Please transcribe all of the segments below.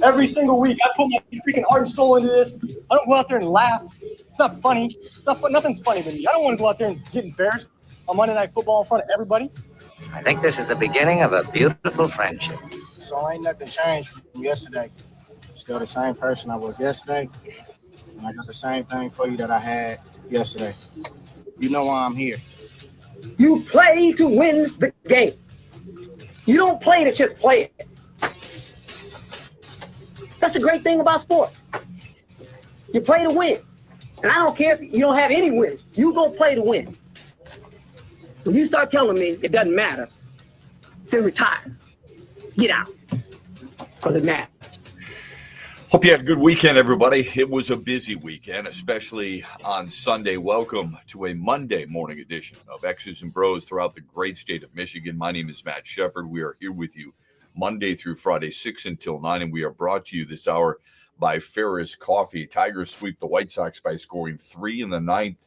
Every single week, I put my freaking heart and soul into this. I don't go out there and laugh. It's not funny. Nothing's funny to me. I don't want to go out there and get embarrassed on Monday Night Football in front of everybody. I think this is the beginning of a beautiful friendship. So ain't nothing changed from yesterday. Still the same person I was yesterday. And I got the same thing for you that I had yesterday. You know why I'm here. You play to win the game. You don't play to just play it. That's the great thing about sports. You play to win. And I don't care if you don't have any wins. You go play to win. When you start telling me it doesn't matter, then retire. Get out. Because it matters. Hope you had a good weekend, everybody. It was a busy weekend, especially on Sunday. Welcome to a Monday morning edition of X's and Bros throughout the great state of Michigan. My name is Matt Shepard. We are here with you Monday through Friday, 6 until 9, and we are brought to you this hour by Ferris Coffee. Tigers sweep the White Sox by scoring 3 in the ninth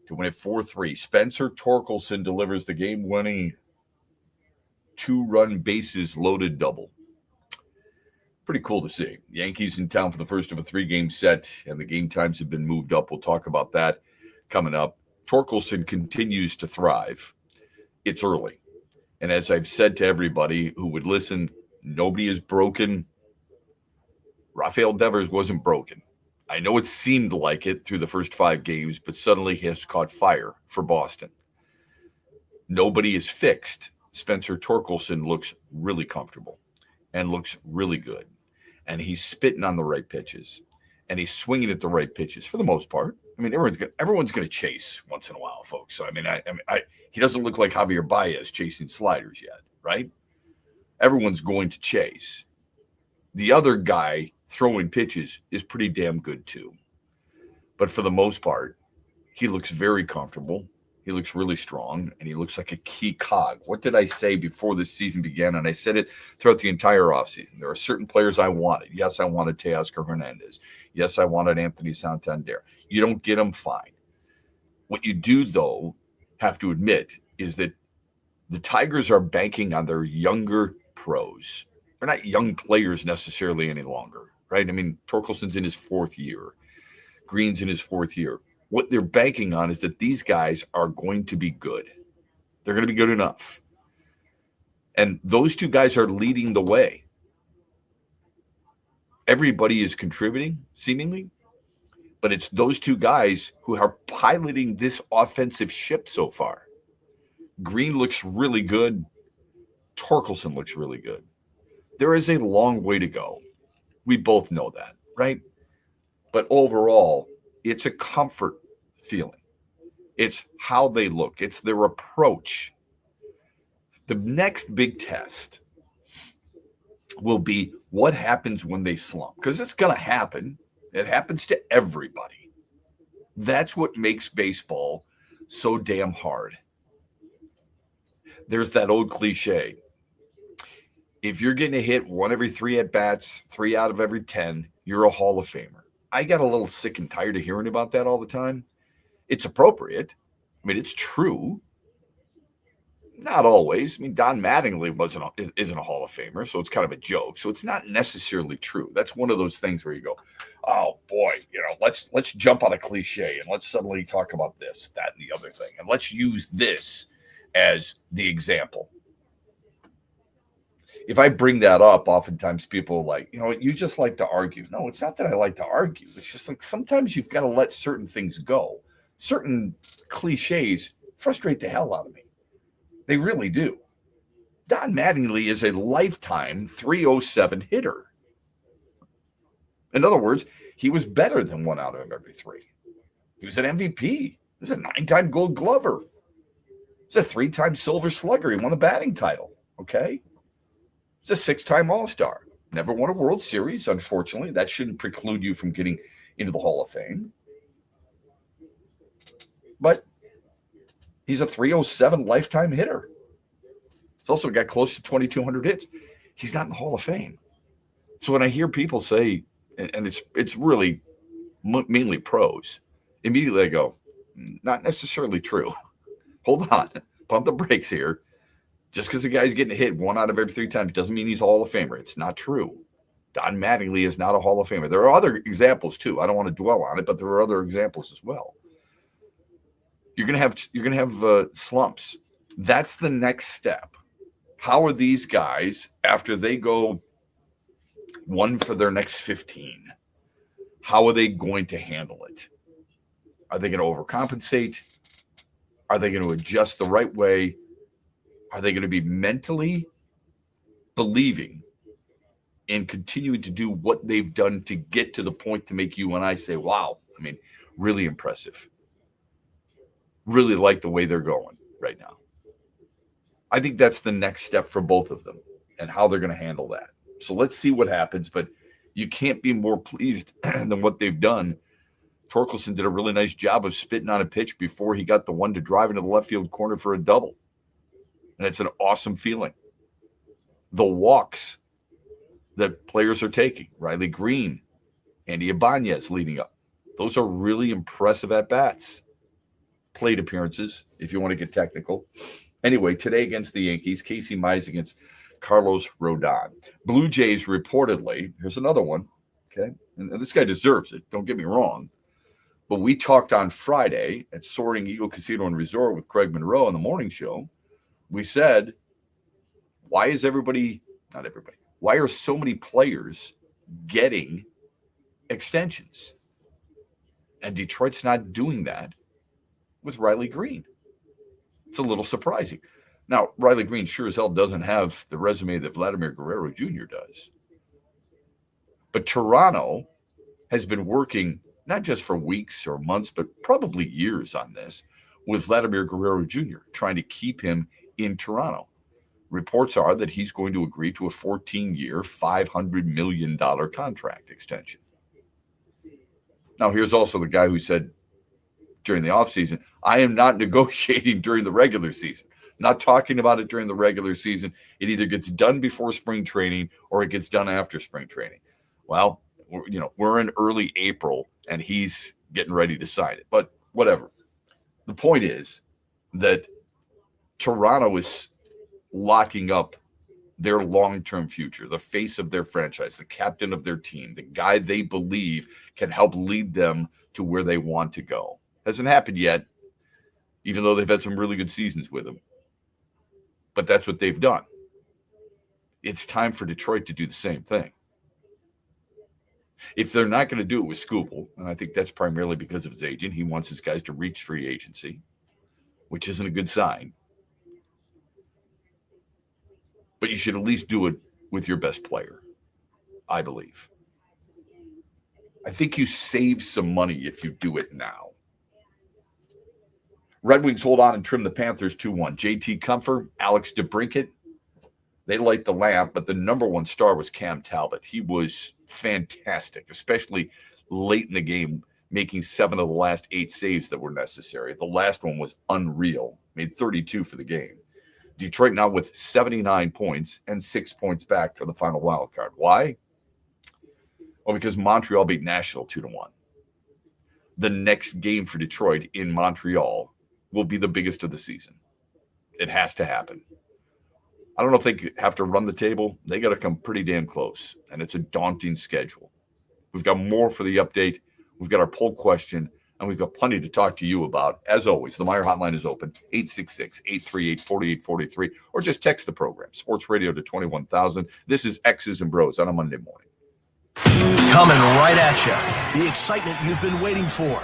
to win it 4-3. Spencer Torkelson delivers the game-winning 2-run bases loaded double. Pretty cool to see. Yankees in town for the first of a 3-game set, and the game times have been moved up. We'll talk about that coming up. Torkelson continues to thrive. It's early. And as I've said to everybody who would listen, nobody is broken. Rafael Devers wasn't broken. I know it seemed like it through the first 5 games, but suddenly he has caught fire for Boston. Nobody is fixed. Spencer Torkelson looks really comfortable and looks really good. And he's spitting on the right pitches. And he's swinging at the right pitches for the most part. I mean, everyone's going to chase once in a while, folks. So, he doesn't look like Javier Baez chasing sliders yet, right? Everyone's going to chase. The other guy throwing pitches is pretty damn good too. But for the most part, he looks very comfortable. He looks really strong, and he looks like a key cog. What did I say before this season began? And I said it throughout the entire offseason. There are certain players I wanted. Yes, I wanted Teoscar Hernandez. Yes, I wanted Anthony Santander. You don't get them, fine. What you do, though, have to admit, is that the Tigers are banking on their younger pros. They're not young players necessarily any longer, right? I mean, Torkelson's in his 4th year. Green's in his 4th year. What they're banking on is that these guys are going to be good. They're going to be good enough. And those 2 guys are leading the way. Everybody is contributing, seemingly, but it's those 2 guys who are piloting this offensive ship so far. Green looks really good. Torkelson looks really good. There is a long way to go. We both know that, right? But overall, it's a comfort feeling. It's how they look. It's their approach. The next big test will be what happens when they slump, because it's going to happen. It happens to everybody. That's what makes baseball so damn hard. There's that old cliche. If you're getting a hit 1 every 3 at-bats, 3 out of every 10, you're a Hall of Famer. I got a little sick and tired of hearing about that all the time. It's appropriate. I mean, it's true. Not always. I mean, Don Mattingly isn't a Hall of Famer, so it's kind of a joke. So it's not necessarily true. That's one of those things where you go, oh boy, let's jump on a cliche and let's suddenly talk about this, that, and the other thing, and let's use this as the example. If I bring that up, oftentimes people are like, you just like to argue. No, it's not that I like to argue. It's just like sometimes you've got to let certain things go. Certain cliches frustrate the hell out of me. They really do. Don Mattingly is a lifetime 307 hitter. In other words, he was better than 1 out of every 3. He was an MVP. He was a 9-time Gold Glover. He was a 3-time Silver Slugger. He won the batting title. Okay? He's a 6-time All-Star. Never won a World Series, unfortunately. That shouldn't preclude you from getting into the Hall of Fame. But he's a 307 lifetime hitter. He's also got close to 2,200 hits. He's not in the Hall of Fame. So when I hear people say, and it's really mainly pros, immediately I go, not necessarily true. Hold on. Pump the brakes here. Just because a guy's getting hit 1 out of every 3 times doesn't mean he's a Hall of Famer. It's not true. Don Mattingly is not a Hall of Famer. There are other examples too. I don't want to dwell on it, but there are other examples as well. You're gonna have slumps. That's the next step. How are these guys after they go one for their next 15? How are they going to handle it? Are they going to overcompensate? Are they going to adjust the right way? Are they going to be mentally believing and continuing to do what they've done to get to the point to make you and I say, wow, I mean, really impressive. Really like the way they're going right now. I think that's the next step for both of them and how they're going to handle that. So let's see what happens, but you can't be more pleased than what they've done. Torkelson did a really nice job of spitting on a pitch before he got the one to drive into the left field corner for a double. And it's an awesome feeling. The walks that players are taking, Riley Green, Andy Ibanez leading up. Those are really impressive at-bats. Plate appearances, if you want to get technical. Anyway, today against the Yankees, Casey Mize against Carlos Rodon. Blue Jays reportedly, here's another one, okay? And this guy deserves it, don't get me wrong. But we talked on Friday at Soaring Eagle Casino and Resort with Craig Monroe on the morning show. We said, why are so many players getting extensions? And Detroit's not doing that with Riley Green. It's a little surprising. Now, Riley Green sure as hell doesn't have the resume that Vladimir Guerrero Jr. does. But Toronto has been working not just for weeks or months, but probably years on this with Vladimir Guerrero Jr., trying to keep him in Toronto. Reports are that he's going to agree to a 14-year, $500 million contract extension. Now, here's also the guy who said during the offseason, I am not negotiating during the regular season. Not talking about it during the regular season. It either gets done before spring training or it gets done after spring training. Well, we're in early April and he's getting ready to sign it. But whatever. The point is that Toronto is locking up their long-term future, the face of their franchise, the captain of their team, the guy they believe can help lead them to where they want to go. Hasn't happened yet, even though they've had some really good seasons with him. But that's what they've done. It's time for Detroit to do the same thing. If they're not going to do it with Skubal, and I think that's primarily because of his agent, he wants his guys to reach free agency, which isn't a good sign. But you should at least do it with your best player, I believe. I think you save some money if you do it now. Red Wings hold on and trim the Panthers 2-1. JT Comfort, Alex DeBrincat, they light the lamp, but the number one star was Cam Talbot. He was fantastic, especially late in the game, making 7 of the last 8 saves that were necessary. The last one was unreal, made 32 for the game. Detroit now with 79 points and 6 points back for the final wild card. Why? Well, because Montreal beat Nashville 2-1. The next game for Detroit in Montreal will be the biggest of the season. It has to happen. I don't know if they have to run the table. They got to come pretty damn close, and it's a daunting schedule. We've got more for the update. We've got our poll question, and we've got plenty to talk to you about. As always, the Meyer Hotline is open, 866-838-4843, or just text the program, Sports Radio to 21,000. This is X's and Bros on a Monday morning. Coming right at you, the excitement you've been waiting for.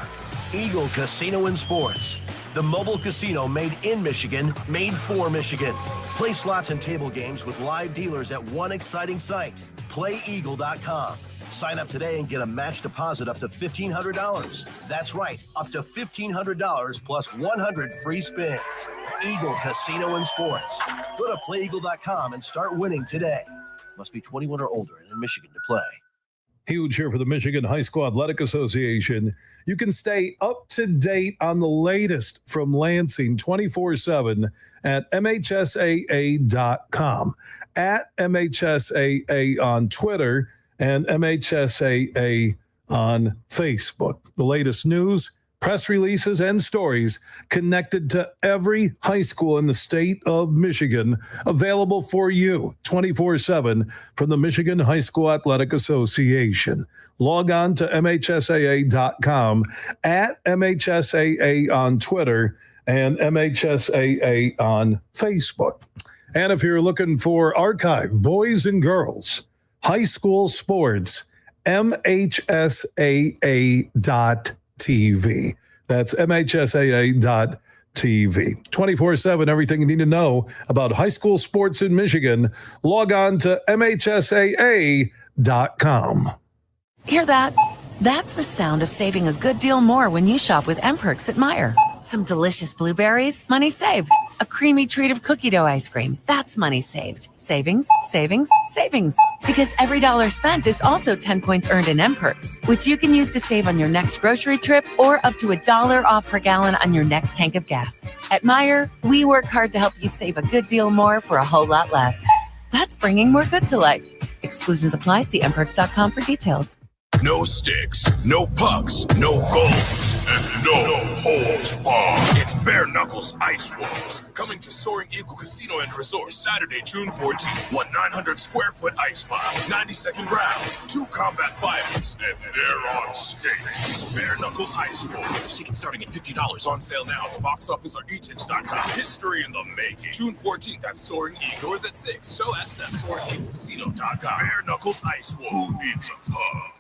Eagle Casino and Sports. The mobile casino made in Michigan, made for Michigan. Play slots and table games with live dealers at one exciting site, playeagle.com. Sign up today and get a match deposit up to $1,500. That's right, up to $1,500 plus 100 free spins. Eagle Casino and Sports. Go to playeagle.com and start winning today. Must be 21 or older and in Michigan to play. Huge here for the Michigan High School Athletic Association. You can stay up to date on the latest from Lansing 24/7 at MHSAA.com, at MHSAA on Twitter, and MHSAA on Facebook. The latest news, press releases, and stories connected to every high school in the state of Michigan, available for you 24/7 from the Michigan High School Athletic Association. Log on to MHSAA.com, at MHSAA on Twitter, and MHSAA on Facebook. And if you're looking for archive boys and girls high school sports, MHSAA.TV. That's MHSAA.TV. 24/7, everything you need to know about high school sports in Michigan. Log on to MHSAA.com. Hear that? That's the sound of saving a good deal more when you shop with M-Perks at Meijer. Some delicious blueberries, money saved. A creamy treat of cookie dough ice cream, that's money saved. Savings, savings, savings. Because every dollar spent is also 10 points earned in M-Perks, which you can use to save on your next grocery trip or up to $1 off per gallon on your next tank of gas. At Meijer, we work hard to help you save a good deal more for a whole lot less. That's bringing more good to life. Exclusions apply. See mperks.com for details. No sticks, no pucks, no goals, and no holds barred. It's Bare Knuckles Ice Walls. Coming to Soaring Eagle Casino and Resort Saturday, June 14th. 900 square foot ice box, 90-second rounds, 2 combat fighters, and they're on skates. Bare Knuckles Ice Walls. Tickets starting at $50. On sale now at the box office or etix.com. History in the making. June 14th at Soaring Eagle. Doors at 6. So that's at SoaringEagleCasino.com. Bare Knuckles Ice Walls. Who needs a pub?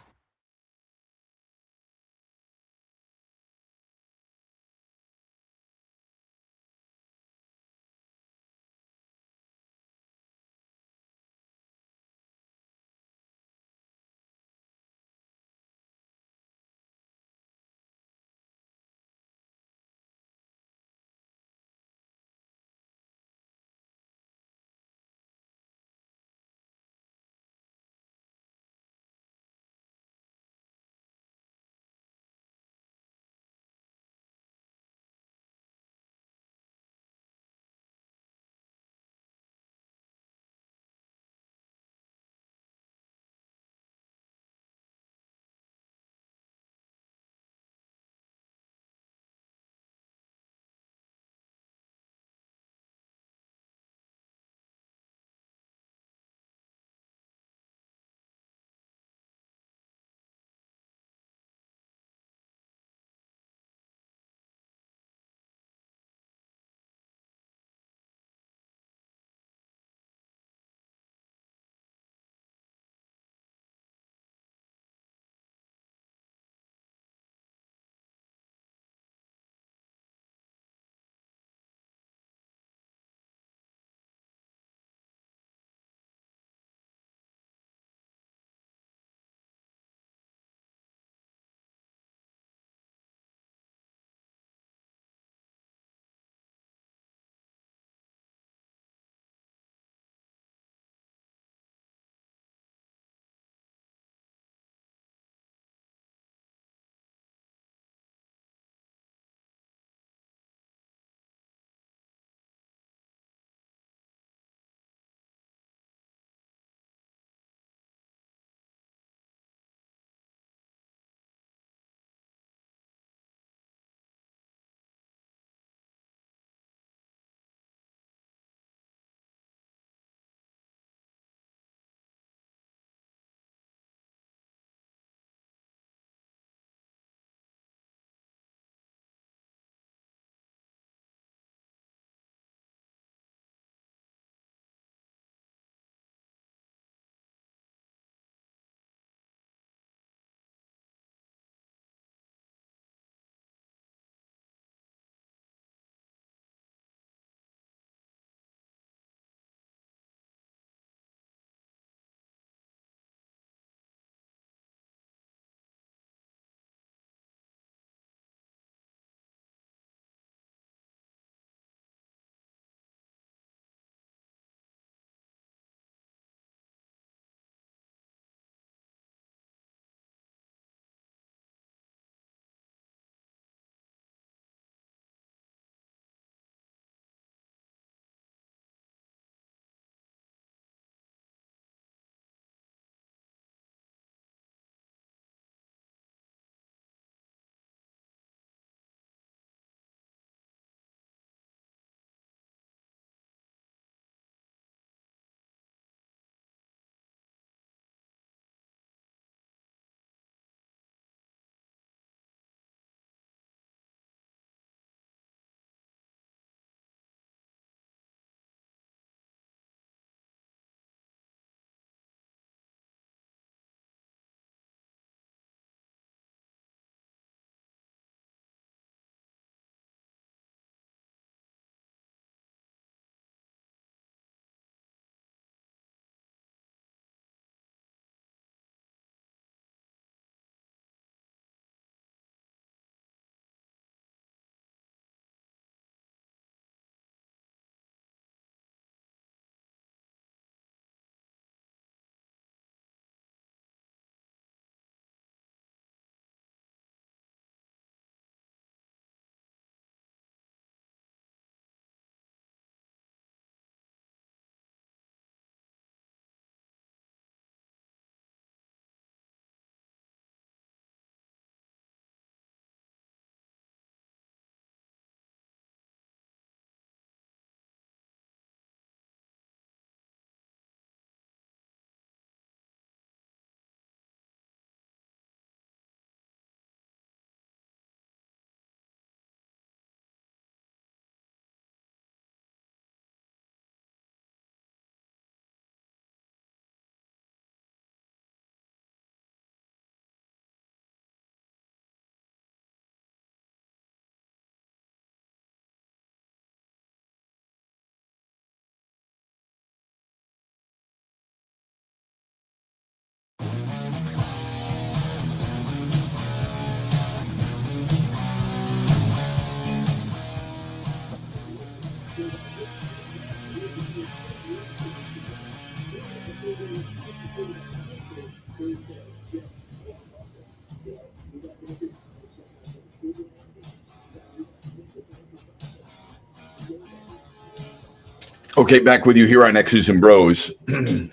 Okay, back with you here on X's and Bros.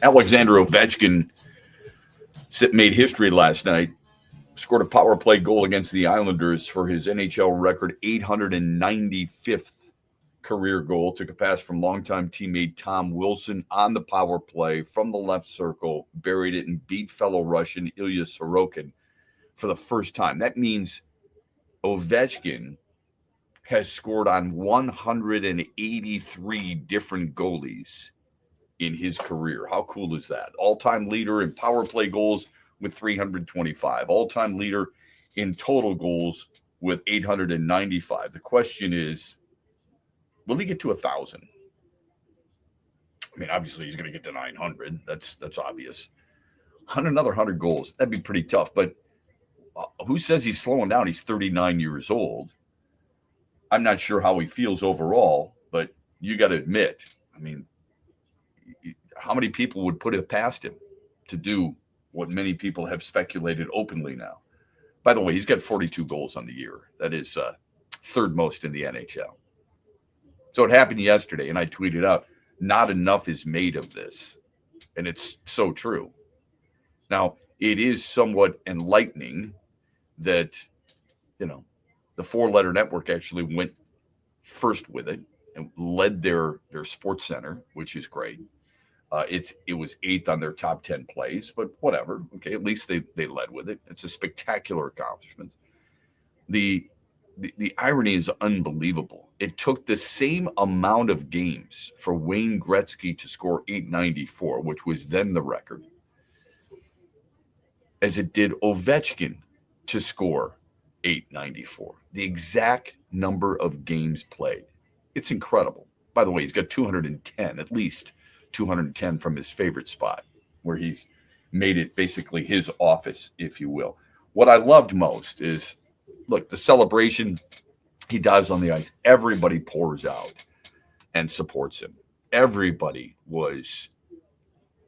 Alexander Ovechkin made history last night. Scored a power play goal against the Islanders for his NHL record 895th career goal. Took a pass from longtime teammate Tom Wilson on the power play from the left circle, buried it, and beat fellow Russian Ilya Sorokin for the first time. That means Ovechkin has scored on 183 different goalies in his career. How cool is that? All-time leader in power play goals with 325. All-time leader in total goals with 895. The question is, will he get to 1,000? I mean, obviously he's going to get to 900. That's obvious. Another 100 goals. That'd be pretty tough. But who says he's slowing down? He's 39 years old. I'm not sure how he feels overall, but you got to admit, I mean, how many people would put it past him to do what many people have speculated openly now? By the way, he's got 42 goals on the year. That is third most in the NHL. So it happened yesterday, and I tweeted out, not enough is made of this. And it's so true. Now, it is somewhat enlightening that, the four-letter network actually went first with it and led their sports center, which is great. It was 8th on their top 10 plays, but whatever. Okay, at least they led with it. It's a spectacular accomplishment. The irony is unbelievable. It took the same amount of games for Wayne Gretzky to score 894, which was then the record, as it did Ovechkin to score 894. The exact number of games played. It's incredible. By the way, he's got 210, at least 210 from his favorite spot, where he's made it basically his office, if you will. What I loved most is, look, the celebration he dives on the ice. Everybody pours out and supports him. Everybody was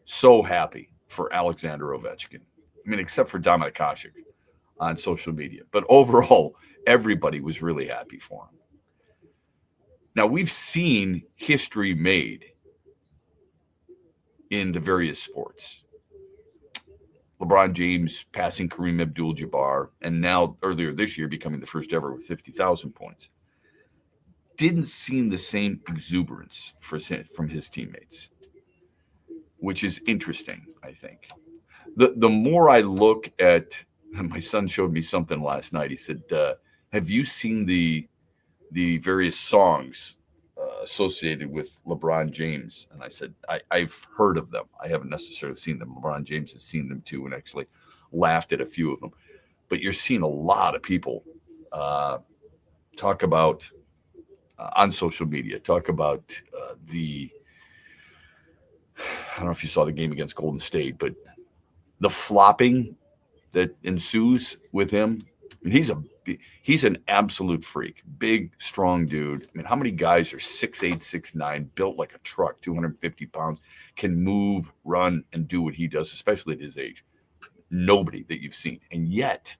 so happy for Alexander Ovechkin. I mean, except for Dominik Hasek on social media. But overall, everybody was really happy for him. Now, we've seen history made in the various sports. LeBron James passing Kareem Abdul-Jabbar, and now earlier this year becoming the first ever with 50,000 points. Didn't seem the same exuberance from his teammates, which is interesting, I think. The more I look at, my son showed me something last night. He said, have you seen the various songs associated with LeBron James? And I said, I've heard of them. I haven't necessarily seen them. LeBron James has seen them too, and actually laughed at a few of them. But you're seeing a lot of people talk about on social media, talk about I don't know if you saw the game against Golden State, but the flopping that ensues with him. I mean, he's an absolute freak. Big, strong dude. I mean, how many guys are 6'8", 6'9", built like a truck, 250 pounds, can move, run, and do what he does, especially at his age? Nobody that you've seen. And yet,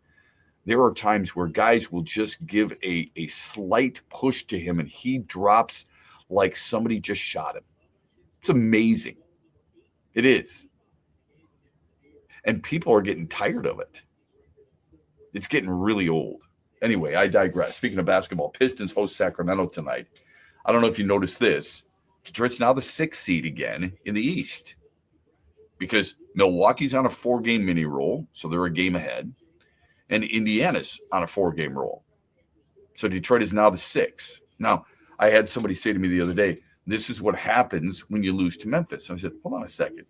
there are times where guys will just give a slight push to him, and he drops like somebody just shot him. It's amazing. It is. And people are getting tired of it. It's getting really old. Anyway, I digress. Speaking of basketball, Pistons host Sacramento tonight. I don't know if you noticed this. Detroit's now the 6th seed again in the East because Milwaukee's on a 4-game mini roll, so they're a game ahead, and Indiana's on a 4-game roll. So Detroit is now the 6th. Now, I had somebody say to me the other day, this is what happens when you lose to Memphis. And I said, hold on a second.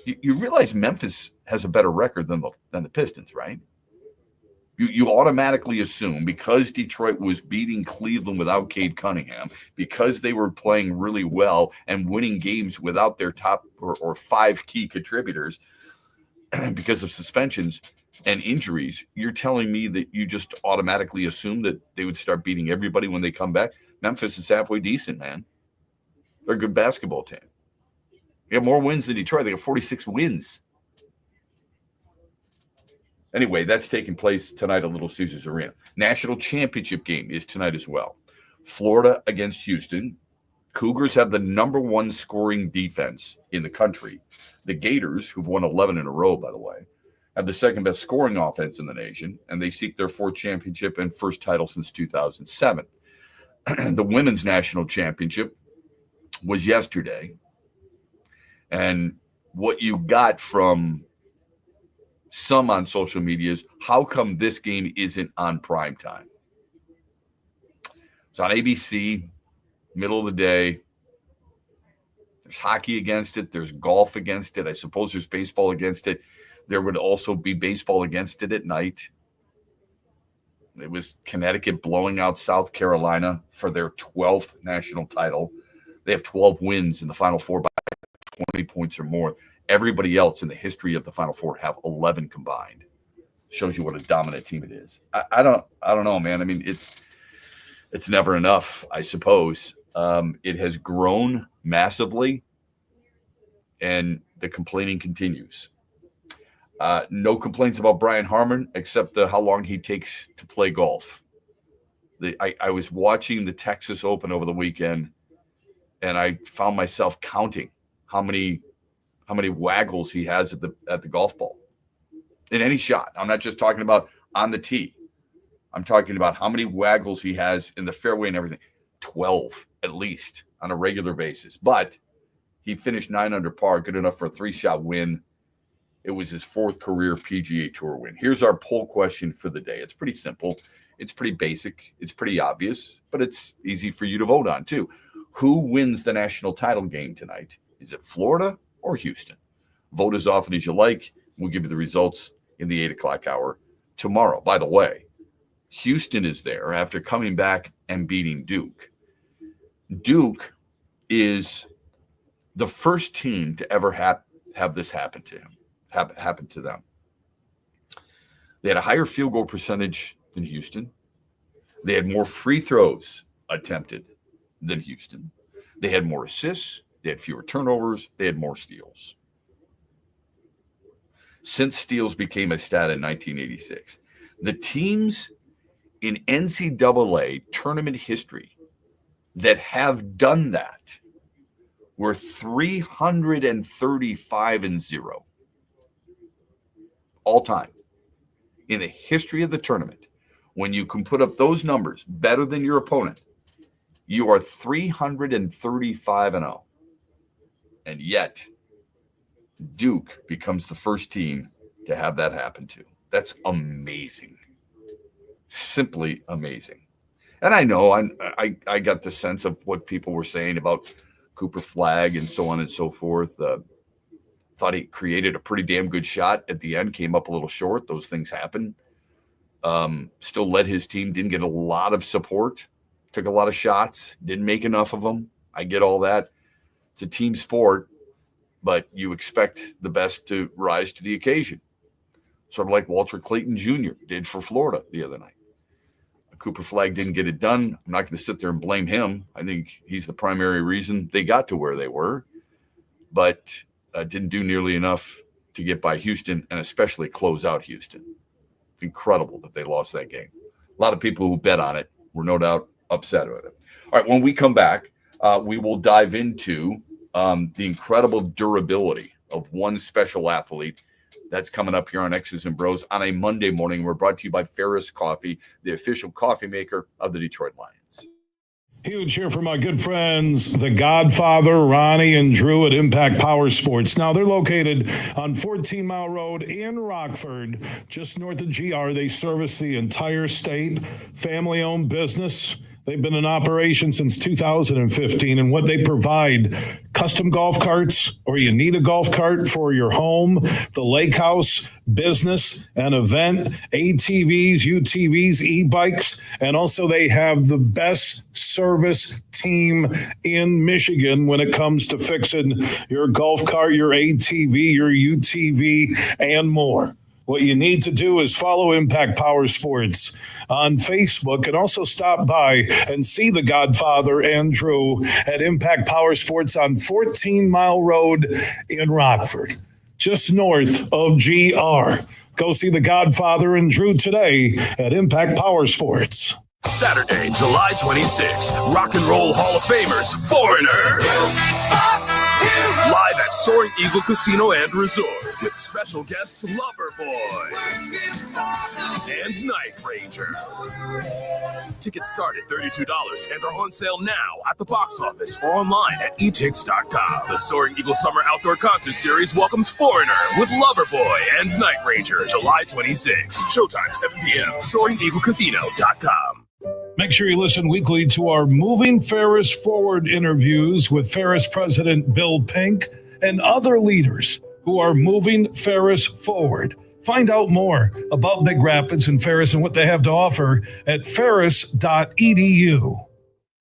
You realize Memphis has a better record than the Pistons, right? You automatically assume because Detroit was beating Cleveland without Cade Cunningham, because they were playing really well and winning games without their top or 5 key contributors because of suspensions and injuries, you're telling me that you just automatically assume that they would start beating everybody when they come back? Memphis is halfway decent, man. They're a good basketball team. They have more wins than Detroit. They have 46 wins. Anyway, that's taking place tonight at Little Caesars Arena. National championship game is tonight as well. Florida against Houston. Cougars have the number one scoring defense in the country. The Gators, who've won 11 in a row, by the way, have the second best scoring offense in the nation, and they seek their fourth championship and first title since 2007. The women's national championship was yesterday. And what you got from some on social media is, how come this game isn't on prime time? It's on ABC, middle of the day. There's hockey against it. There's golf against it. I suppose there's baseball against it. There would also be baseball against it at night. It was Connecticut blowing out South Carolina for their 12th national title. They have 12 wins in the Final Four by 20 points or more. Everybody else in the history of the Final Four have 11 combined. Shows you what a dominant team it is. I don't know, man. I mean, it's never enough, I suppose. It has grown massively, and the complaining continues. No complaints about Brian Harmon, except how long he takes to play golf. I was watching the Texas Open over the weekend, and I found myself counting how many waggles he has at the golf ball in any shot. I'm not just talking about on the tee. I'm talking about how many waggles he has in the fairway and everything. 12 at least on a regular basis. But he finished 9 under par, good enough for a 3-shot win. It was his 4th career PGA Tour win. Here's our poll question for the day. It's pretty simple. It's pretty basic. It's pretty obvious, but it's easy for you to vote on too. Who wins the national title game tonight? Is it Florida or Houston? Vote as often as you like. We'll give you the results in the 8 o'clock hour tomorrow. By the way, Houston is there after coming back and beating Duke. Duke is the first team to ever have this happen to them. They had a higher field goal percentage than Houston. They had more free throws attempted than Houston. They had more assists. They had fewer turnovers. They had more steals. Since steals became a stat in 1986, the teams in NCAA tournament history that have done that were 335-0 all time in the history of the tournament. When you can put up those numbers better than your opponent, you are 335-0. And yet, Duke becomes the first team to have that happen to. That's amazing. Simply amazing. And I know I got the sense of what people were saying about Cooper Flagg and so on and so forth. Thought he created a pretty damn good shot at the end, came up a little short. Those things happen. Still led his team, didn't get a lot of support, took a lot of shots, didn't make enough of them. I get all that. It's a team sport, but you expect the best to rise to the occasion. Sort of like Walter Clayton Jr. did for Florida the other night. Cooper Flagg didn't get it done. I'm not going to sit there and blame him. I think he's the primary reason they got to where they were, but didn't do nearly enough to get by Houston and especially close out Houston. Incredible that they lost that game. A lot of people who bet on it were no doubt upset about it. All right, when we come back, we will dive into the incredible durability of one special athlete. That's coming up here on X's and Bros on a Monday morning. We're brought to you by Ferris Coffee, the official coffee maker of the Detroit Lions. Huge here for my good friends, the Godfather, Ronnie and Drew at Impact Power Sports. Now, they're located on 14 Mile Road in Rockford, just north of GR. They service the entire state, family-owned business. They've been in operation since 2015, and what they provide, custom golf carts, or you need a golf cart for your home, the lake house, business, and event, ATVs, UTVs, e-bikes, and also they have the best service team in Michigan when it comes to fixing your golf cart, your ATV, your UTV, and more. What you need to do is follow Impact Power Sports on Facebook and also stop by and see the Godfather and Drew at Impact Power Sports on 14 Mile Road in Rockford, just north of GR. Go see The Godfather and Drew today at Impact Power Sports. Saturday, July 26th, Rock and Roll Hall of Famers, Foreigner. Live at Soaring Eagle Casino and Resort with special guests Loverboy and Night Ranger. Tickets start at $32 and are on sale now at the box office or online at etix.com. The Soaring Eagle Summer Outdoor Concert Series welcomes Foreigner with Loverboy and Night Ranger July 26th. Showtime 7 p.m. SoaringEagleCasino.com. Make sure you listen weekly to our Moving Ferris Forward interviews with Ferris President Bill Pink and other leaders who are moving Ferris forward. Find out more about Big Rapids and Ferris and what they have to offer at ferris.edu.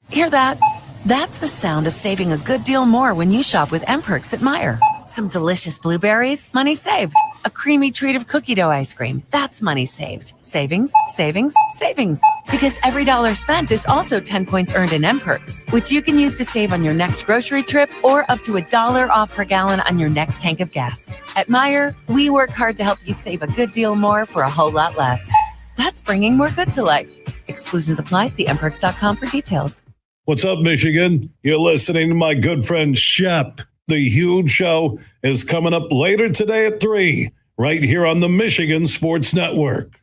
Hear that? That's the sound of saving a good deal more when you shop with MPerks at Meijer. Some delicious blueberries, money saved. A creamy treat of cookie dough ice cream, that's money saved. Savings, savings, savings. Because every dollar spent is also 10 points earned in MPerks, which you can use to save on your next grocery trip or up to $1 off per gallon on your next tank of gas. At Meijer, we work hard to help you save a good deal more for a whole lot less. That's bringing more good to life. Exclusions apply. See mperks.com for details. What's up, Michigan? You're listening to my good friend Shep. The Huge Show is coming up later today at 3, right here on the Michigan Sports Network.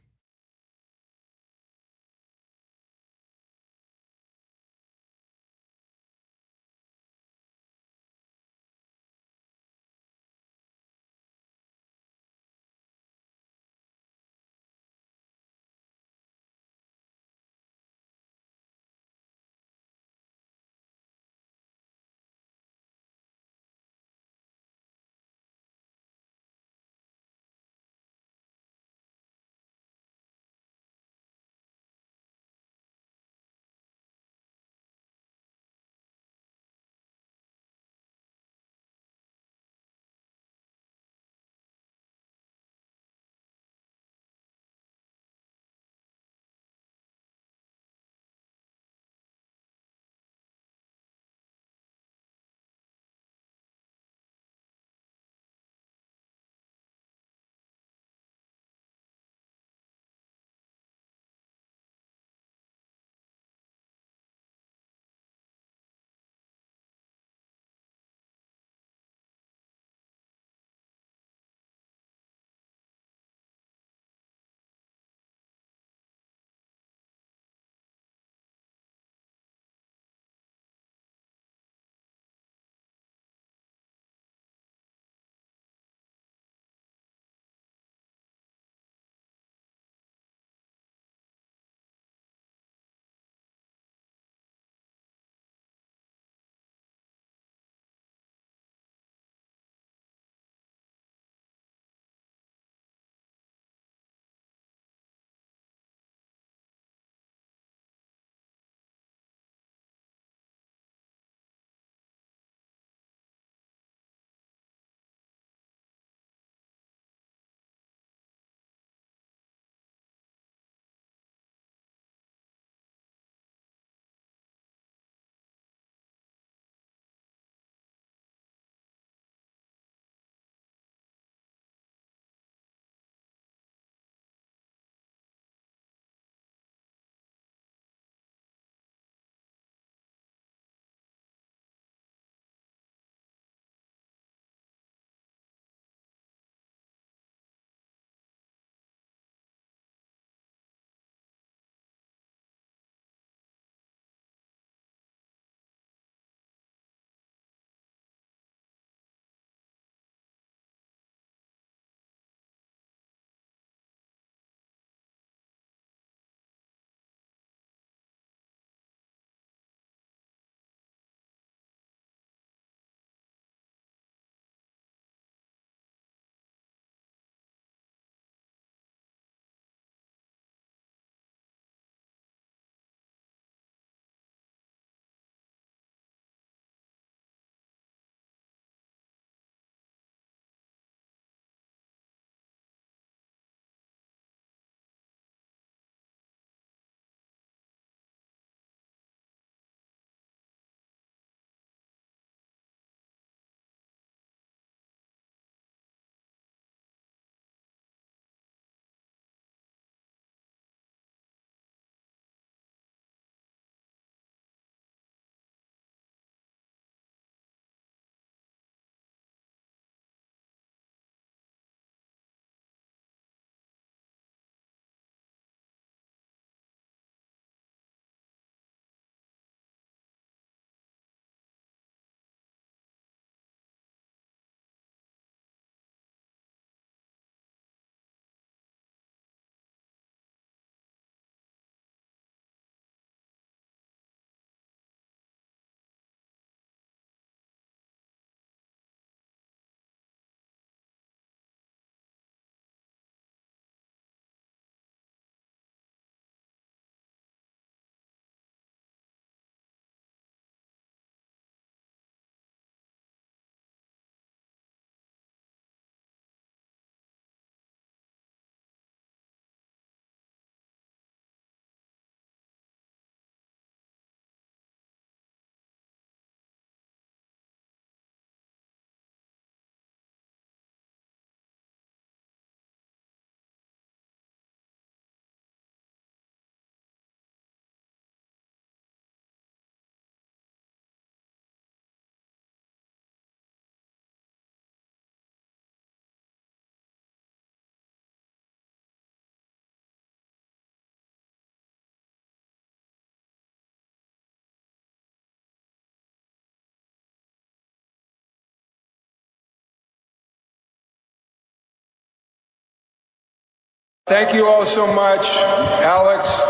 Thank you all so much, Alex.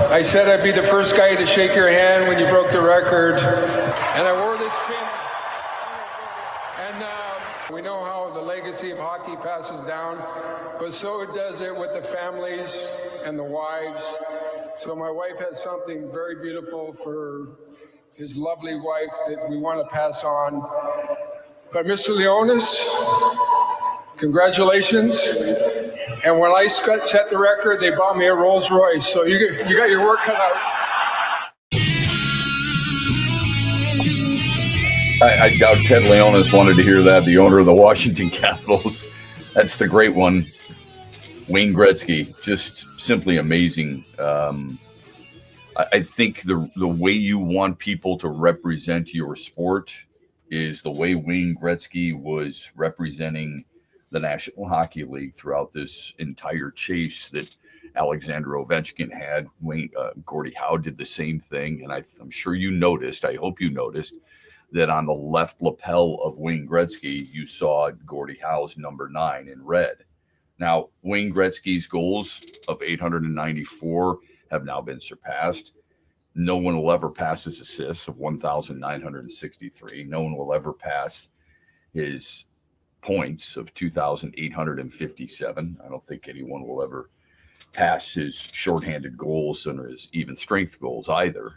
I said I'd be the first guy to shake your hand when you broke the record, and I wore this pin. And we know how the legacy of hockey passes down, but so does it with the families and the wives. So my wife has something very beautiful for his lovely wife that we want to pass on. But Mr. Leonis, congratulations. And when I set the record, they bought me a Rolls Royce. So you got your work cut out. I doubt Ted Leonis wanted to hear that, the owner of the Washington Capitals. That's the great one. Wayne Gretzky, just simply amazing. I think the way you want people to represent your sport is the way Wayne Gretzky was representing the National Hockey League throughout this entire chase that Alexander Ovechkin had. Gordie Howe did the same thing, and I'm sure you noticed, I hope you noticed, that on the left lapel of Wayne Gretzky, you saw Gordie Howe's number 9 in red. Now, Wayne Gretzky's goals of 894 have now been surpassed. No one will ever pass his assists of 1,963. No one will ever pass his points of 2,857. I don't think anyone will ever pass his shorthanded goals and his even strength goals either.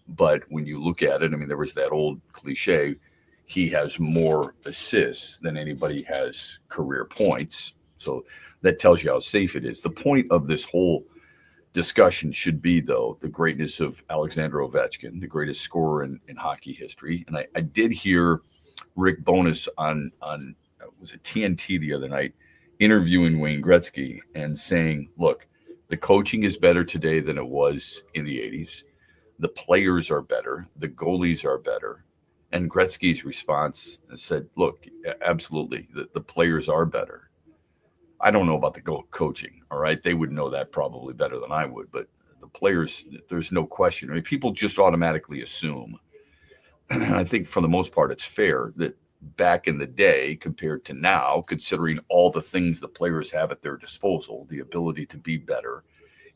But when you look at it, I mean, there was that old cliche, he has more assists than anybody has career points. So that tells you how safe it is. The point of this whole discussion should be, though, the greatness of Alexander Ovechkin, the greatest scorer in hockey history. And I did hear Rick Bowness on was it TNT the other night, interviewing Wayne Gretzky and saying, look, the coaching is better today than it was in the 80s. The players are better. The goalies are better. And Gretzky's response said, look, absolutely, the players are better. I don't know about the coaching, all right? They would know that probably better than I would, but the players, there's no question. I mean, people just automatically assume, and I think for the most part it's fair, that back in the day compared to now, considering all the things the players have at their disposal, the ability to be better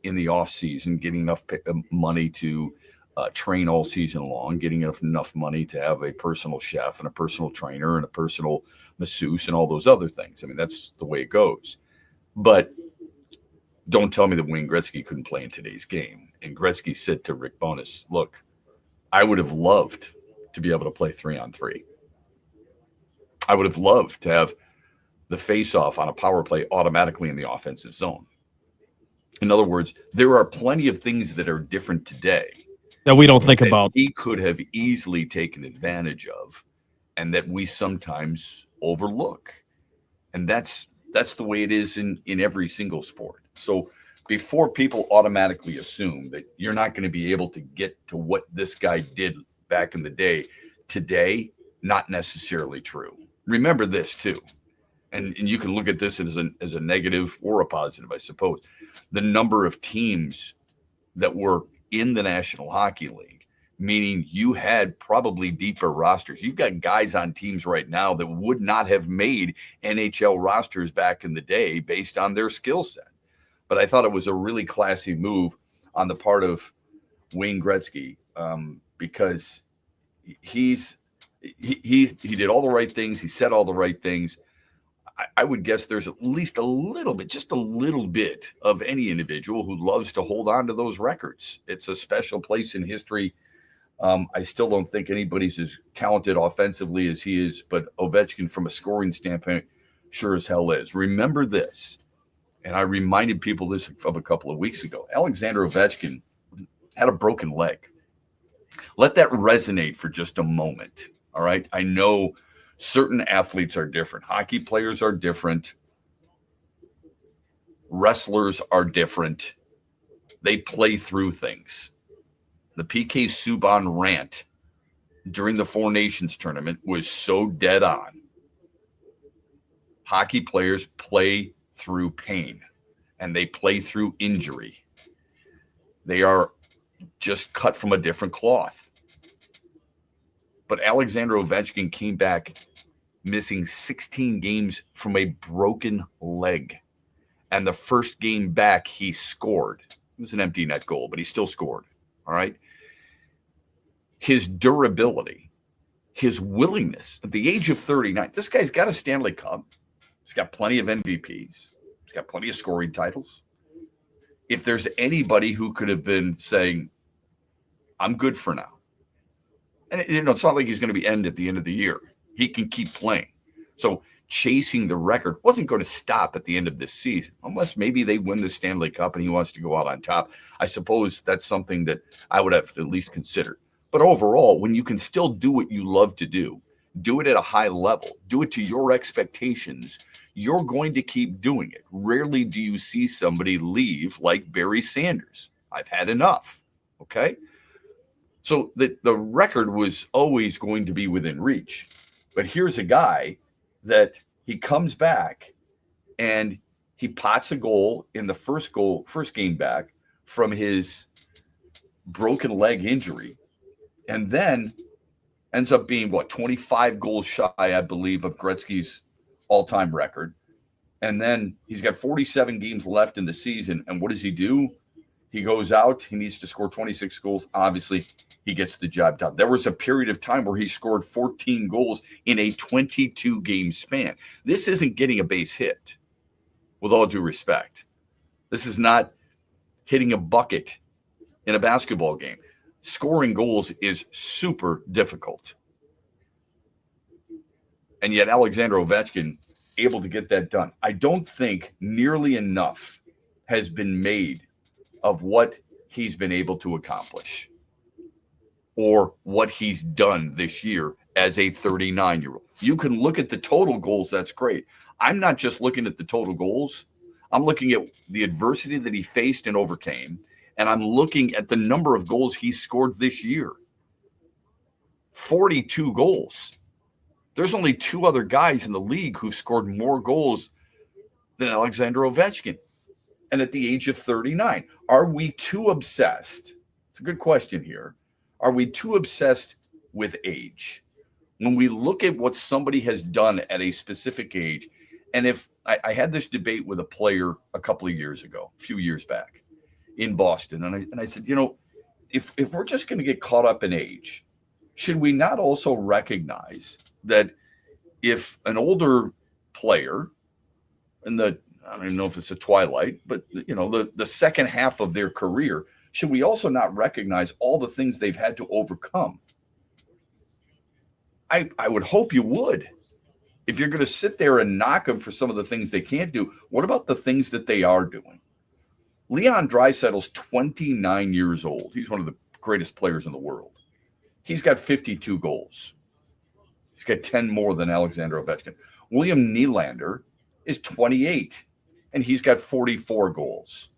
in the off season, getting enough money to train all season long, getting enough money to have a personal chef and a personal trainer and a personal masseuse and all those other things. I mean, that's the way it goes. But don't tell me that Wayne Gretzky couldn't play in today's game. And Gretzky said to Rick Bowness, look, I would have loved to be able to play 3-on-3. I would have loved to have the face-off on a power play automatically in the offensive zone. In other words, there are plenty of things that are different today that we don't think about. He could have easily taken advantage of, and that we sometimes overlook. And that's the way it is in every single sport. So before people automatically assume that you're not going to be able to get to what this guy did back in the day, today, not necessarily true. Remember this too, and you can look at this as a negative or a positive, I suppose. The number of teams that were in the National Hockey League, meaning you had probably deeper rosters. You've got guys on teams right now that would not have made NHL rosters back in the day based on their skill set. But I thought it was a really classy move on the part of Wayne Gretzky, because he did all the right things. He said all the right things. I would guess there's at least a little bit, just a little bit of any individual who loves to hold on to those records. It's a special place in history. I still don't think anybody's as talented offensively as he is, but Ovechkin from a scoring standpoint sure as hell is. Remember this, and I reminded people this of a couple of weeks ago. Alexander Ovechkin had a broken leg. Let that resonate for just a moment, all right? I know certain athletes are different. Hockey players are different. Wrestlers are different. They play through things. The PK Subban rant during the Four Nations tournament was so dead on. Hockey players play through pain, and they play through injury. They are just cut from a different cloth. But Alexander Ovechkin came back missing 16 games from a broken leg. And the first game back, he scored. It was an empty net goal, but he still scored. All right. His durability, his willingness at the age of 39. This guy's got a Stanley Cup. He's got plenty of MVPs. He's got plenty of scoring titles. If there's anybody who could have been saying, I'm good for now. And it's not like he's going to be at the end of the year. He can keep playing. So chasing the record wasn't going to stop at the end of this season, unless maybe they win the Stanley Cup and he wants to go out on top. I suppose that's something that I would have to at least consider. But overall, when you can still do what you love to do it at a high level, do it to your expectations, you're going to keep doing it. Rarely do you see somebody leave like Barry Sanders. I've had enough. Okay? So the record was always going to be within reach. But here's a guy that he comes back and he pots a goal in the first game back from his broken leg injury, and then ends up being 25 goals shy, I believe, of Gretzky's all-time record. And then he's got 47 games left in the season. And what does he do? He goes out, he needs to score 26 goals. Obviously, he gets the job done. There was a period of time where he scored 14 goals in a 22-game span. This isn't getting a base hit, with all due respect. This is not hitting a bucket in a basketball game. Scoring goals is super difficult. And yet Alexander Ovechkin able to get that done. I don't think nearly enough has been made of what he's been able to accomplish or what he's done this year as a 39-year-old. You can look at the total goals. That's great. I'm not just looking at the total goals. I'm looking at the adversity that he faced and overcame, and I'm looking at the number of goals he scored this year. 42 goals. There's only two other guys in the league who've scored more goals than Alexander Ovechkin. And at the age of 39, are we too obsessed? It's a good question here. Are we too obsessed with age? When we look at what somebody has done at a specific age, and if I had this debate with a player a couple of years ago, a few years back in Boston, and I said, if we're just going to get caught up in age, should we not also recognize that if an older player in the, I don't even know if it's a twilight, but the second half of their career, should we also not recognize all the things they've had to overcome? I would hope you would. If you're going to sit there and knock them for some of the things they can't do, what about the things that they are doing? Leon Draisaitl's 29 years old. He's one of the greatest players in the world. He's got 52 goals. He's got 10 more than Alexander Ovechkin. William Nylander is 28, and he's got 44 goals.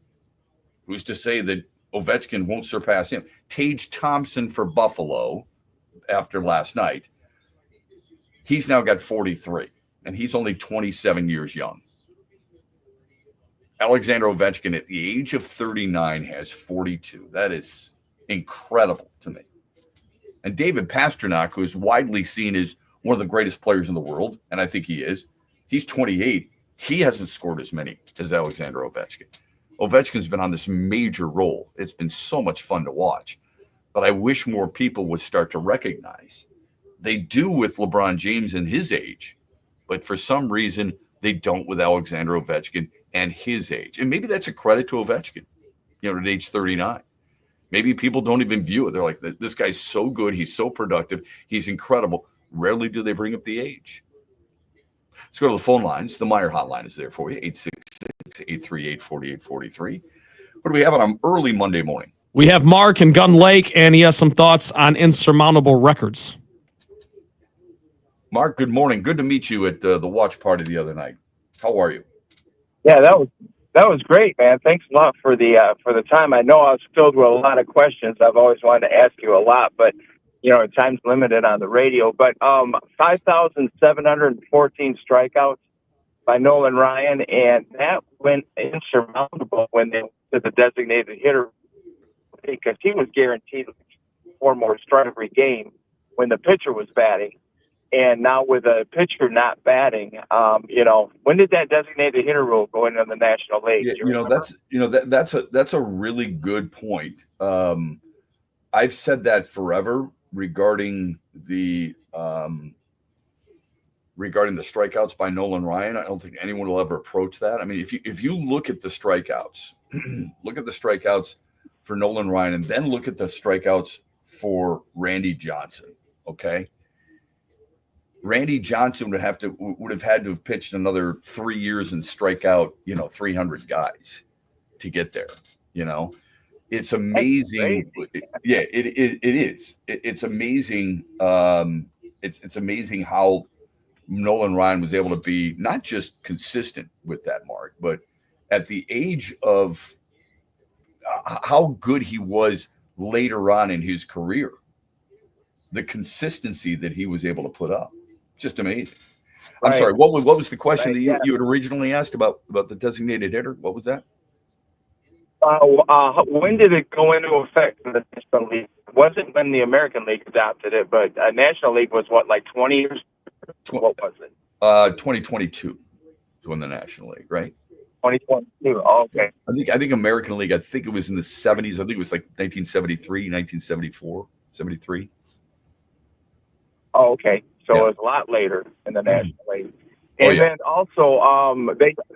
Who's to say that Ovechkin won't surpass him? Tage Thompson for Buffalo, after last night, he's now got 43, and he's only 27 years young. Alexander Ovechkin at the age of 39 has 42. That is incredible to me. And David Pastrnak, who is widely seen as one of the greatest players in the world, and I think he is, he's 28. He hasn't scored as many as Alexander Ovechkin. Ovechkin's been on this major role. It's been so much fun to watch. But I wish more people would start to recognize they do with LeBron James and his age, but for some reason they don't with Alexander Ovechkin and his age. And maybe that's a credit to Ovechkin, at age 39. Maybe people don't even view it. They're like, this guy's so good. He's so productive. He's incredible. Rarely do they bring up the age. Let's go to the phone lines. The Meyer hotline is there for you, 866-838-4843. What do we have on an early Monday morning? We have Mark in Gun Lake, and he has some thoughts on insurmountable records. Mark, good morning. Good to meet you at the watch party the other night. How are you? Yeah, that was great, man. Thanks a lot for the time. I know I was filled with a lot of questions. I've always wanted to ask you a lot, but time's limited on the radio. But 5,714 strikeouts by Nolan Ryan, and that went insurmountable when they went to the designated hitter because he was guaranteed 4 more strikes every game when the pitcher was batting. And now with a pitcher not batting, when did that designated hitter rule go into the National League? Yeah, that's a really good point. I've said that forever regarding the strikeouts by Nolan Ryan. I don't think anyone will ever approach that. I mean, if you look at the strikeouts, look at the strikeouts for Nolan Ryan, and then look at the strikeouts for Randy Johnson. Okay. Randy Johnson would have had to have pitched another 3 years and strike out, 300 guys to get there. It's amazing. Yeah, it is. It's amazing. It's amazing how Nolan Ryan was able to be not just consistent with that mark, but at the age of how good he was later on in his career, the consistency that he was able to put up. Just amazing. I'm sorry. What was the question that you had originally asked about the designated hitter? What was that? When did it go into effect in the National League? It wasn't when the American League adopted it, but National League was like 20 years? What was it? 2022 is when the National League, right? 2022. Oh, okay. I think American League, I think it was in the 70s. I think it was like 1973, 1974, 73. Oh, okay. So it was a lot later in the National League. And then also,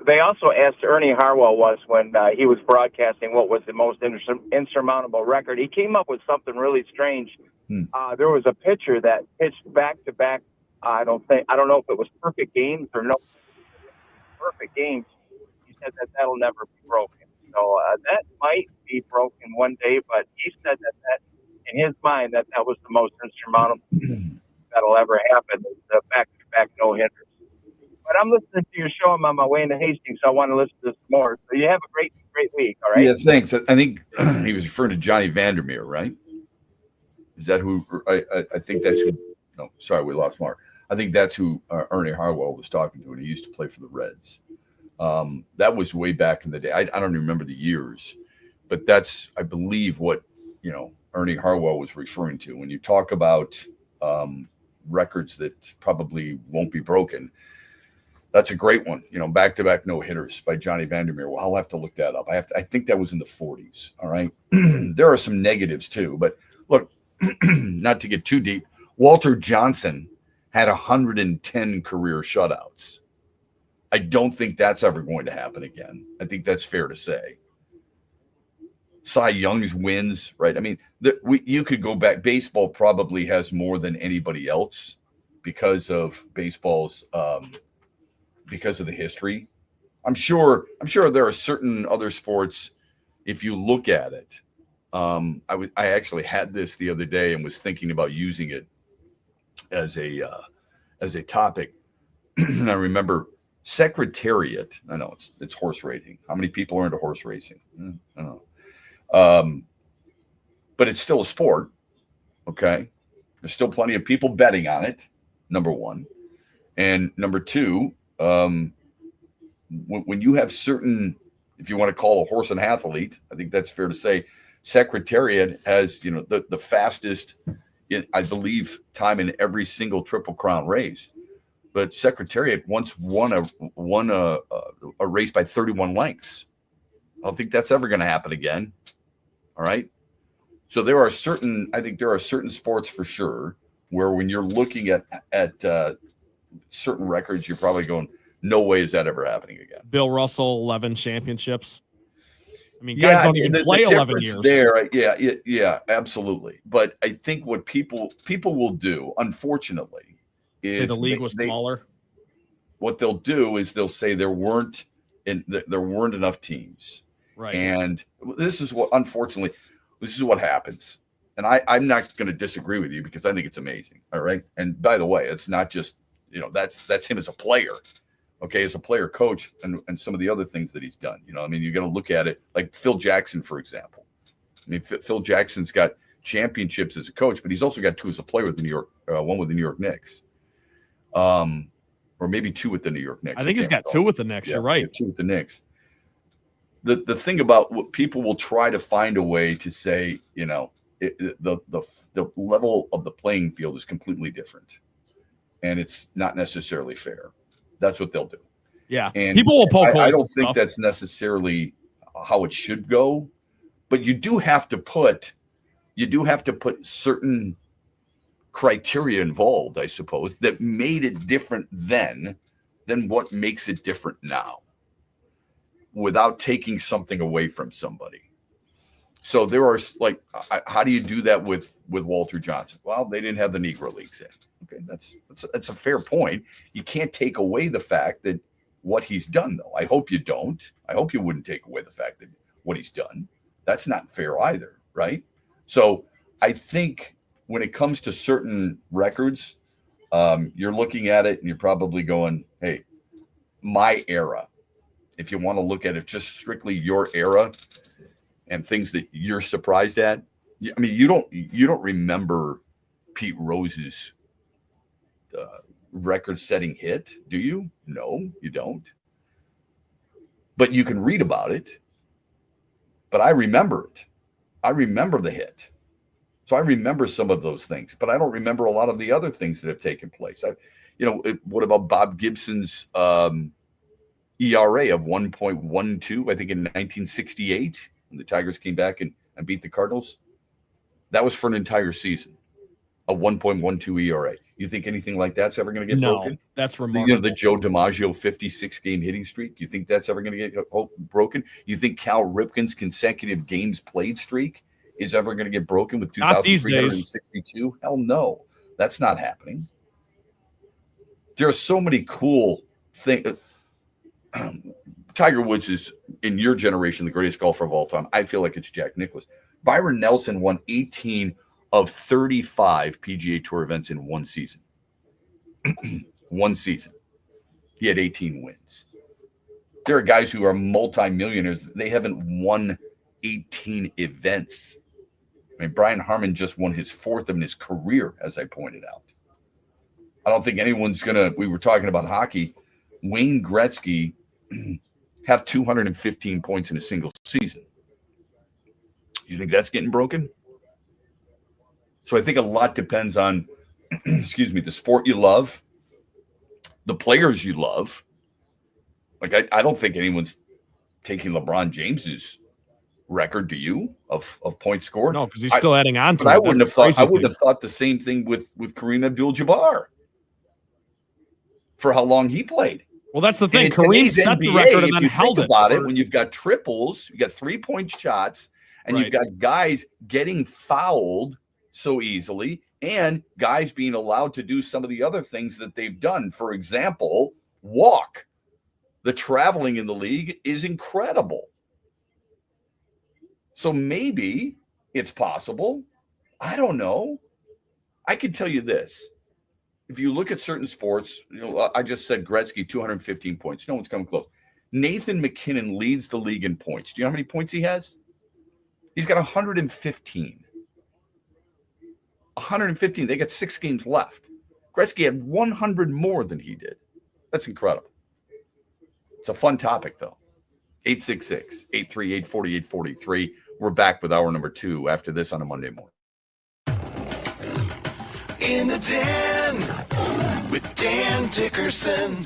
they also asked Ernie Harwell when he was broadcasting what was the most insurmountable record. He came up with something really strange. There was a pitcher that pitched back to back. I don't know if it was perfect games or no perfect games. He said that'll never be broken. So that might be broken one day, but he said that in his mind that was the most insurmountable that'll ever happen. The back-to-back no-hitters. But I'm listening to your show. I'm on my way into Hastings, so I want to listen to some more. So you have a great week, all right? Yeah, thanks. I think he was referring to Johnny Vandermeer, right? Is that who? I think that's who. No, sorry, we lost Mark. I think that's who Ernie Harwell was talking to, and he used to play for the Reds. That was way back in the day. I don't even remember the years, but that's, I believe, what Ernie Harwell was referring to when you talk about records that probably won't be broken. That's a great one. Back-to-back no-hitters by Johnny Vandermeer. Well, I'll have to look that up. I think that was in the 40s. All right. There are some negatives too, but look, not to get too deep. Walter Johnson had 110 career shutouts. I don't think that's ever going to happen again. I think that's fair to say. Cy Young's wins, right? I mean, you could go back. Baseball probably has more than anybody else because of baseball's because of the history. I'm sure there are certain other sports. If you look at it, I actually had this the other day and was thinking about using it as a topic. And I remember Secretariat. I know it's horse racing. How many people are into horse racing? I don't know. But it's still a sport. Okay. There's still plenty of people betting on it. Number one. And number two, when you have certain, if you want to call a horse an athlete, I think that's fair to say, Secretariat has, the fastest, I believe, time in every single Triple Crown race. But Secretariat once won a race by 31 lengths. I don't think that's ever going to happen again. All right. So there are certain sports for sure where when you're looking at certain records, you're probably going, no way is that ever happening again. Bill Russell, 11 championships. I mean, guys don't even play 11 years. There, yeah, absolutely. But I think what people will do, unfortunately, is say the league was smaller. What they'll do is they'll say there weren't enough teams. Right. And this is what happens. And I'm not going to disagree with you because I think it's amazing. All right. And by the way, it's not just, that's him as a player. Okay. As a player coach and some of the other things that he's done, I mean, you're going to look at it like Phil Jackson, for example. I mean, Phil Jackson's got championships as a coach, but he's also got two as a player with the New York, one with the New York Knicks. Or maybe two with the New York Knicks. I think he's got two with the Knicks. You're right. Two with the Knicks. The thing about what people will try to find a way to say, the level of the playing field is completely different. and it's not necessarily fair. That's what they'll do. Yeah, and people will poke holes. I don't think that's necessarily how it should go, but you do have to put certain criteria involved, I suppose, that made it different then than what makes it different now, without taking something away from somebody. So there are, like, how do you do that with Walter Johnson? Well, they didn't have the Negro Leagues in. Okay, that's a fair point. You can't take away the fact that what he's done, though. I hope you don't. I hope you wouldn't take away the fact that what he's done. That's not fair either, right? So I think when it comes to certain records, you're looking at it and you're probably going, hey, my era. If you want to look at it just strictly your era and things that you're surprised at, I mean, you don't remember Pete Rose's record-setting hit, do you? No, you don't. But you can read about it. But I remember it. I remember the hit. So I remember some of those things, but I don't remember a lot of the other things that have taken place. What about Bob Gibson's ERA of 1.12, I think in 1968, when the Tigers came back and beat the Cardinals? That was for an entire season, a 1.12 ERA. You think anything like that's ever going to get broken? That's remarkable. The Joe DiMaggio 56-game hitting streak, you think that's ever going to get broken? You think Cal Ripken's consecutive games played streak is ever going to get broken with 2,362? Hell no. That's not happening. There are so many cool things. Tiger Woods is, in your generation, the greatest golfer of all time. I feel like it's Jack Nicklaus. Byron Nelson won 18 of 35 PGA Tour events in one season. One season. He had 18 wins. There are guys who are multimillionaires. They haven't won 18 events. I mean, Brian Harmon just won his fourth in his career, as I pointed out. I don't think anyone's we were talking about hockey. Wayne Gretzky have 215 points in a single season. You think that's getting broken? So I think a lot depends on, the sport you love, the players you love. Like, I don't think anyone's taking LeBron James's record, do you, of points scored? No, because he's still adding on to it. I wouldn't have thought the same thing with Kareem Abdul-Jabbar for how long he played. Well, that's the thing. Kareem set the record and then held it. About it, when you've got triples, you got 3-point shots, and you've got guys getting fouled so easily, and guys being allowed to do some of the other things that they've done. For example, walk. The traveling in the league is incredible. So maybe it's possible. I don't know. I can tell you this. If you look at certain sports, I just said Gretzky, 215 points. No one's coming close. Nathan McKinnon leads the league in points. Do you know how many points he has? He's got 115. 115. They got 6 games left. Gretzky had 100 more than he did. That's incredible. It's a fun topic, though. 866-838-4843. We're back with hour number 2 after this on a Monday morning. In the Den with Dan Dickerson.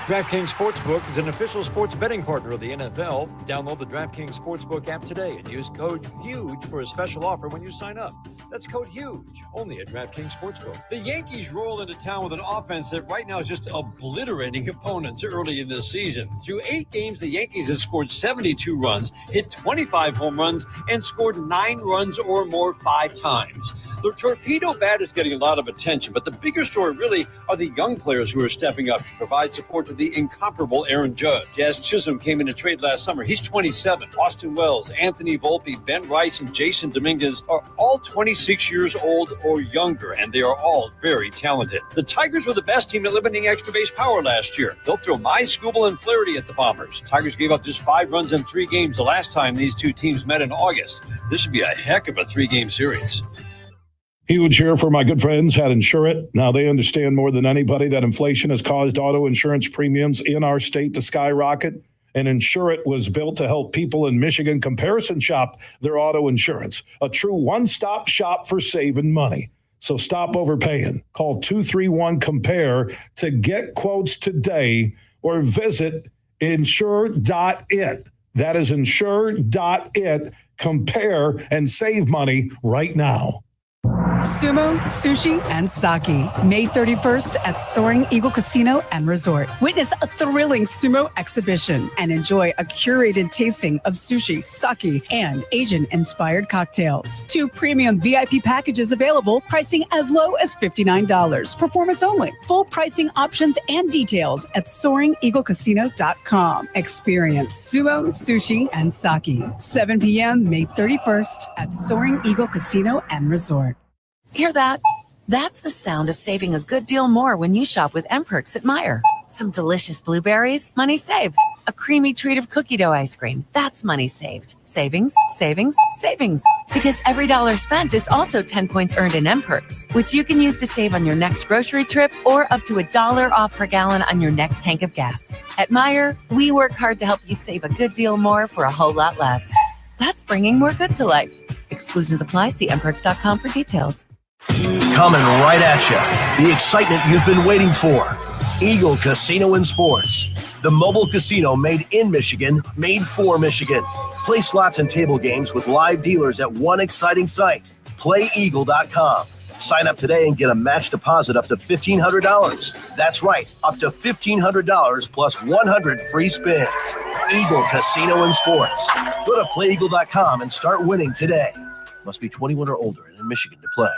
DraftKings Sportsbook is an official sports betting partner of the NFL. Download the DraftKings Sportsbook app today and use code HUGE for a special offer when you sign up. That's code HUGE, only at DraftKings Sportsbook. The Yankees roll into town with an offense that right now is just obliterating opponents early in this season. Through 8 games, the Yankees have scored 72 runs, hit 25 home runs, and scored 9 runs or more 5 times. The torpedo bat is getting a lot of attention, but the bigger story really are the young players who are stepping up to provide support to the incomparable Aaron Judge. Jazz Chisholm came in a trade last summer. He's 27. Austin Wells, Anthony Volpe, Ben Rice, and Jason Dominguez are all 26 years old or younger, and they are all very talented. The Tigers were the best team at limiting extra base power last year. They'll throw Skubal and Flaherty at the Bombers. Tigers gave up just 5 runs in 3 games the last time these two teams met in August. This should be a heck of a 3-game series. Huge here for my good friends at Insurate. Now they understand more than anybody that inflation has caused auto insurance premiums in our state to skyrocket. And Insurate was built to help people in Michigan comparison shop their auto insurance. A true one-stop shop for saving money. So stop overpaying. Call 231-COMPARE to get quotes today or visit insure.it. That is insure.it. Compare and save money right now. Sumo, sushi, and sake. May 31st at Soaring Eagle Casino and Resort. Witness a thrilling sumo exhibition and enjoy a curated tasting of sushi, sake, and Asian-inspired cocktails. 2 premium VIP packages available, pricing as low as $59. Performance only. Full pricing options and details at SoaringEagleCasino.com. Experience sumo, sushi, and sake. 7 p.m. May 31st at Soaring Eagle Casino and Resort. Hear that? That's the sound of saving a good deal more when you shop with MPerks at Meijer. Some delicious blueberries, money saved. A creamy treat of cookie dough ice cream, that's money saved. Savings, savings, savings. Because every dollar spent is also 10 points earned in MPerks, which you can use to save on your next grocery trip or up to $1 off per gallon on your next tank of gas. At Meijer, we work hard to help you save a good deal more for a whole lot less. That's bringing more good to life. Exclusions apply. See mperks.com for details. Coming right at you, the excitement you've been waiting for. Eagle Casino and Sports, the mobile casino made in Michigan, made for Michigan. Play slots and table games with live dealers at one exciting site, playeagle.com. Sign up today and get a match deposit up to $1,500. That's right, up to $1,500 plus 100 free spins. Eagle Casino and Sports. Go to playeagle.com and start winning today. Must be 21 or older and in Michigan to play.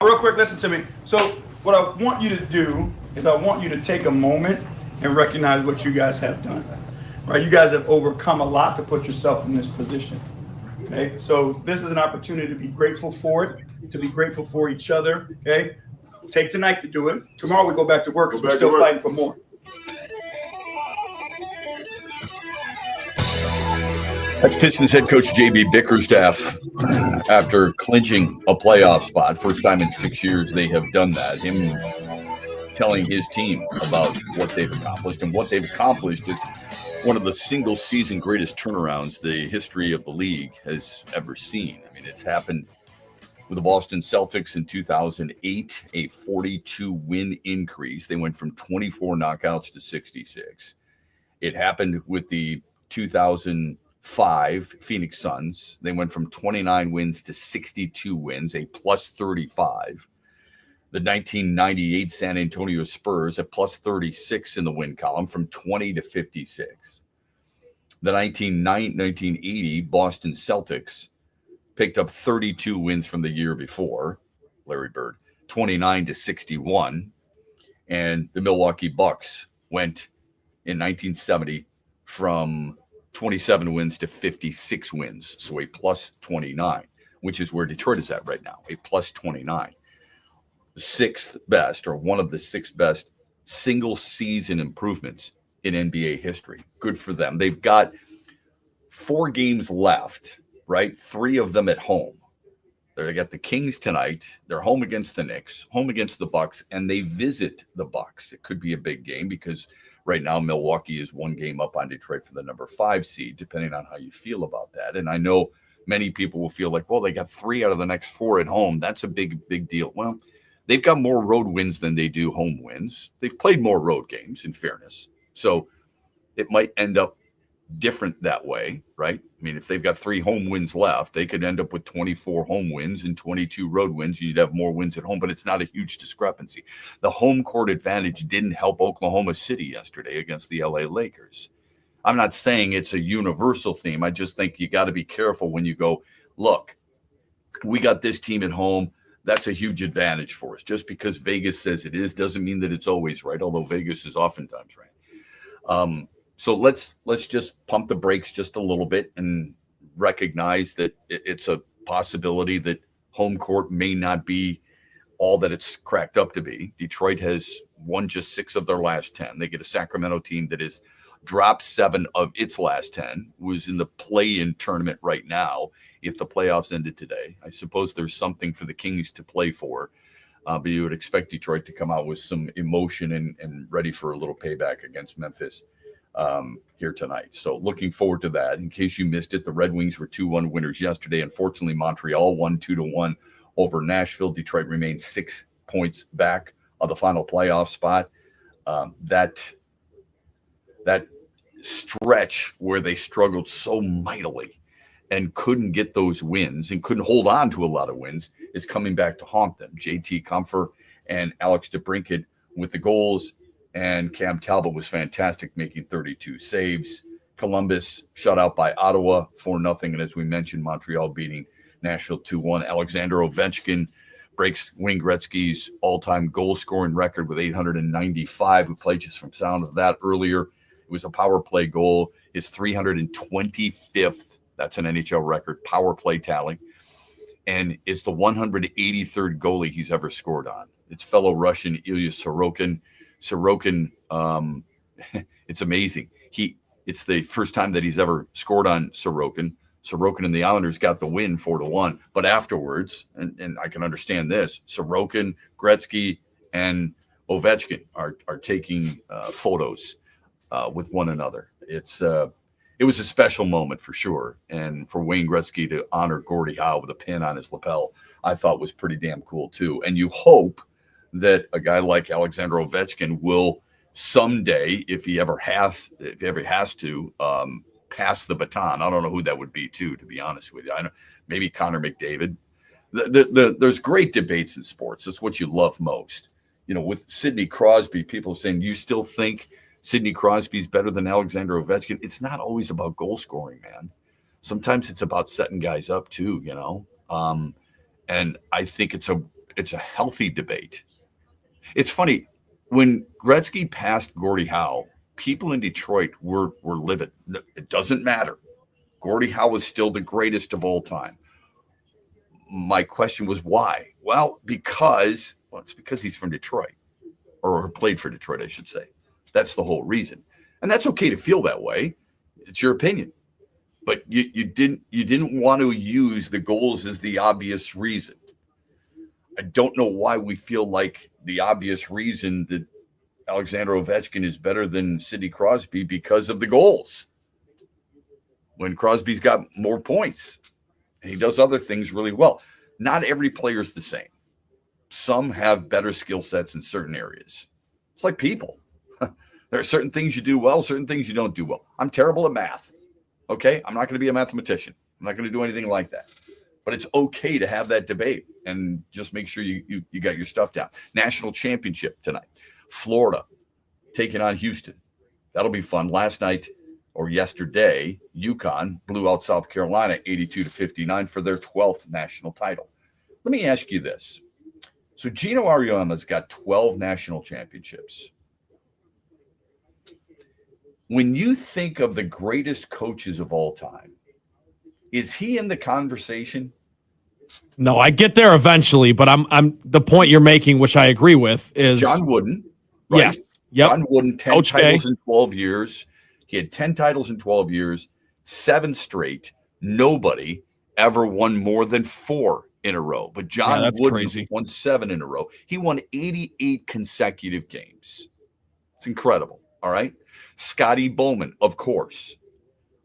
Real quick, listen to me. So what I want you to do is I want you to take a moment and recognize what you guys have done. Right? You guys have overcome a lot to put yourself in this position. Okay? So this is an opportunity to be grateful for it, to be grateful for each other. Okay? Take tonight to do it. Tomorrow we go back to work because we're still fighting for more. That's Pistons head coach J.B. Bickerstaff after clinching a playoff spot. First time in 6 years they have done that. Him telling his team about what they've accomplished. And what they've accomplished is one of the single season greatest turnarounds the history of the league has ever seen. I mean, it's happened with the Boston Celtics in 2008, a 42-win increase. They went from 24 knockouts to 66. It happened with the 2005 Phoenix Suns. They went from 29 wins to 62 wins, a plus 35. The 1998 San Antonio Spurs at plus 36 in the win column from 20 to 56. The 1980 Boston Celtics picked up 32 wins from the year before, Larry Bird, 29 to 61. And the Milwaukee Bucks went in 1970 from 27 wins to 56 wins. So a plus 29, which is where Detroit is at right now, a plus 29. Sixth best, or one of the six best single season improvements in NBA history. Good for them. They've got 4 games left, right? 3 of them at home. They got the Kings tonight. They're home against the Knicks, home against the Bucks, and they visit the Bucks. It could be a big game because right now Milwaukee is 1 game up on Detroit for the number 5 seed, depending on how you feel about that. And I know many people will feel like, well, they got 3 out of the next 4 at home. That's a big deal. Well, they've got more road wins than they do home wins. They've played more road games, in fairness. So it might end up different that way, right? I mean, if they've got 3 home wins left, they could end up with 24 home wins and 22 road wins. You'd have more wins at home, but it's not a huge discrepancy. The home court advantage didn't help Oklahoma City yesterday against the LA Lakers. I'm not saying it's a universal theme. I just think you got to be careful when you go, look, we got this team at home. That's a huge advantage for us. Just because Vegas says it is doesn't mean that it's always right, although Vegas is oftentimes right. So let's just pump the brakes just a little bit and recognize that it's a possibility that home court may not be all that it's cracked up to be. Detroit has won just 6 of their last 10. They get a Sacramento team that has dropped 7 of its last 10, was in the play-in tournament right now. If the playoffs ended today, I suppose there's something for the Kings to play for, but you would expect Detroit to come out with some emotion and ready for a little payback against Memphis here tonight. So looking forward to that. In case you missed it, the Red Wings were 2-1 winners yesterday. Unfortunately, Montreal won 2-1 over Nashville. Detroit remains 6 points back on the final playoff spot. That stretch where they struggled so mightily and couldn't get those wins and couldn't hold on to a lot of wins is coming back to haunt them. JT Comfer and Alex DeBrincat with the goals, and Cam Talbot was fantastic, making 32 saves. Columbus shut out by Ottawa 4-0, and as we mentioned, Montreal beating Nashville 2-1. Alexander Ovechkin breaks Wayne Gretzky's all-time goal-scoring record with 895. We played just from sound of that earlier. It was a power play goal, his 325th, that's an NHL record, power play tally. And it's the 183rd goalie he's ever scored on. It's fellow Russian Ilya Sorokin. Sorokin, it's amazing. It's the first time that he's ever scored on Sorokin. Sorokin and the Islanders got the win 4-1. But afterwards, and I can understand this, Sorokin, Gretzky, and Ovechkin are taking photos with one another. It was a special moment for sure. And for Wayne Gretzky to honor Gordie Howe with a pin on his lapel, I thought was pretty damn cool too. And you hope that a guy like Alexander Ovechkin will someday, if he ever has to, pass the baton. I don't know who that would be too, to be honest with you. I know maybe Connor McDavid. There's great debates in sports. That's what you love most. You know, with Sidney Crosby, people are saying, you still think Sidney Crosby's better than Alexander Ovechkin? It's not always about goal scoring, man. Sometimes it's about setting guys up too, you know. And I think it's it's a healthy debate. It's funny, when Gretzky passed Gordie Howe, people in Detroit were livid. It doesn't matter. Gordie Howe was still the greatest of all time. My question was why? Well, it's because he's from Detroit, or played for Detroit, I should say. That's the whole reason. And that's okay to feel that way. It's your opinion. But you didn't want to use the goals as the obvious reason. I don't know why we feel like the obvious reason that Alexander Ovechkin is better than Sidney Crosby because of the goals. When Crosby's got more points and he does other things really well. Not every player is the same. Some have better skill sets in certain areas. It's like people. There are certain things you do well, certain things you don't do well. I'm terrible at math. Okay? I'm not going to be a mathematician. I'm not going to do anything like that. But it's okay to have that debate and just make sure you got your stuff down. National championship tonight. Florida taking on Houston. That'll be fun. Last night or yesterday, UConn blew out South Carolina 82-59 for their 12th national title. Let me ask you this. So Gino Ariema's got 12 national championships. When you think of the greatest coaches of all time, is he in the conversation? No, I get there eventually, but I'm the point you're making, which I agree with, is John Wooden. Right? Yes. Yep. John Wooden, 10 Coach titles K. in 12 years. He had 10 titles in 12 years, 7 straight. Nobody ever won more than 4 in a row. But John Wooden crazy. won 7 in a row. He won 88 consecutive games. It's incredible. All right. Scotty Bowman, of course.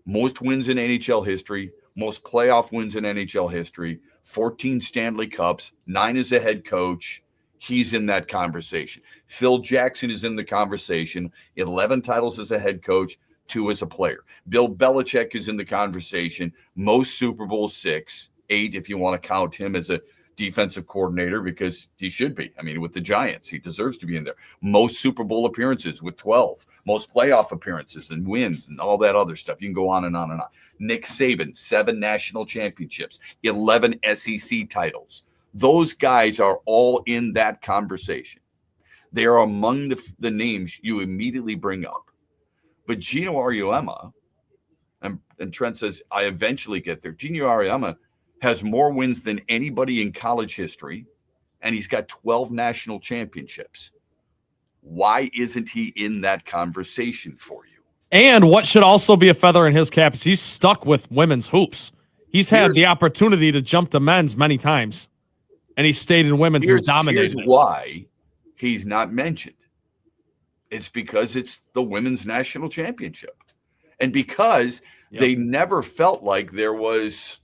Most wins in NHL history, most playoff wins in NHL history, 14 Stanley Cups, 9 as a head coach. He's in that conversation. Phil Jackson is in the conversation. 11 titles as a head coach, 2 as a player. Bill Belichick is in the conversation. Most Super Bowls, 6, 8 if you want to count him as a defensive coordinator, because he should be. I mean, with the Giants, he deserves to be in there. Most Super Bowl appearances with 12. Most playoff appearances and wins and all that other stuff. You can go on and on and on. Nick Saban, 7 national championships, 11 SEC titles. Those guys are all in that conversation. They are among the names you immediately bring up. But Gino Ariema, and Trent says, I eventually get there. Gino Ariema has more wins than anybody in college history, and he's got 12 national championships. Why isn't he in that conversation for you? And what should also be a feather in his cap is he's stuck with women's hoops. He's had the opportunity to jump to men's many times, and he stayed in women's and dominated. Here's why he's not mentioned. It's because it's the women's national championship. And because they never felt like there was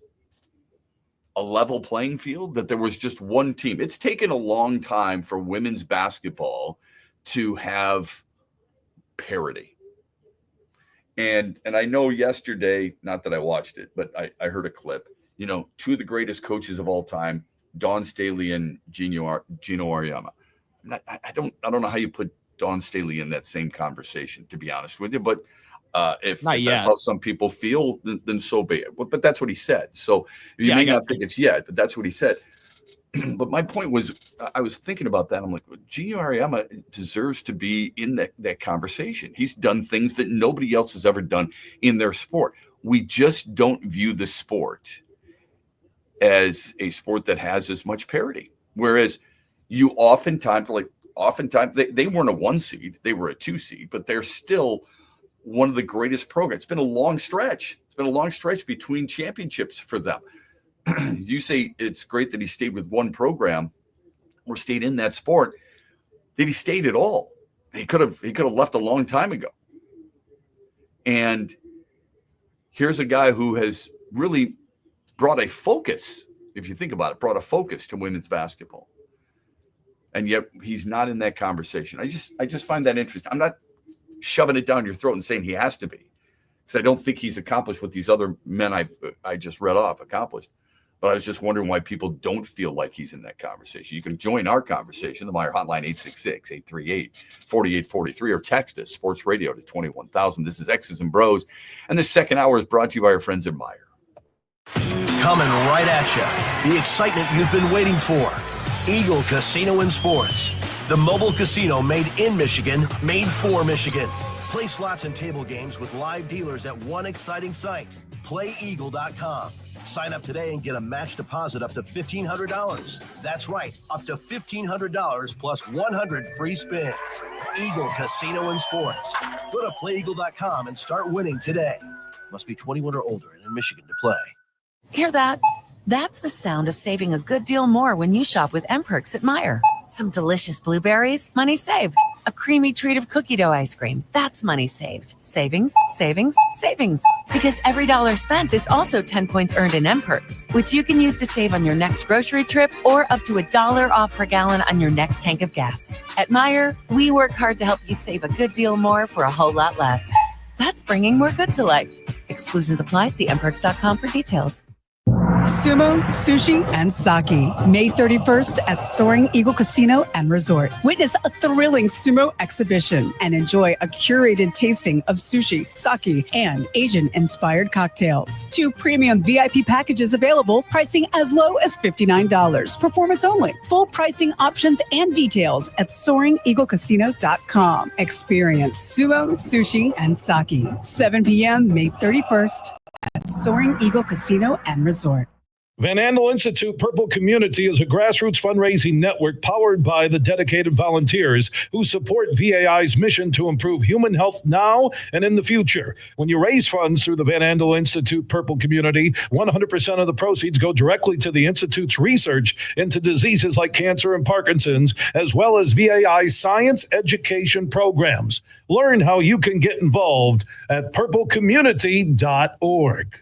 a level playing field, that there was just one team. It's taken a long time for women's basketball to have parity. And I know yesterday, not that I watched it, but I heard a clip, 2 of the greatest coaches of all time, Dawn Staley and Gino Ariema. I don't know how you put Dawn Staley in that same conversation, to be honest with you, but if that's how some people feel, then so be it. But that's what he said. So you may not think it's yet, but that's what he said. But my point was, I was thinking about that. I'm like, Gino Ariema deserves to be in that conversation. He's done things that nobody else has ever done in their sport. We just don't view the sport as a sport that has as much parity. Whereas you oftentimes they weren't a 1 seed, they were a 2 seed, but they're still one of the greatest programs. It's been a long stretch. It's been a long stretch between championships for them. You say it's great that he stayed with one program or stayed in that sport. Did he stayed at all? He could have left a long time ago. And here's a guy who has really brought a focus, if you think about it, brought a focus to women's basketball. And yet he's not in that conversation. I just find that interesting. I'm not shoving it down your throat and saying he has to be, because I don't think he's accomplished what these other men I just read off accomplished. But I was just wondering why people don't feel like he's in that conversation. You can join our conversation, the Meyer Hotline, 866-838-4843, or text us, Sports Radio, to 21,000. This is X's and Bros, and the second hour is brought to you by our friends at Meyer. Coming right at you, the excitement you've been waiting for. Eagle Casino and Sports, the mobile casino made in Michigan, made for Michigan. Play slots and table games with live dealers at one exciting site, playeagle.com. Sign up today and get a match deposit up to $1,500. That's right, up to $1,500 plus 100 free spins. Eagle Casino and Sports. Go to playeagle.com and start winning today. Must be 21 or older and in Michigan to play. Hear that? That's the sound of saving a good deal more when you shop with MPerks at Meijer. Some delicious blueberries, money saved. A creamy treat of cookie dough ice cream, that's money saved. Savings, savings, savings. Because every dollar spent is also 10 points earned in MPerks, which you can use to save on your next grocery trip or up to $1 off per gallon on your next tank of gas. At Meijer, we work hard to help you save a good deal more for a whole lot less. That's bringing more good to life. Exclusions apply. See mperks.com for details. Sumo, sushi, and sake. May 31st at Soaring Eagle Casino and Resort. Witness a thrilling sumo exhibition and enjoy a curated tasting of sushi, sake, and Asian-inspired cocktails. 2 premium VIP packages available, pricing as low as $59. Performance only. Full pricing options and details at SoaringEagleCasino.com. Experience sumo, sushi, and sake. 7 p.m. May 31st at Soaring Eagle Casino and Resort. Van Andel Institute Purple Community is a grassroots fundraising network powered by the dedicated volunteers who support VAI's mission to improve human health now and in the future. When you raise funds through the Van Andel Institute Purple Community, 100% of the proceeds go directly to the Institute's research into diseases like cancer and Parkinson's, as well as VAI's science education programs. Learn how you can get involved at purplecommunity.org.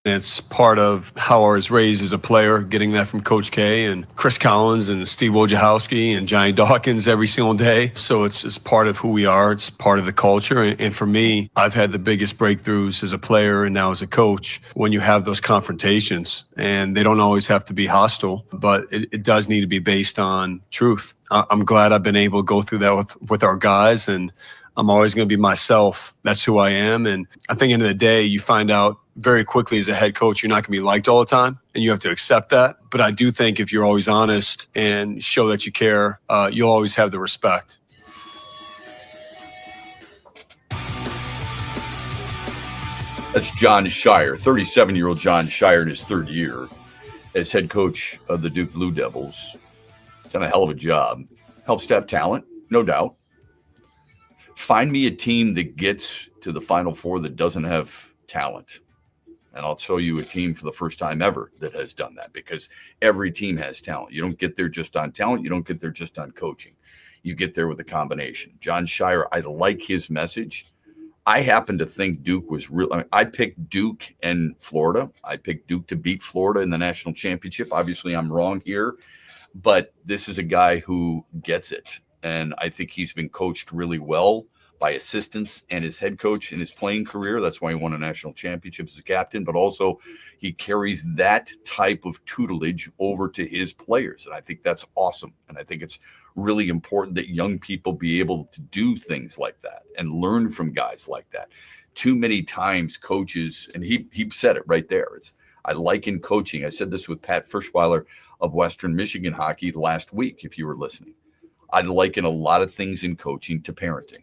It's part of how I was raised as a player, getting that from Coach K and Chris Collins and Steve Wojciechowski and Johnny Dawkins every single day. So it's part of who we are. It's part of the culture. And for me, I've had the biggest breakthroughs as a player and now as a coach when you have those confrontations. And they don't always have to be hostile, but it does need to be based on truth. I'm glad I've been able to go through that with our guys, and I'm always going to be myself. That's who I am. And I think at the end of the day, you find out very quickly as a head coach, you're not going to be liked all the time, and you have to accept that. But I do think if you're always honest and show that you care, you'll always have the respect. That's John Shire, 37-year-old John Shire in his third year as head coach of the Duke Blue Devils. Done a hell of a job. Helps to have talent, no doubt. Find me a team that gets to the Final Four that doesn't have talent, and I'll show you a team for the first time ever that has done that, because every team has talent. You don't get there just on talent. You don't get there just on coaching. You get there with a combination. John Shire, I like his message. I happen to think Duke was real. I picked Duke and Florida. I picked Duke to beat Florida in the national championship. Obviously, I'm wrong here, but this is a guy who gets it. And I think he's been coached really well by assistants and his head coach in his playing career. That's why he won a national championship as a captain, but also he carries that type of tutelage over to his players. And I think that's awesome. And I think it's really important that young people be able to do things like that and learn from guys like that. Too many times coaches, and he said it right there, I liken coaching. I said this with Pat Frischweiler of Western Michigan hockey last week, if you were listening. I liken a lot of things in coaching to parenting.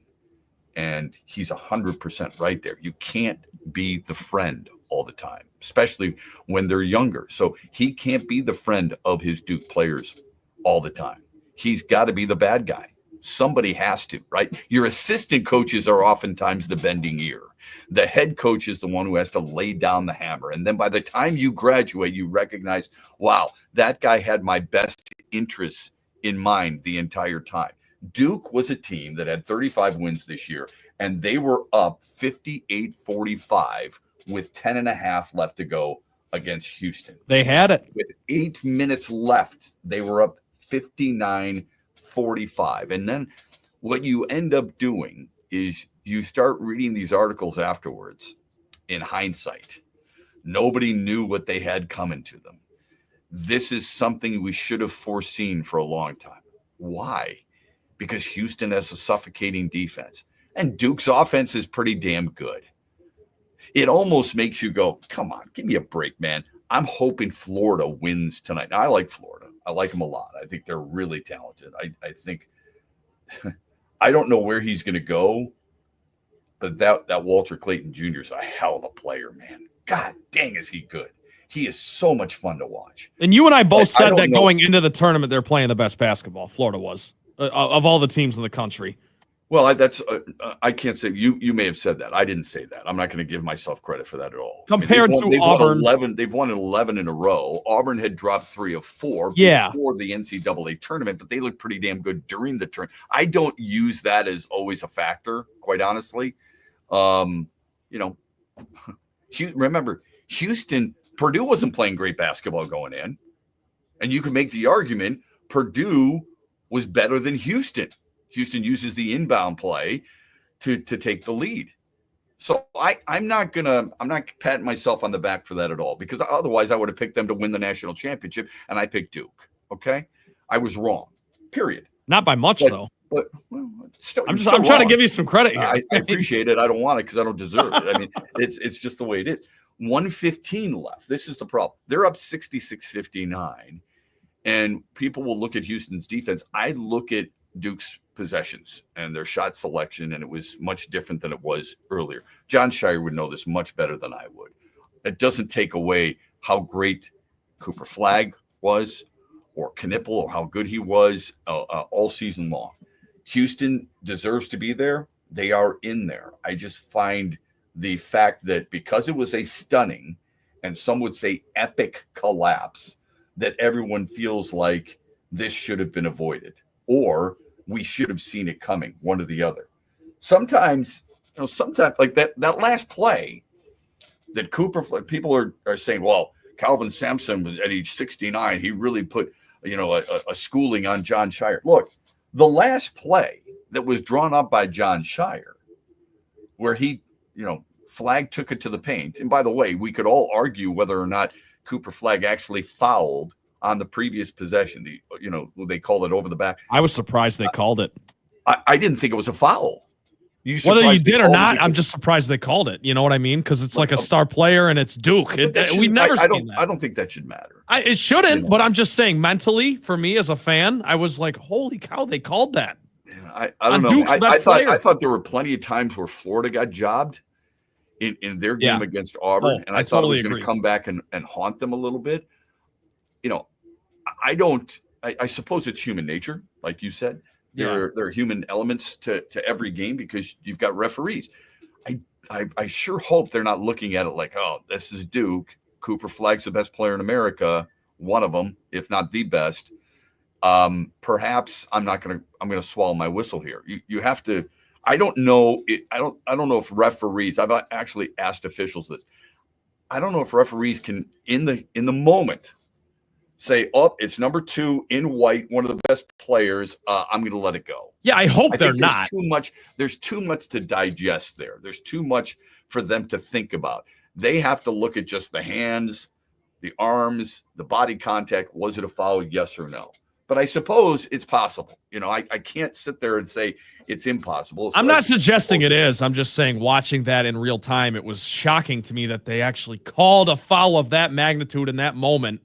And he's 100% right there. You can't be the friend all the time, especially when they're younger. So he can't be the friend of his Duke players all the time. He's got to be the bad guy. Somebody has to, right? Your assistant coaches are oftentimes the bending ear. The head coach is the one who has to lay down the hammer. And then by the time you graduate, you recognize, wow, that guy had my best interests in mind the entire time. Duke was a team that had 35 wins this year, and they were up 58-45 with 10 and a half left to go against Houston. They had it. With 8 minutes left, they were up 59-45. And then what you end up doing is you start reading these articles afterwards in hindsight. Nobody knew what they had coming to them. This is something we should have foreseen for a long time. Why? Because Houston has a suffocating defense, and Duke's offense is pretty damn good. It almost makes you go, come on, give me a break, man. I'm hoping Florida wins tonight. Now, I like Florida. I like them a lot. I think they're really talented. I think I don't know where he's going to go, but that Walter Clayton Jr. is a hell of a player, man. God dang, is he good. He is so much fun to watch. And you and I both said that going into the tournament, they're playing the best basketball. Florida was of all the teams in the country. Well, I can't say you may have said that. I didn't say that. I'm not going to give myself credit for that at all. Compared to Auburn, they've won 11 in a row. Auburn had dropped 3 of 4 before the NCAA tournament, but they looked pretty damn good during the tournament. I don't use that as always a factor, quite honestly. Remember, Houston, Purdue wasn't playing great basketball going in, and you can make the argument Purdue was better than Houston. Houston uses the inbound play to take the lead. So I'm not patting myself on the back for that at all, because otherwise I would have picked them to win the national championship, and I picked Duke. Okay, I was wrong. Period. Not by much though. But well, I'm trying to give you some credit here. I appreciate it. I don't want it because I don't deserve it. I mean, it's just the way it is. 1:15 left. This is the problem. They're up 66-59, and people will look at Houston's defense. I look at Duke's possessions and their shot selection, and it was much different than it was earlier. John Shire would know this much better than I would. It doesn't take away how great Cooper Flagg was, or Knipple, or how good he was all season long. Houston deserves to be there. They are in there. I just find the fact that because it was a stunning, and some would say epic collapse, that everyone feels like this should have been avoided, or we should have seen it coming, one or the other. Sometimes like that last play, that people are saying, well, Calvin Sampson at age 69, he really put, a schooling on John Shire. Look, the last play that was drawn up by John Shire, where he, Flagg took it to the paint. And by the way, we could all argue whether or not Cooper Flagg actually fouled on the previous possession. They called it over the back. I was surprised they called it. I didn't think it was a foul. Whether you did or not, I'm just surprised they called it. You know what I mean? Because it's like a star player and it's Duke. We've never seen that. I don't think that should matter. It shouldn't, but I'm just saying mentally, for me as a fan, I was like, holy cow, they called that. I don't know. Duke's best player. I thought there were plenty of times where Florida got jobbed in their game against Auburn, and I thought totally it was going to come back and haunt them a little bit. I suppose it's human nature, like you said. There are human elements to every game because you've got referees. I sure hope they're not looking at it like, oh, this is Duke. Cooper Flagg's the best player in America, one of them, if not the best. Perhaps I'm going to swallow my whistle here. You have to. I don't know. I don't know if referees. I've actually asked officials this. I don't know if referees can in the moment say, oh, it's number 2 in white, one of the best players. I'm going to let it go. Yeah, I hope they're not. There's too much to digest there. There's too much for them to think about. They have to look at just the hands, the arms, the body contact. Was it a foul? Yes or no? But I suppose it's possible. I can't sit there and say it's impossible. I'm not suggesting it is. I'm just saying watching that in real time, it was shocking to me that they actually called a foul of that magnitude in that moment.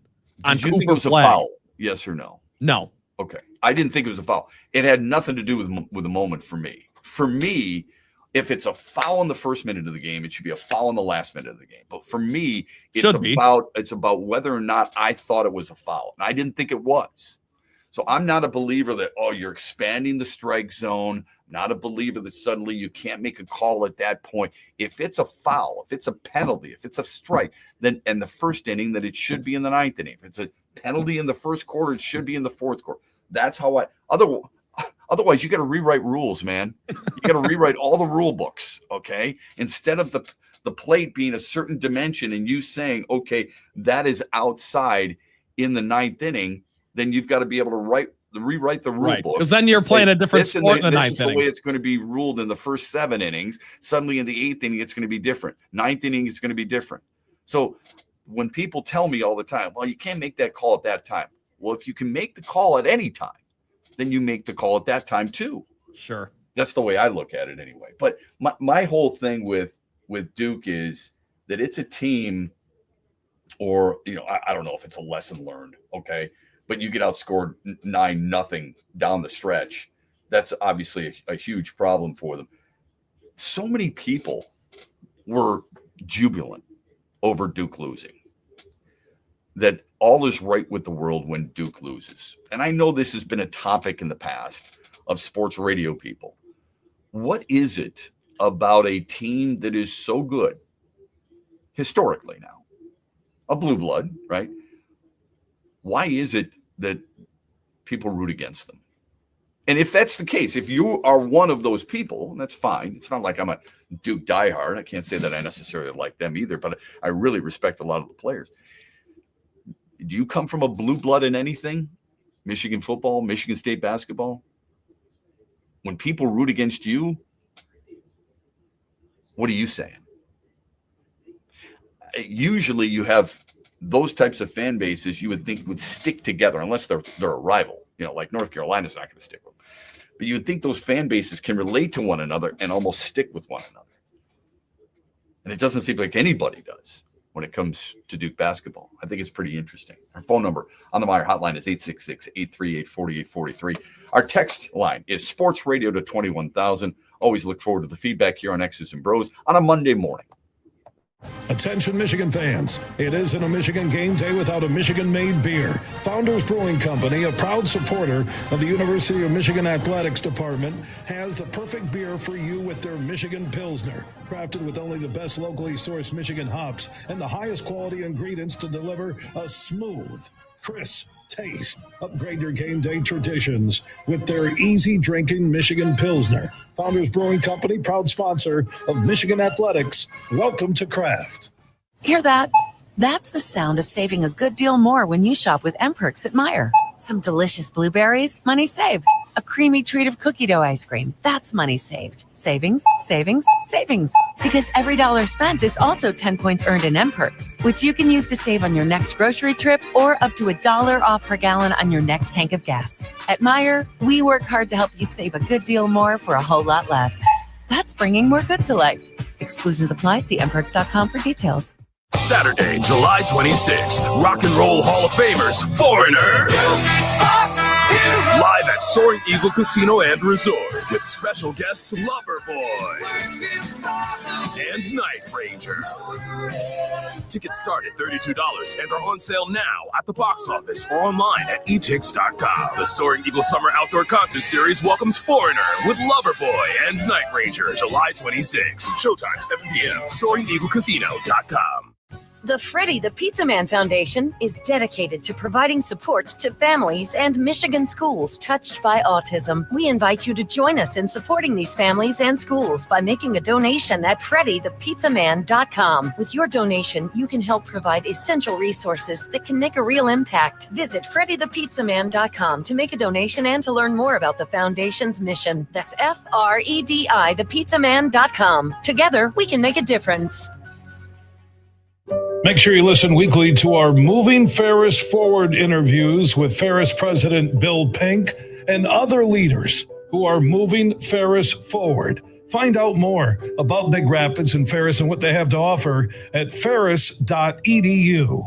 Did you think it was a foul? Yes or no? No. Okay. I didn't think it was a foul. It had nothing to do with the moment for me. For me, if it's a foul in the first minute of the game, it should be a foul in the last minute of the game. But for me, it's about whether or not I thought it was a foul. And I didn't think it was. So I'm not a believer that, you're expanding the strike zone. Not a believer that suddenly you can't make a call at that point. If it's a foul, if it's a penalty, if it's a strike, then in the first inning, that it should be in the 9th inning. If it's a penalty in the first quarter, it should be in the 4th quarter. That's how otherwise you got to rewrite rules, man. You got to rewrite all the rule books, okay? Instead of the plate being a certain dimension and you saying, okay, that is outside in the 9th inning, then you've got to be able to rewrite the rule book. Because then you're playing a different sport in the 9th inning. This is the way it's going to be ruled in the first 7 innings. Suddenly in the 8th inning, it's going to be different. 9th inning, it's going to be different. So when people tell me all the time, well, you can't make that call at that time. Well, if you can make the call at any time, then you make the call at that time too. Sure. That's the way I look at it anyway. But my whole thing with Duke is that it's a team, or, I don't know if it's a lesson learned, okay? But you get outscored 9-0 down the stretch. That's obviously a huge problem for them. So many people were jubilant over Duke losing, that all is right with the world when Duke loses. And I know this has been a topic in the past of sports radio people. What is it about a team that is so good, historically now, a blue blood, right? Why is it that people root against them? And if that's the case, if you are one of those people, that's fine. It's not like I'm a Duke diehard. I can't say that I necessarily like them either, but I really respect a lot of the players. Do you come from a blue blood in anything? Michigan football, Michigan State basketball? When people root against you, what are you saying? Usually you have those types of fan bases you would think would stick together, unless they're a rival, like North Carolina's not going to stick with them. But you would think those fan bases can relate to one another and almost stick with one another. And it doesn't seem like anybody does when it comes to Duke basketball. I think it's pretty interesting. Our phone number on the Meyer hotline is 866-838-4843. Our text line is sports radio to 21,000. Always look forward to the feedback here on X's and Bros on a Monday morning. Attention Michigan fans, it isn't a Michigan game day without a Michigan-made beer. Founders Brewing Company, a proud supporter of the University of Michigan Athletics Department, has the perfect beer for you with their Michigan Pilsner. Crafted with only the best locally sourced Michigan hops and the highest quality ingredients to deliver a smooth, crisp taste. Upgrade your game day traditions with their easy drinking Michigan Pilsner. Founders Brewing Company, proud sponsor of Michigan Athletics. Welcome to Craft. Hear that? That's the sound of saving a good deal more when you shop with MPerks at Meijer. Some delicious blueberries, money saved. A creamy treat of cookie dough ice cream, that's money saved. Savings, savings, savings. Because every dollar spent is also 10 points earned in MPerks, which you can use to save on your next grocery trip or up to $1 off per gallon on your next tank of gas. At Meijer, we work hard to help you save a good deal more for a whole lot less. That's bringing more good to life. Exclusions apply. See mperks.com for details. Saturday, July 26th, Rock and Roll Hall of Famers, Foreigner. Live at Soaring Eagle Casino and Resort with special guests Loverboy and Night Ranger. Tickets start at $32 and are on sale now at the box office or online at etix.com. The Soaring Eagle Summer Outdoor Concert Series welcomes Foreigner with Loverboy and Night Ranger July 26th. Showtime 7 p.m. SoaringEagleCasino.com. The Freddie the Pizza Man Foundation is dedicated to providing support to families and Michigan schools touched by autism. We invite you to join us in supporting these families and schools by making a donation at FreddieThePizzaMan.com. With your donation, you can help provide essential resources that can make a real impact. Visit FreddieThePizzaMan.com to make a donation and to learn more about the foundation's mission. That's FREDI, thepizzaman.com. Together, we can make a difference. Make sure you listen weekly to our Moving Ferris Forward interviews with Ferris President Bill Pink and other leaders who are moving Ferris forward. Find out more about Big Rapids and Ferris and what they have to offer at ferris.edu.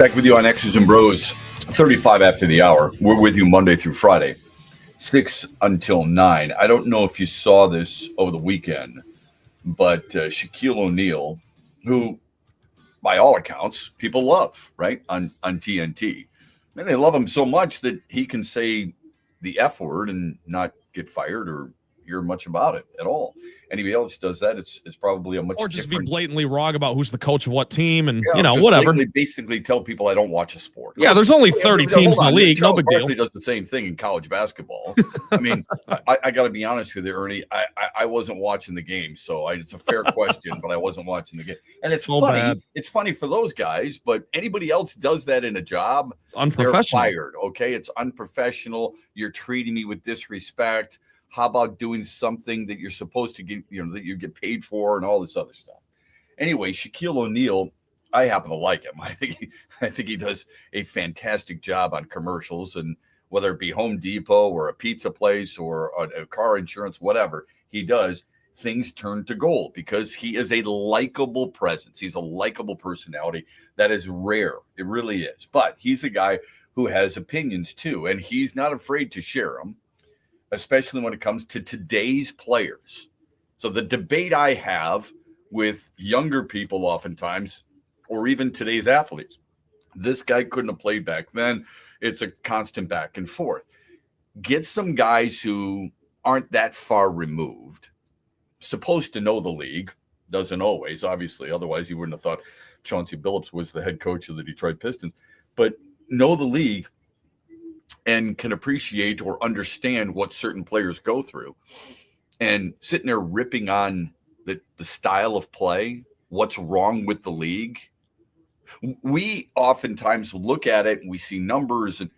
Back with you on X's and Bros, 35 after the hour. We're with you Monday through Friday, 6 until 9. I don't know if you saw this over the weekend, but Shaquille O'Neal, who, by all accounts, people love, right, on TNT. And they love him so much that he can say the F word and not get fired or hear much about it at all. Anybody else does that, it's probably a much or just different... be blatantly wrong about who's the coach of what team and, just whatever. Basically tell people I don't watch a sport. Yeah, there's only 30 teams in the league. No big deal. Barkley does the same thing in college basketball. I mean, I got to be honest with you, Ernie. I wasn't watching the game, so it's a fair question, but I wasn't watching the game. And it's so funny. Bad. It's funny for those guys, but anybody else does that in a job, it's unprofessional. They're fired, okay? It's unprofessional. You're treating me with disrespect. How about doing something that you're supposed to get, that you get paid for and all this other stuff? Anyway, Shaquille O'Neal, I happen to like him. I think he does a fantastic job on commercials, and whether it be Home Depot or a pizza place or a car insurance, whatever he does, things turn to gold because he is a likable presence. He's a likable personality that is rare. It really is. But he's a guy who has opinions too, and he's not afraid to share them, especially when it comes to today's players. So the debate I have with younger people oftentimes, or even today's athletes, this guy couldn't have played back then. It's a constant back and forth. Get some guys who aren't that far removed, supposed to know the league, doesn't always, obviously. Otherwise, he wouldn't have thought Chauncey Billups was the head coach of the Detroit Pistons, but know the league and can appreciate or understand what certain players go through. And sitting there ripping on the style of play, what's wrong with the league. We oftentimes look at it and we see numbers, and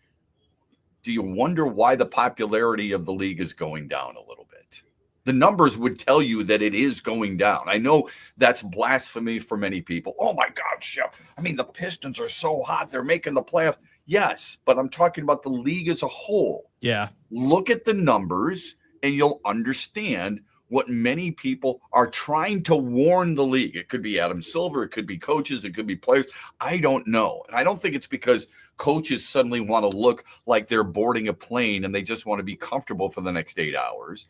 do you wonder why the popularity of the league is going down a little bit? The numbers would tell you that it is going down. I know that's blasphemy for many people. Oh my God, Shep. I mean, the Pistons are so hot. They're making the playoffs. Yes, but I'm talking about the league as a whole. Yeah. Look at the numbers and you'll understand what many people are trying to warn the league. It could be Adam Silver. It could be coaches. It could be players. I don't know. And I don't think it's because coaches suddenly want to look like they're boarding a plane and they just want to be comfortable for the next 8 hours.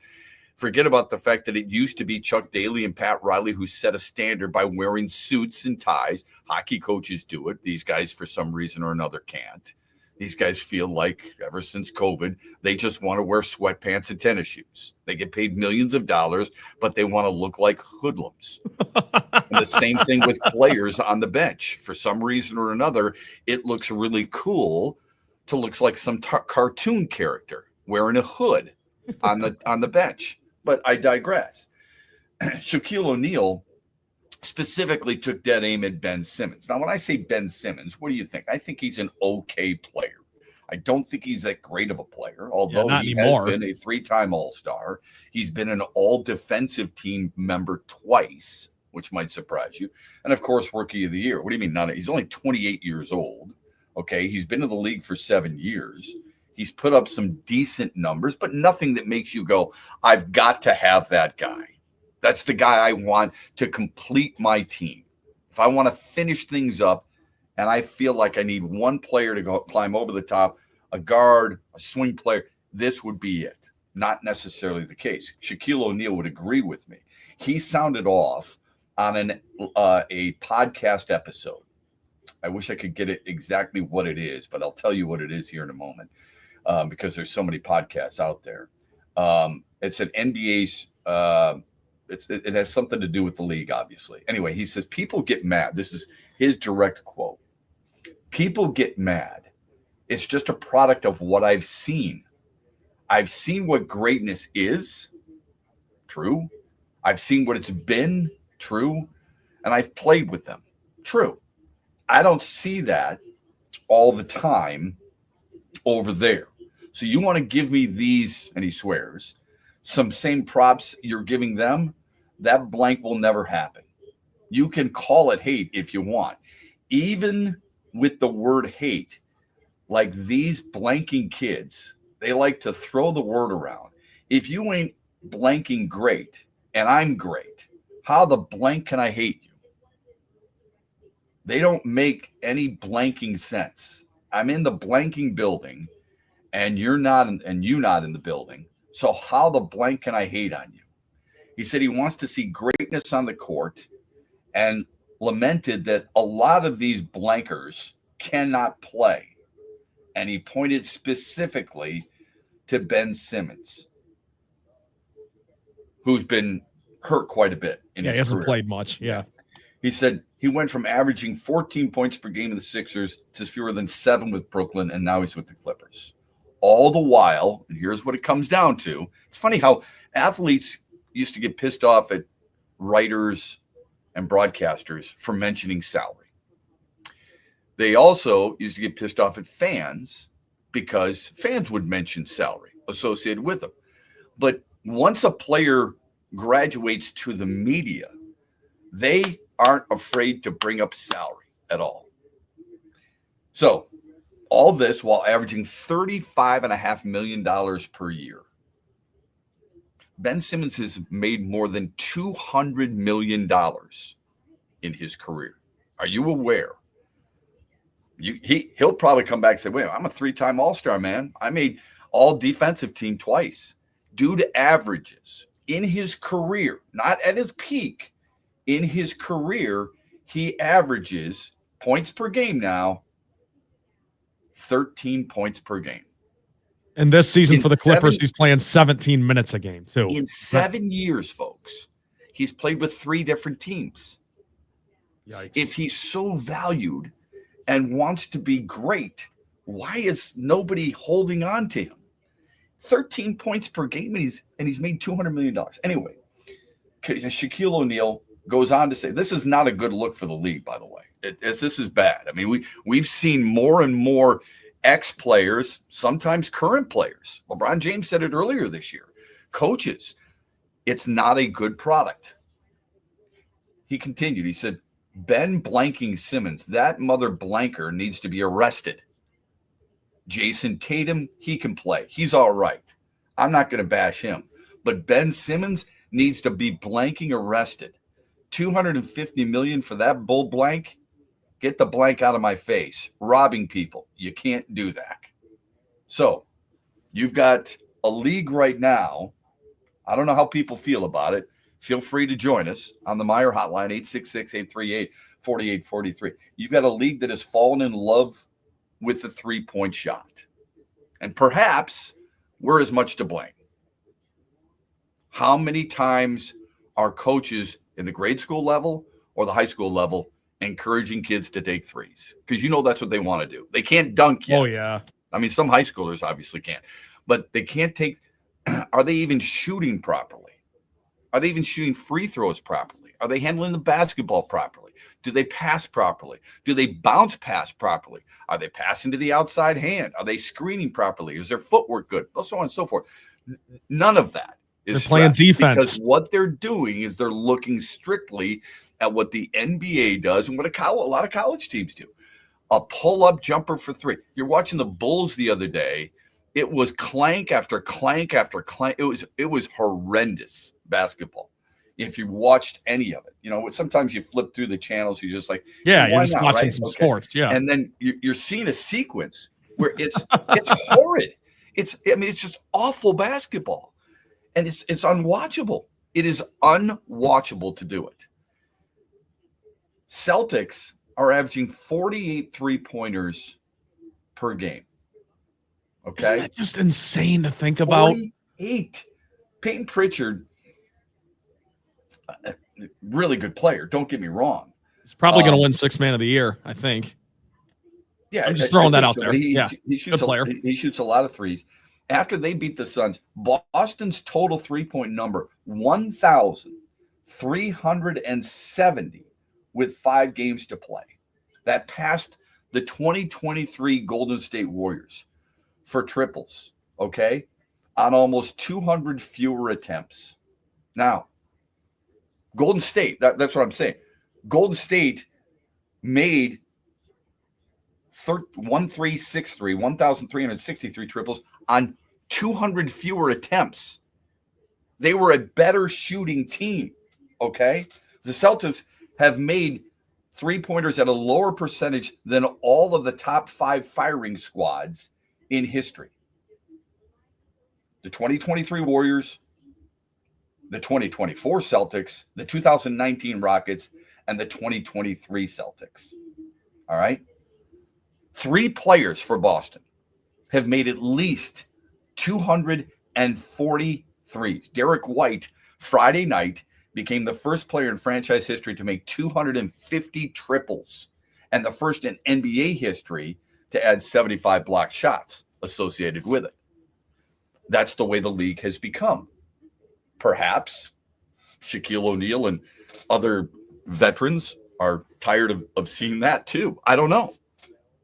Forget about the fact that it used to be Chuck Daly and Pat Riley who set a standard by wearing suits and ties. Hockey coaches do it. These guys, for some reason or another, can't. These guys feel like ever since COVID, they just want to wear sweatpants and tennis shoes. They get paid millions of dollars, but they want to look like hoodlums. And the same thing with players on the bench. For some reason or another, it looks really cool to look like some cartoon character wearing a hood on the bench. But I digress. Shaquille O'Neal specifically took dead aim at Ben Simmons. Now, when I say Ben Simmons, what do you think? I think he's an okay player. I don't think he's that great of a player, although he has been a 3-time All-Star. He's been an all-defensive team member twice, which might surprise you. And, of course, Rookie of the Year. What do you mean? He's only 28 years old. Okay, he's been in the league for 7 years. He's put up some decent numbers, but nothing that makes you go, I've got to have that guy. That's the guy I want to complete my team. If I want to finish things up and I feel like I need one player to go climb over the top, a guard, a swing player, this would be it. Not necessarily the case. Shaquille O'Neal would agree with me. He sounded off on a podcast episode. I wish I could get it exactly what it is, but I'll tell you what it is here in a moment. Because there's so many podcasts out there. It's an NBA's, it has something to do with the league, obviously. Anyway, he says, people get mad. This is his direct quote. People get mad. It's just a product of what I've seen. I've seen what greatness is. True. I've seen what it's been. True. And I've played with them. True. I don't see that all the time over there. So you want to give me these, and he swears, some same props you're giving them, that blank will never happen. You can call it hate if you want. Even with the word hate, like these blanking kids, they like to throw the word around. If you ain't blanking great, and I'm great, how the blank can I hate you? They don't make any blanking sense. I'm in the blanking building, and you're not, and you not in the building. So how the blank can I hate on you? He said he wants to see greatness on the court, and lamented that a lot of these blankers cannot play. And he pointed specifically to Ben Simmons, who's been hurt quite a bit in his he hasn't career. played much. Yeah. He said he went from averaging 14 points per game in the Sixers to fewer than 7 with Brooklyn, and now he's with the Clippers. All the while, and here's what it comes down to. It's funny how athletes used to get pissed off at writers and broadcasters for mentioning salary. They also used to get pissed off at fans because fans would mention salary associated with them. But once a player graduates to the media, they aren't afraid to bring up salary at all. So all this while averaging $35.5 million per year. Ben Simmons has made more than $200 million in his career. Are you aware? He'll probably come back and say, wait, I'm a 3-time All-Star, man. I made all defensive team twice. Due to averages in his career, not at his peak, in his career, he averages points per game now, 13 points per game. And this season for the Clippers, he's playing 17 minutes a game, too. In 7 years, folks, he's played with 3 different teams. Yikes. If he's so valued and wants to be great, why is nobody holding on to him? 13 points per game, and he's made $200 million. Anyway, Shaquille O'Neal goes on to say, this is not a good look for the league, by the way. This is bad. I mean, we've seen more and more ex-players, sometimes current players. LeBron James said it earlier this year. Coaches, it's not a good product. He continued. He said, Ben blanking Simmons, that mother blanker needs to be arrested. Jason Tatum, he can play. He's all right. I'm not going to bash him. But Ben Simmons needs to be blanking arrested. $250 million for that bull blank? Get the blank out of my face. Robbing people. You can't do that. So you've got a league right now. I don't know how people feel about it. Feel free to join us on the Meyer hotline, 866-838-4843. You've got a league that has fallen in love with the 3-point shot. And perhaps we're as much to blame. How many times are coaches in the grade school level or the high school level encouraging kids to take threes? Because that's what they want to do. They can't dunk yet. Oh, yeah. I mean, some high schoolers obviously can't. But they can't take – are they even shooting properly? Are they even shooting free throws properly? Are they handling the basketball properly? Do they pass properly? Do they bounce pass properly? Are they passing to the outside hand? Are they screening properly? Is their footwork good? So on and so forth. None of that is they're playing defense. Because what they're doing is they're looking strictly at what the NBA does and what a lot of college teams do. A pull-up jumper for 3. You're watching the Bulls the other day. It was clank after clank after clank. It was horrendous basketball. If you watched any of it, sometimes you flip through the channels. You're just like, yeah, you're just watching some sports. Yeah. And then you're seeing a sequence where it's horrid. It's just awful basketball, and it's unwatchable. It is unwatchable to do it. Celtics are averaging 48 3-pointers per game. Okay. Isn't that just insane to think about? 48. Peyton Pritchard, really good player. Don't get me wrong. He's probably going to win 6th Man of the Year, I think. Yeah, I'm just throwing that out there. He shoots a player. He shoots a lot of threes. After they beat the Suns, Boston's total 3-point number 1,370 with 5 games to play. That passed the 2023 Golden State Warriors for triples. Okay, on almost 200 fewer attempts. Now, Golden State, that's what I'm saying. Golden State made 1,363 triples on 200 fewer attempts. They were a better shooting team, okay? The Celtics have made 3-pointers at a lower percentage than all of the top 5 firing squads in history. The 2023 Warriors, the 2024 Celtics, the 2019 Rockets, and the 2023 Celtics. All right? 3 players for Boston have made at least 240 threes. Derek White, Friday night, became the first player in franchise history to make 250 triples and the first in NBA history to add 75 blocked shots associated with it. That's the way the league has become. Perhaps Shaquille O'Neal and other veterans are tired of seeing that too. I don't know.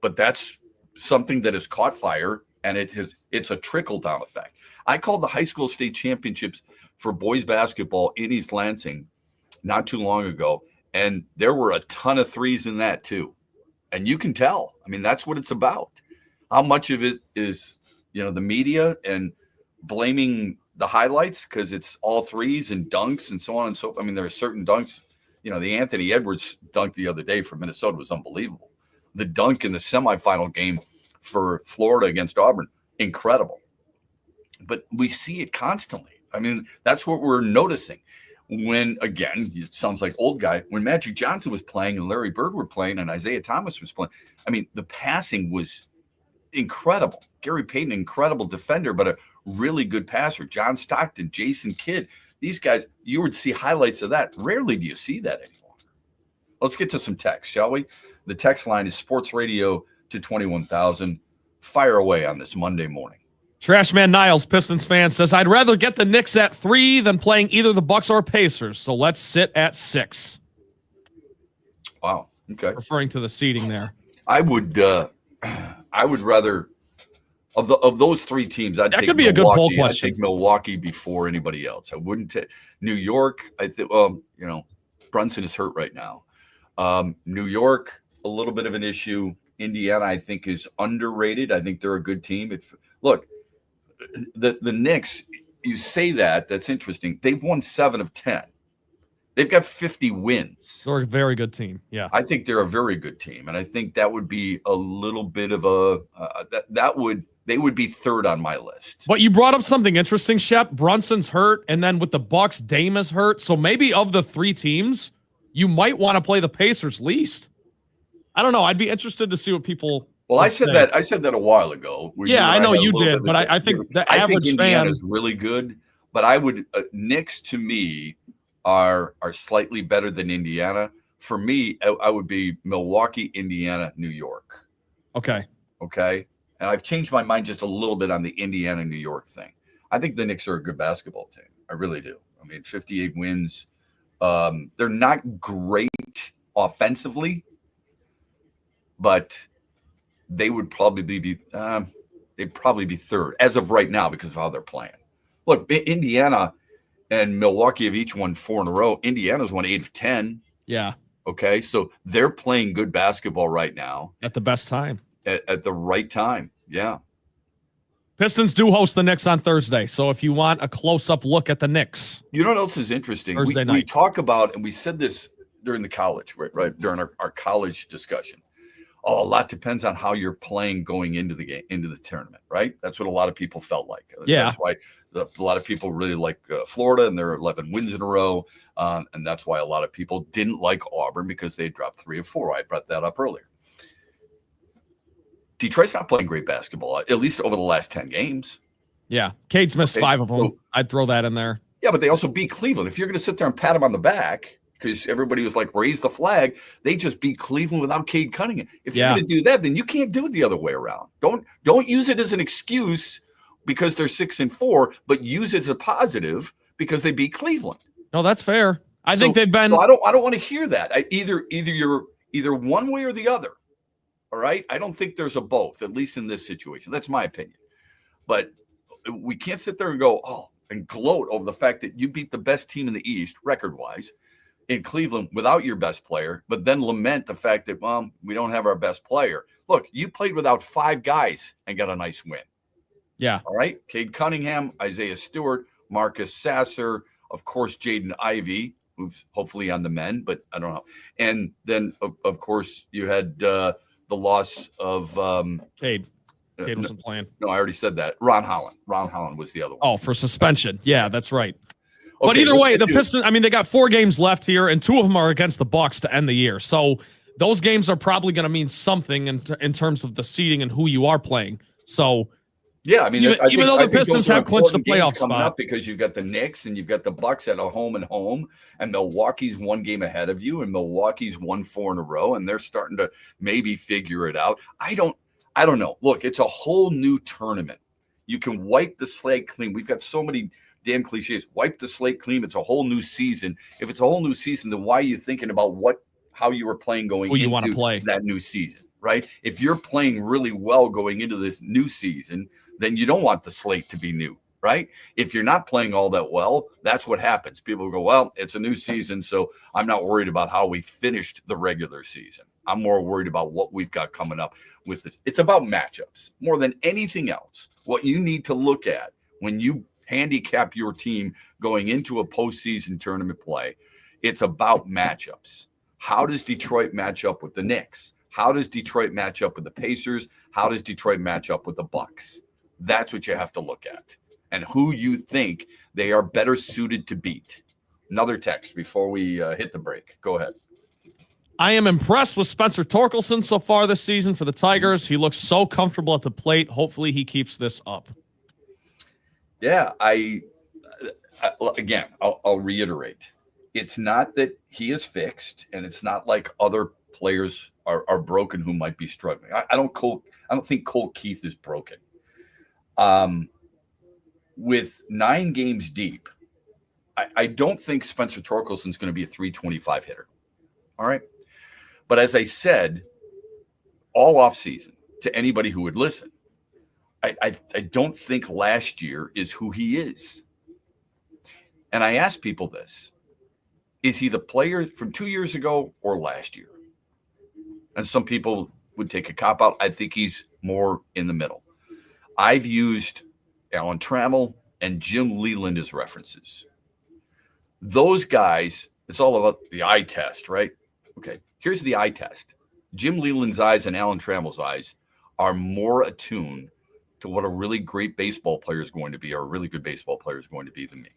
But that's something that has caught fire, and it's a trickle-down effect. I called the high school state championships for boys basketball in East Lansing not too long ago, and there were a ton of threes in that too. And you can tell. I mean, that's what it's about. How much of it is, the media and blaming the highlights because it's all threes and dunks and so on and so. I mean, there are certain dunks. The Anthony Edwards dunk the other day for Minnesota was unbelievable. The dunk in the semifinal game for Florida against Auburn, incredible. But we see it constantly. I mean, that's what we're noticing. When, again, it sounds like old guy, when Magic Johnson was playing and Larry Bird were playing and Isaiah Thomas was playing, I mean, the passing was incredible. Gary Payton, incredible defender, but a really good passer. John Stockton, Jason Kidd, these guys, you would see highlights of that. Rarely do you see that anymore. Let's get to some text, shall we? The text line is sports radio to 21,000. Fire away on this Monday morning. Trashman Niles, Pistons fan, says, I'd rather get the Knicks at 3 than playing either the Bucks or Pacers. So let's sit at 6. Wow. Okay. Referring to the seeding there. I would rather of those 3 teams. I'd take could be Milwaukee. A good poll question. I'd take Milwaukee before anybody else. I wouldn't take New York. I think. Brunson is hurt right now. New York, a little bit of an issue. Indiana, I think, is underrated. I think they're a good team. Look, the Knicks, you say that's interesting. They've won 7 of 10. They've got 50 wins. They're a very good team. Yeah. I think they're a very good team. And I think that would be a little bit of they would be 3rd on my list. But you brought up something interesting, Shep. Brunson's hurt, and then with the Bucks, Dame is hurt. So maybe of the 3 teams, you might want to play the Pacers least. I don't know. I'd be interested to see what people. Well, I said that a while ago. Yeah, I know you did, but I think the average fan Indiana is really good. But I would Knicks to me are slightly better than Indiana. For me, I would be Milwaukee, Indiana, New York. Okay. And I've changed my mind just a little bit on the Indiana, New York thing. I think the Knicks are a good basketball team. I really do. I mean, 58 wins. They're not great offensively, but they would probably be 3rd as of right now because of how they're playing. Look, Indiana and Milwaukee have each won 4 in a row. Indiana's won 8 of 10. Yeah. Okay, so they're playing good basketball right now at the best time. At the right time. Yeah. Pistons do host the Knicks on Thursday. So if you want a close-up look at the Knicks. You know what else is interesting? Thursday night. We talk about, and we said this during the college, right? During our college discussion. Oh, a lot depends on how you're playing going into the game, into the tournament, right? That's what a lot of people felt like. Yeah. That's why a lot of people really like Florida and their 11 wins in a row. And that's why a lot of people didn't like Auburn because they dropped 3 of 4. I brought that up earlier. Detroit's not playing great basketball, at least over the last 10 games. Yeah. Cade's missed 5 of them. So, I'd throw that in there. Yeah, but they also beat Cleveland. If you're going to sit there and pat them on the back because everybody was like, raise the flag, they just beat Cleveland without Cade Cunningham. If you're going to do that, then you can't do it the other way around. Don't use it as an excuse because they're 6-4, but use it as a positive because they beat Cleveland. No, that's fair. I think they've been. So I don't want to hear that. Either you're one way or the other. All right. I don't think there's a both, at least in this situation. That's my opinion. But we can't sit there and go, and gloat over the fact that you beat the best team in the East, record-wise, in Cleveland without your best player, but then lament the fact that, we don't have our best player. Look, you played without 5 guys and got a nice win. Yeah. All right. Cade Cunningham, Isaiah Stewart, Marcus Sasser, of course, Jaden Ivey, who's hopefully on the mend, but I don't know. And then, of course, you had the loss of Cade wasn't playing. No, I already said that. Ron Holland was the other one. Oh, for suspension. Yeah, that's right. But Okay, either let's way, get the to- Pistons, I mean, they got 4 games left here, and 2 of them are against the Bucks to end the year. So those games are probably going to mean something in terms of the seeding and who you are playing. So yeah, I mean, even though the Pistons have clinched the playoff coming spot, up because you've got the Knicks and you've got the Bucks at a home and home, and Milwaukee's 1 game ahead of you, and Milwaukee's won 4 in a row, and they're starting to maybe figure it out. I don't know. Look, it's a whole new tournament. You can wipe the slate clean. We've got so many damn cliches. Wipe the slate clean. It's a whole new season. If it's a whole new season, then why are you thinking about how you were playing going into that new season, right? If you're playing really well going into this new season, then you don't want the slate to be new, right? If you're not playing all that well, that's what happens. People go, well, it's a new season, so I'm not worried about how we finished the regular season. I'm more worried about what we've got coming up with this. It's about matchups more than anything else. What you need to look at when you handicap your team going into a postseason tournament play, it's about matchups. How does Detroit match up with the Knicks? How does Detroit match up with the Pacers? How does Detroit match up with the Bucks? That's what you have to look at, and who you think they are better suited to beat. Another text before we hit the break. Go ahead. I am impressed with Spencer Torkelson so far this season for the Tigers. He looks so comfortable at the plate. Hopefully he keeps this up. Yeah, I'll reiterate. It's not that he is fixed, and it's not like other players are broken who might be struggling. I don't think Cole Keith is broken. With 9 games deep, I don't think Spencer Torkelson is going to be a 325 hitter. All right. But as I said, all offseason to anybody who would listen, I don't think last year is who he is. And I ask people this: is he the player from 2 years ago or last year? And some people would take a cop out. I think he's more in the middle. I've used Alan Trammell and Jim Leland as references. Those guys, it's all about the eye test, right? Okay, here's the eye test. Jim Leland's eyes and Alan Trammell's eyes are more attuned to what a really great baseball player is going to be, or a really good baseball player is going to be, than me.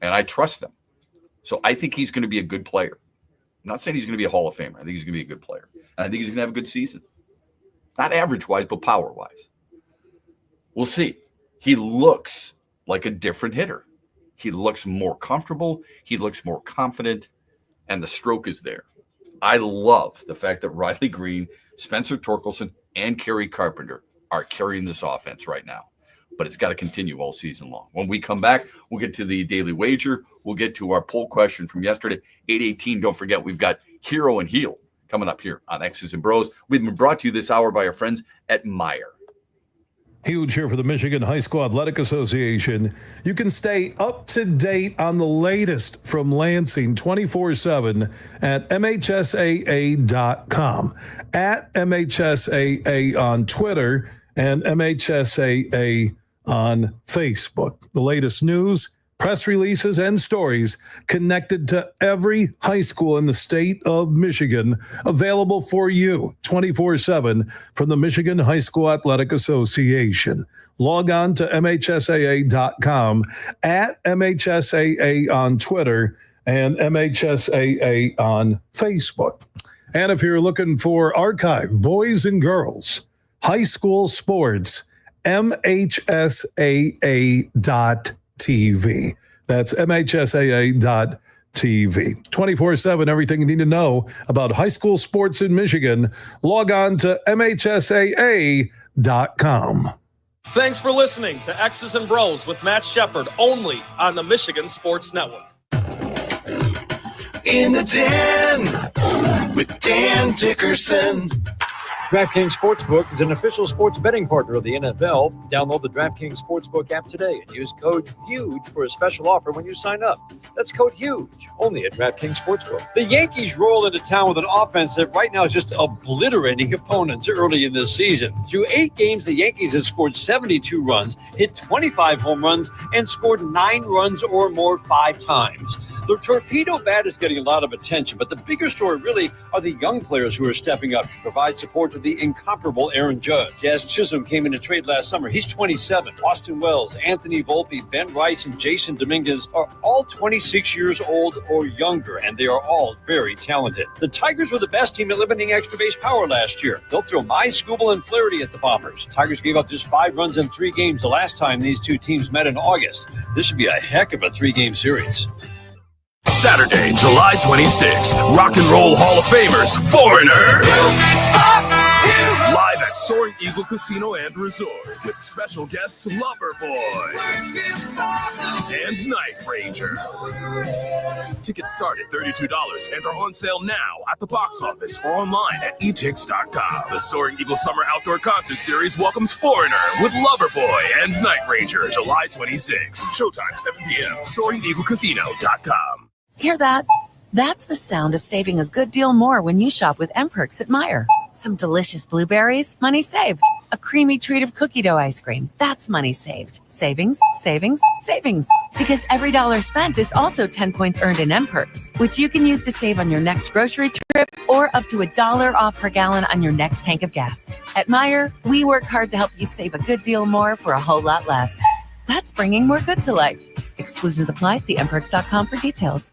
And I trust them. So I think he's going to be a good player. I'm not saying he's going to be a Hall of Famer. I think he's going to be a good player. And I think he's going to have a good season. Not average-wise, but power-wise. We'll see. He looks like a different hitter. He looks more comfortable. He looks more confident. And the stroke is there. I love the fact that Riley Green, Spencer Torkelson, and Kerry Carpenter are carrying this offense right now. But it's got to continue all season long. When we come back, we'll get to the Daily Wager. We'll get to our poll question from yesterday, 8:18. Don't forget, we've got Hero and Heel coming up here on X's and Bros. We've been brought to you this hour by our friends at Meijer. Huge here for the Michigan High School Athletic Association. You can stay up to date on the latest from Lansing 24/7 at MHSAA.com, at MHSAA on Twitter, and MHSAA on Facebook. The latest news, press releases, and stories connected to every high school in the state of Michigan, available for you 24/7 from the Michigan High School Athletic Association. Log on to MHSAA.com, at MHSAA on Twitter, and MHSAA on Facebook. And if you're looking for archive, boys and girls, high school sports, MHSAA.TV. That's MHSAA.TV. 24/7, everything you need to know about high school sports in Michigan. Log on to MHSAA.com. Thanks for listening to X's and Bros with Matt Shepard, only on the Michigan Sports Network. In the Den with Dan Dickerson. DraftKings Sportsbook is an official sports betting partner of the NFL. Download the DraftKings Sportsbook app today and use code HUGE for a special offer when you sign up. That's code HUGE, only at DraftKings Sportsbook. The Yankees roll into town with an offense that right now is just obliterating opponents early in this season. Through 8 games, the Yankees have scored 72 runs, hit 25 home runs, and scored 9 runs or more 5 times. The torpedo bat is getting a lot of attention, but the bigger story really are the young players who are stepping up to provide support to the incomparable Aaron Judge. Jazz Chisholm came into trade last summer. He's 27. Austin Wells, Anthony Volpe, Ben Rice, and Jason Dominguez are all 26 years old or younger, and they are all very talented. The Tigers were the best team at limiting extra base power last year. They'll throw My Scooble and Flaherty at the Bombers. Tigers gave up just 5 runs in 3 games the last time these two teams met in August. This should be a heck of a 3-game series. Saturday, July 26th, Rock and Roll Hall of Famers, Foreigner. Live at Soaring Eagle Casino and Resort with special guests Loverboy and Night Ranger. Tickets start at $32 and are on sale now at the box office or online at etix.com. The Soaring Eagle Summer Outdoor Concert Series welcomes Foreigner with Loverboy and Night Ranger, July 26th. Showtime 7 p.m. SoaringEagleCasino.com. Hear that? That's the sound of saving a good deal more when you shop with MPerks at Meijer. Some delicious blueberries, money saved. A creamy treat of cookie dough ice cream, that's money saved. Savings, savings, savings. Because every dollar spent is also 10 points earned in MPerks, which you can use to save on your next grocery trip or up to $1 off per gallon on your next tank of gas. At Meijer, we work hard to help you save a good deal more for a whole lot less. That's bringing more good to life. Exclusions apply. See mperks.com for details.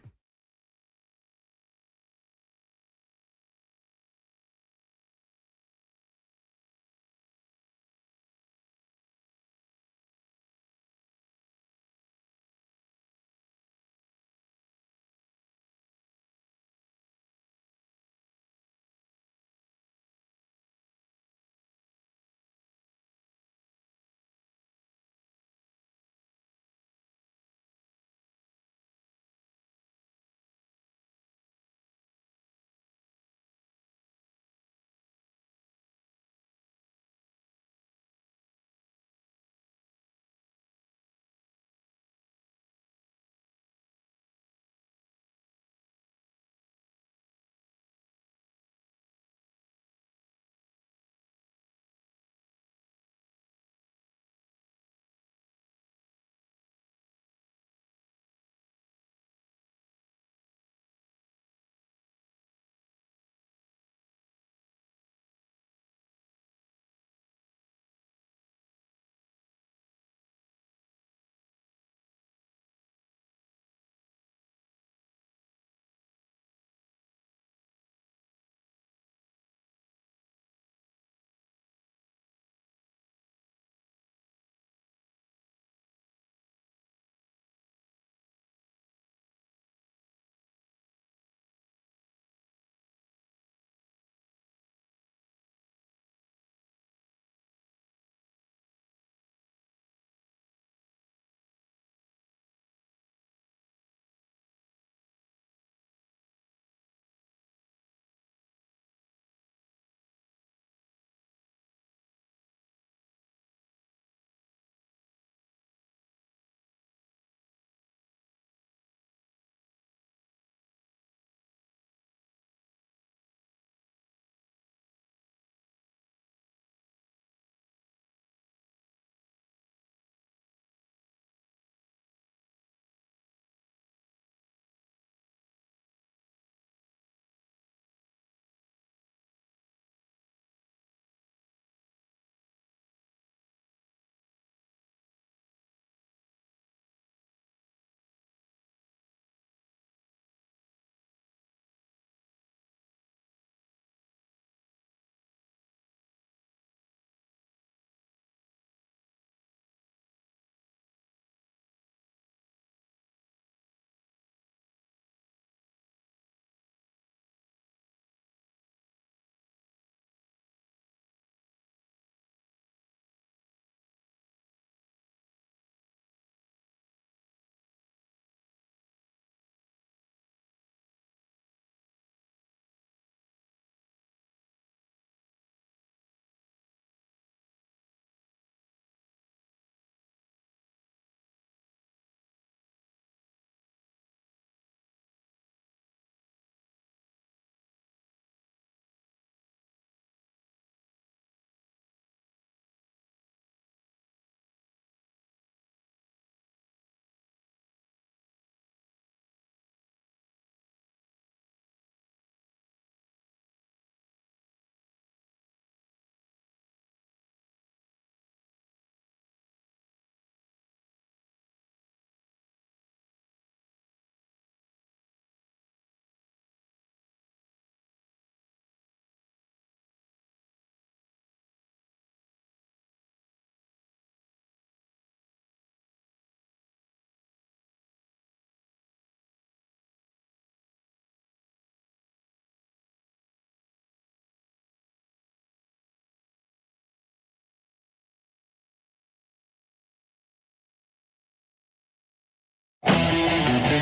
When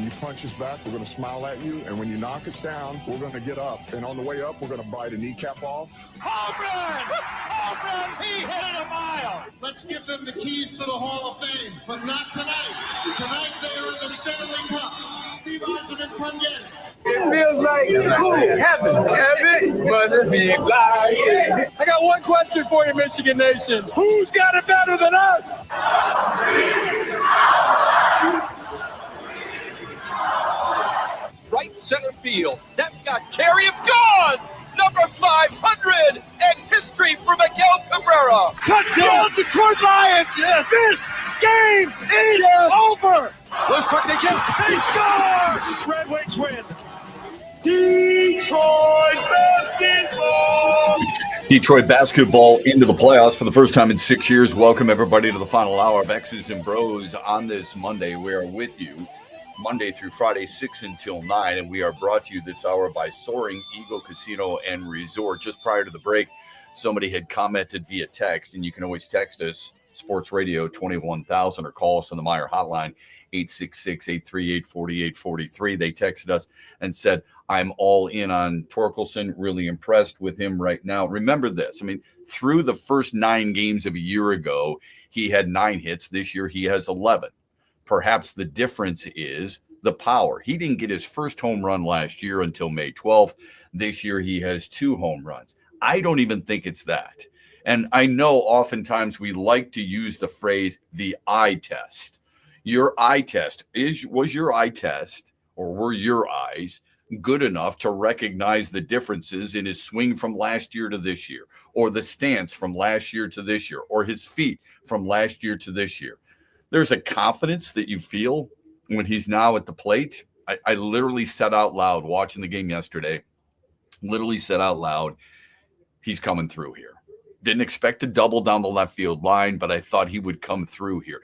you punch us back, we're going to smile at you. And when you knock us down, we're going to get up. And on the way up, we're going to bite a kneecap off. Home run! Home run! He hit it a mile! Let's give them the keys to the Hall of Fame, but not tonight. Tonight they are in the Stanley Cup. Steve Eisenman, come get it. It feels like cool. Heaven must be lying. I got one question for you, Michigan Nation. Who's got it better than us? Right center field. That's got carry. It's gone. Number 500 and history for Miguel Cabrera. Touchdown, Detroit Lions! Yes! This game is over! Those puck they can. They score! Red Wings win. Detroit basketball! Detroit basketball into the playoffs for the first time in 6 years. Welcome, everybody, to the final hour of X's and Bros on this Monday. We are with you Monday through Friday, 6 until 9, and we are brought to you this hour by Soaring Eagle Casino and Resort. Just prior to the break, somebody had commented via text, and you can always text us, Sports Radio 21,000, or call us on the Meyer hotline, 866-838-4843. They texted us and said, I'm all in on Torkelson, really impressed with him right now. Remember this, I mean, through the first 9 games of a year ago, he had 9 hits. This year he has 11. Perhaps the difference is the power. He didn't get his first home run last year until May 12th. This year he has 2 home runs. I don't even think it's that. And I know oftentimes we like to use the phrase the eye test. Your eye test was your eye test, or were your eyes good enough to recognize the differences in his swing from last year to this year, or the stance from last year to this year, or his feet from last year to this year? There's a confidence that you feel when he's now at the plate. I literally said out loud watching the game yesterday, literally said out loud, he's coming through here. Didn't expect to double down the left field line, but I thought he would come through here.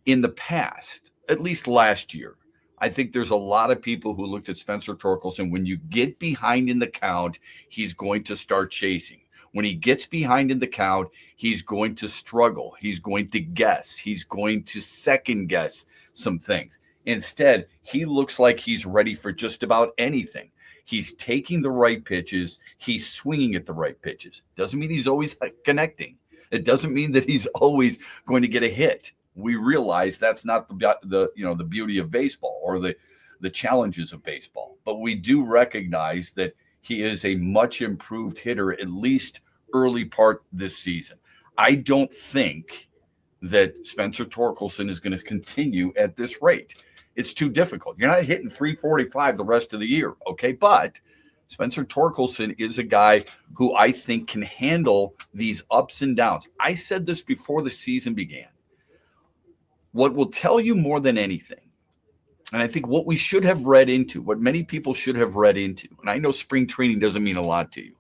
In the past, at least last year, I think there's a lot of people who looked at Spencer Torkelson. When you get behind in the count, he's going to start chasing. When he gets behind in the count, he's going to struggle. He's going to guess. He's going to second guess some things. Instead, he looks like he's ready for just about anything. He's taking the right pitches. He's swinging at the right pitches. Doesn't mean he's always connecting. It doesn't mean that he's always going to get a hit. We realize that's not the beauty of baseball, or the challenges of baseball. But we do recognize that he is a much improved hitter, at least early part this season. I don't think that Spencer Torkelson is going to continue at this rate. It's too difficult. You're not hitting 345 the rest of the year, okay? But Spencer Torkelson is a guy who I think can handle these ups and downs. I said this before the season began. What will tell you more than anything, and I think what we should have read into, what many people should have read into, and I know spring training doesn't mean a lot to you.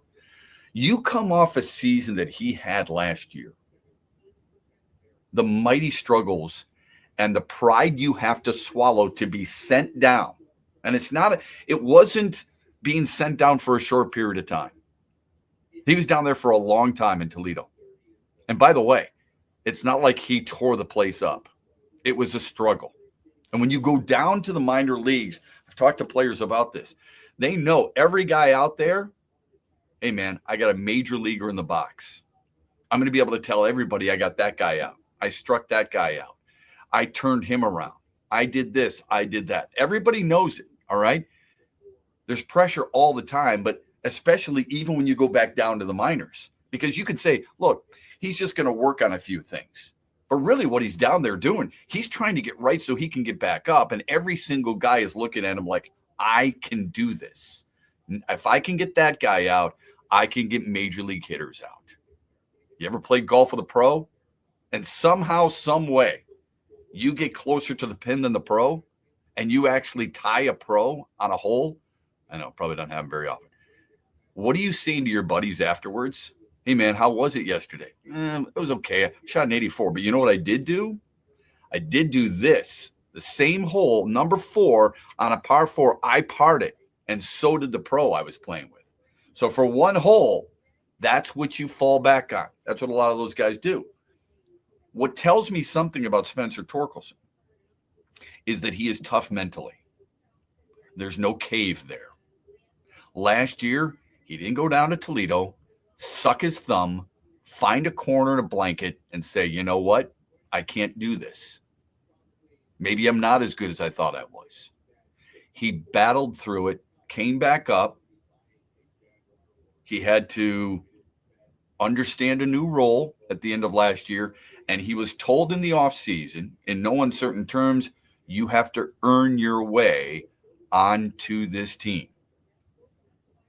You come off a season that he had last year, the mighty struggles and the pride you have to swallow to be sent down. And it wasn't being sent down for a short period of time. He was down there for a long time in Toledo. And by the way, it's not like he tore the place up. It was a struggle. And when you go down to the minor leagues, I've talked to players about this. They know every guy out there, hey, man, I got a major leaguer in the box. I'm going to be able to tell everybody I got that guy out. I struck that guy out. I turned him around. I did this. I did that. Everybody knows it, all right? There's pressure all the time, but especially even when you go back down to the minors, because you could say, look, he's just going to work on a few things. But really what he's down there doing, he's trying to get right so he can get back up. And every single guy is looking at him like, I can do this. If I can get that guy out, I can get major league hitters out. You ever played golf with a pro? And somehow, some way, you get closer to the pin than the pro, and you actually tie a pro on a hole? I know, probably don't happen very often. What are you saying to your buddies afterwards? Hey, man, how was it yesterday? It was okay. I shot an 84. But you know what I did do? I did do this. The same hole, number 4, on a par 4, I parred it. and so did the pro I was playing with. So for one hole, that's what you fall back on. That's what a lot of those guys do. What tells me something about Spencer Torkelson is that he is tough mentally. There's no cave there. Last year, he didn't go down to Toledo, suck his thumb, find a corner and a blanket, and say, you know what? I can't do this. Maybe I'm not as good as I thought I was. He battled through it, came back up. He had to understand a new role at the end of last year, and he was told in the offseason, in no uncertain terms, you have to earn your way onto this team.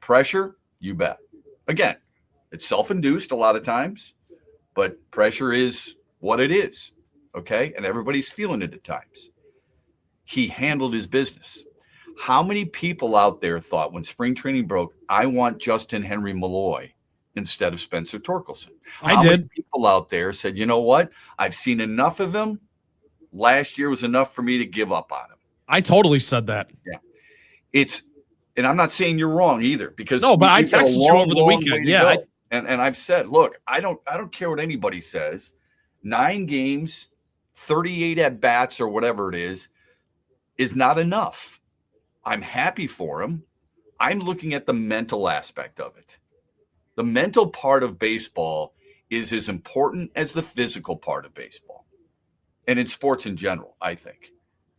Pressure, you bet. Again, it's self-induced a lot of times, but pressure is what it is, okay? And everybody's feeling it at times. He handled his business. How many people out there thought when spring training broke, I want Justin Henry Malloy instead of Spencer Torkelson? How many people out there said, you know what? I've seen enough of him. Last year was enough for me to give up on him. I totally said that. Yeah. And I'm not saying you're wrong either, because no, but I texted you over the weekend. Yeah. And I've said, look, I don't care what anybody says. 9 games, 38 at bats or whatever it is not enough. I'm happy for him. I'm looking at the mental aspect of it. The mental part of baseball is as important as the physical part of baseball. And in sports in general, I think.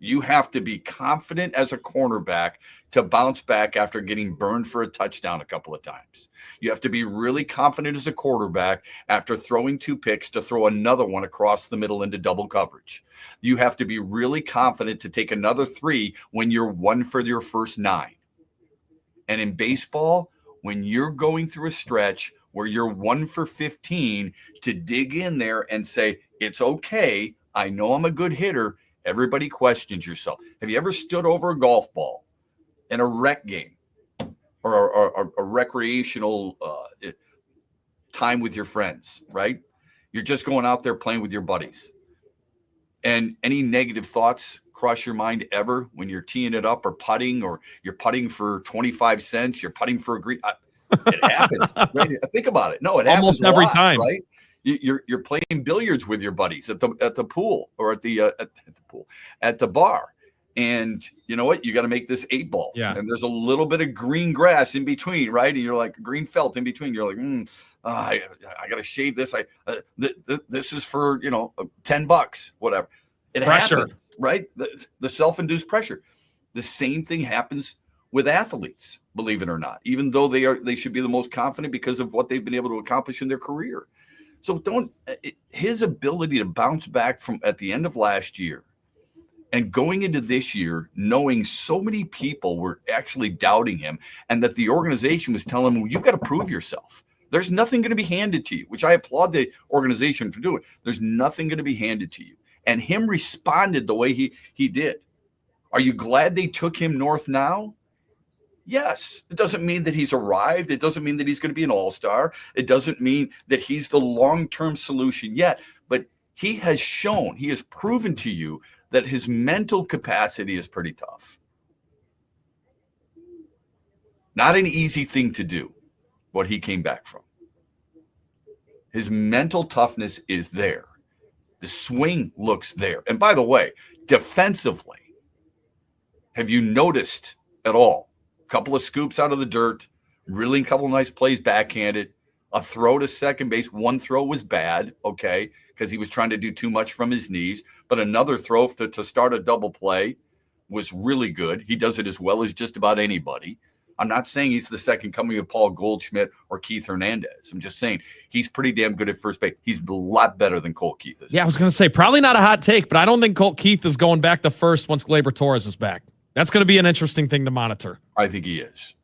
You have to be confident as a cornerback to bounce back after getting burned for a touchdown a couple of times. You have to be really confident as a quarterback after throwing 2 picks to throw another one across the middle into double coverage. You have to be really confident to take another 3 when you're 1 for your first 9. And in baseball, when you're going through a stretch where you're 1 for 15, to dig in there and say, it's okay, I know I'm a good hitter. Everybody questions yourself. Have you ever stood over a golf ball in a rec game or a recreational time with your friends, right? You're just going out there playing with your buddies. And any negative thoughts cross your mind ever when you're teeing it up or you're putting for 25 cents, you're putting for a green? It happens. Right? Think about it. No, it happens almost every lot, time, right? You're playing billiards with your buddies at the pool or at the bar, and you know what? You got to make this 8 ball. Yeah. And there's a little bit of green grass in between, right? And you're like green felt in between. You're like, I got to shave this. This is for $10, whatever. It pressure, happens, right? The self-induced pressure. The same thing happens with athletes, believe it or not. Even though they should be the most confident because of what they've been able to accomplish in their career. So his ability to bounce back from at the end of last year and going into this year, knowing so many people were actually doubting him and that the organization was telling him, well, you've got to prove yourself. There's nothing going to be handed to you, which I applaud the organization for doing. There's nothing going to be handed to you. And him responded the way he did. Are you glad they took him north now? Yes. It doesn't mean that he's arrived. It doesn't mean that he's going to be an all-star. It doesn't mean that he's the long-term solution yet. But he has shown, he has proven to you that his mental capacity is pretty tough. Not an easy thing to do, what he came back from. His mental toughness is there. The swing looks there. And by the way, defensively, have you noticed at all? Couple of scoops out of the dirt, really a couple of nice plays backhanded, a throw to second base. One throw was bad, okay, because he was trying to do too much from his knees. But another throw to start a double play was really good. He does it as well as just about anybody. I'm not saying he's the second coming of Paul Goldschmidt or Keith Hernandez. I'm just saying he's pretty damn good at first base. He's a lot better than Colt Keith is. Yeah, I was going to say, probably not a hot take, but I don't think Colt Keith is going back to first once Gleyber Torres is back. That's going to be an interesting thing to monitor. I think he is.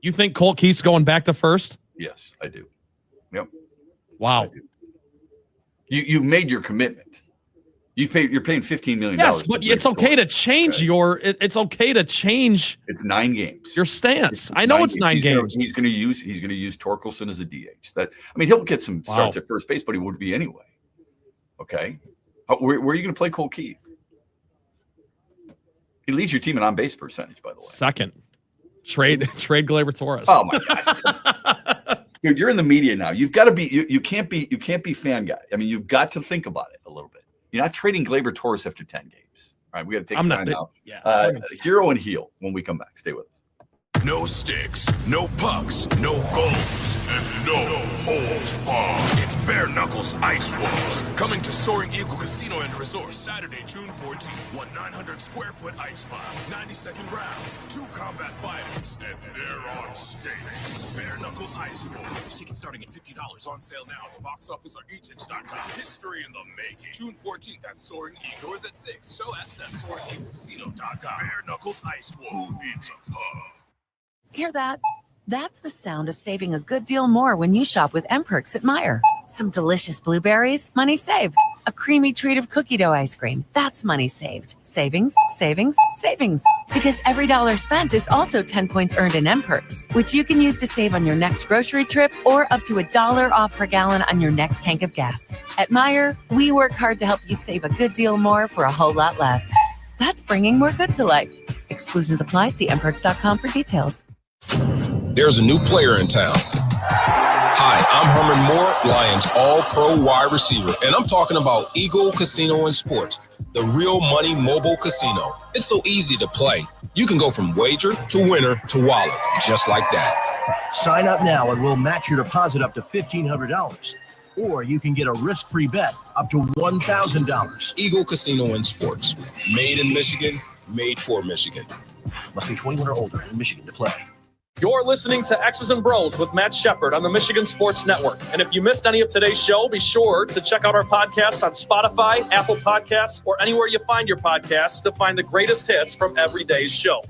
You think Colt Keith's going back to first? Yes, I do. Yep. Wow. You've made your commitment. You're paying $15 million. Yes, but it's okay to change it's okay to change. It's 9 games. Your stance. I know it's 9 games. He's going to use Torkelson as a DH. He'll get some starts at first base, but he would be anyway. Okay. Where are you going to play Colt Keith? He leads your team in on-base percentage, by the way. Second. Trade Gleyber Torres. Oh my gosh. Dude, you're in the media now. You've got to be. You can't be fan guy. I mean, you've got to think about it a little bit. You're not trading Gleyber Torres after 10 games. All right, we got to take time out. Yeah. Hero and heel when we come back. Stay with us. No sticks, no pucks, no goals, and no holds barred. It's Bare Knuckles Ice Walls. Coming to Soaring Eagle Casino and Resort Saturday, June 14th. One 900-square-foot ice box, 90-second rounds, 2 combat fighters, and they're on skates. Bare Knuckles Ice Walls. Tickets starting at $50 on sale now at box office or etix.com. History in the making. June 14th at Soaring Eagle. Doors at 6. Show at SoaringEagleCasino.com. Bare Knuckles Ice Walls. Who needs a pub? Hear that? That's the sound of saving a good deal more when you shop with MPerks at Meijer. Some delicious blueberries, money saved. A creamy treat of cookie dough ice cream, that's money saved. Savings, savings, savings. Because every dollar spent is also 10 points earned in MPerks, which you can use to save on your next grocery trip or up to $1 off per gallon on your next tank of gas. At Meijer, we work hard to help you save a good deal more for a whole lot less. That's bringing more good to life. Exclusions apply. See MPerks.com for details. There's a new player in town. Hi, I'm Herman Moore, Lions All-Pro wide receiver, and I'm talking about Eagle Casino and Sports, the real money mobile casino. It's so easy to play. You can go from wager to winner to wallet, just like that. Sign up now and we'll match your deposit up to $1,500. Or you can get a risk-free bet up to $1,000. Eagle Casino and Sports, made in Michigan, made for Michigan. Must be 21 or older and in Michigan to play. You're listening to X's and Bros with Matt Shepard on the Michigan Sports Network. And if you missed any of today's show, be sure to check out our podcast on Spotify, Apple Podcasts, or anywhere you find your podcasts to find the greatest hits from every day's show.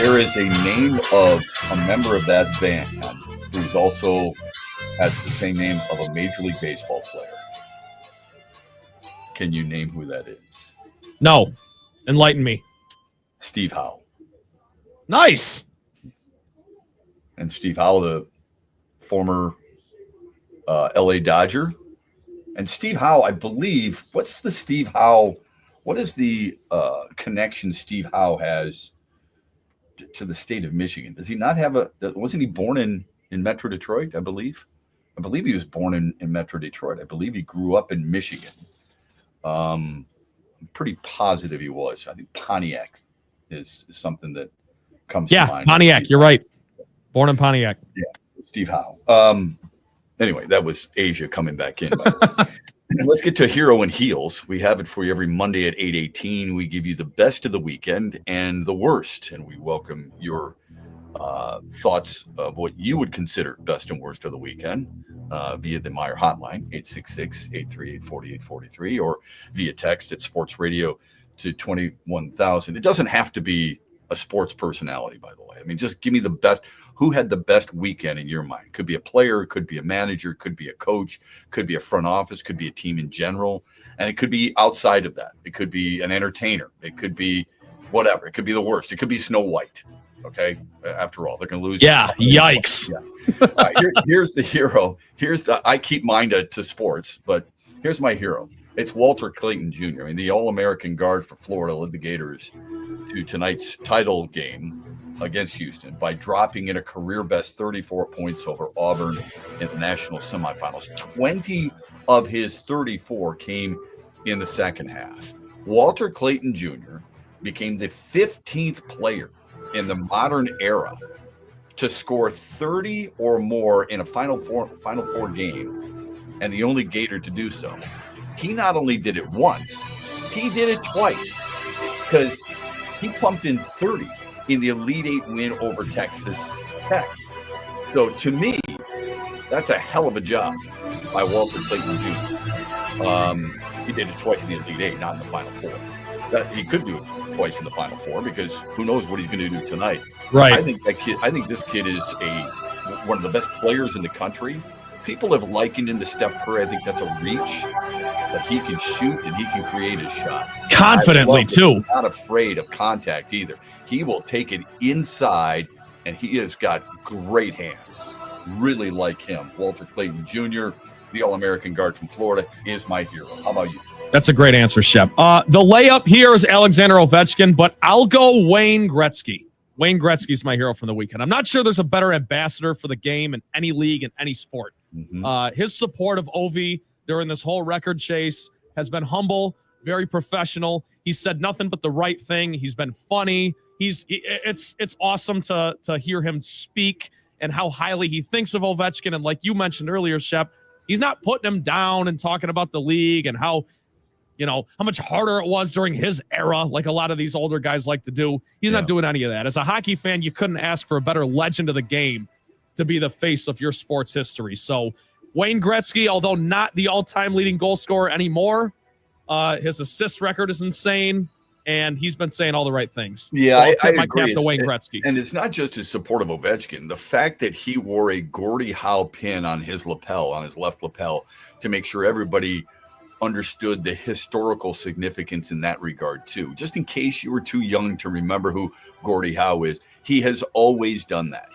there is a name of a member of that band who's also has the same name of a Major League Baseball player. Can you name who that is? No. Enlighten me. Steve Howe. Nice. And Steve Howe, the former LA Dodger. And Steve Howe, I believe, what is the connection Steve Howe has to the state of Michigan? Does he not have wasn't he born in Metro Detroit, I believe? I believe he was born in Metro Detroit. I believe he grew up in Michigan. I'm pretty positive he was. I think Pontiac is something that comes to mind. Yeah, Pontiac, you're right. Born in Pontiac. Yeah, Steve Howe. Anyway, that was Asia coming back in. By the way. Let's get to Hero and Heels. We have it for you every Monday at 8:18. We give you the best of the weekend and the worst, and we welcome your thoughts of what you would consider best and worst of the weekend via the Meyer hotline, 866-838-4843, or via text at Sports Radio to 21,000. It doesn't have to be a sports personality, by the way. I mean, just give me the best. Who had the best weekend in your mind? Could be a player, could be a manager, could be a coach, could be a front office, could be a team in general, and it could be outside of that. It could be an entertainer. It could be whatever. It could be the worst. It could be Snow White. Okay, after all, they're going to lose. Yeah, yikes. Yeah. Here's the hero. I keep mine to sports, but here's my hero. It's Walter Clayton Jr. I mean, the All-American guard for Florida led the Gators to tonight's title game against Houston by dropping in a career-best 34 points over Auburn in the national semifinals. 20 of his 34 came in the second half. Walter Clayton Jr. became the 15th player in the modern era to score 30 or more in a Final Four game, and the only Gator to do so. He not only did it once, he did it twice, because he pumped in 30 in the Elite Eight win over Texas Tech. So to me, that's a hell of a job by Walter Clayton Jr. He did it twice in the Elite Eight, not in the Final Four. He could do it twice in the Final Four, because who knows what he's going to do tonight. Right. I think this kid is one of the best players in the country. People have likened him to Steph Curry. I think that's a reach, but he can shoot and he can create his shot. Confidently, too. He's not afraid of contact either. He will take it inside, and he has got great hands. Really like him. Walter Clayton Jr., the All-American guard from Florida, is my hero. How about you? That's a great answer, Shep. The layup here is Alexander Ovechkin, but I'll go Wayne Gretzky. Wayne Gretzky's my hero from the weekend. I'm not sure there's a better ambassador for the game in any league, in any sport. Mm-hmm. His support of Ovi during this whole record chase has been humble, very professional. He said nothing but the right thing. He's been funny. It's awesome to hear him speak and how highly he thinks of Ovechkin. And like you mentioned earlier, Shep, he's not putting him down and talking about the league and how much harder it was during his era, like a lot of these older guys like to do. He's not doing any of that. As a hockey fan, you couldn't ask for a better legend of the game to be the face of your sports history. So Wayne Gretzky, although not the all-time leading goal scorer anymore, his assist record is insane, and he's been saying all the right things. Yeah, so I'll tip I my agree. cap to Wayne Gretzky. And it's not just his support of Ovechkin. The fact that he wore a Gordie Howe pin on his lapel, on his left lapel, to make sure everybody understood the historical significance in that regard too. Just in case you were too young to remember who Gordie Howe is, he has always done that.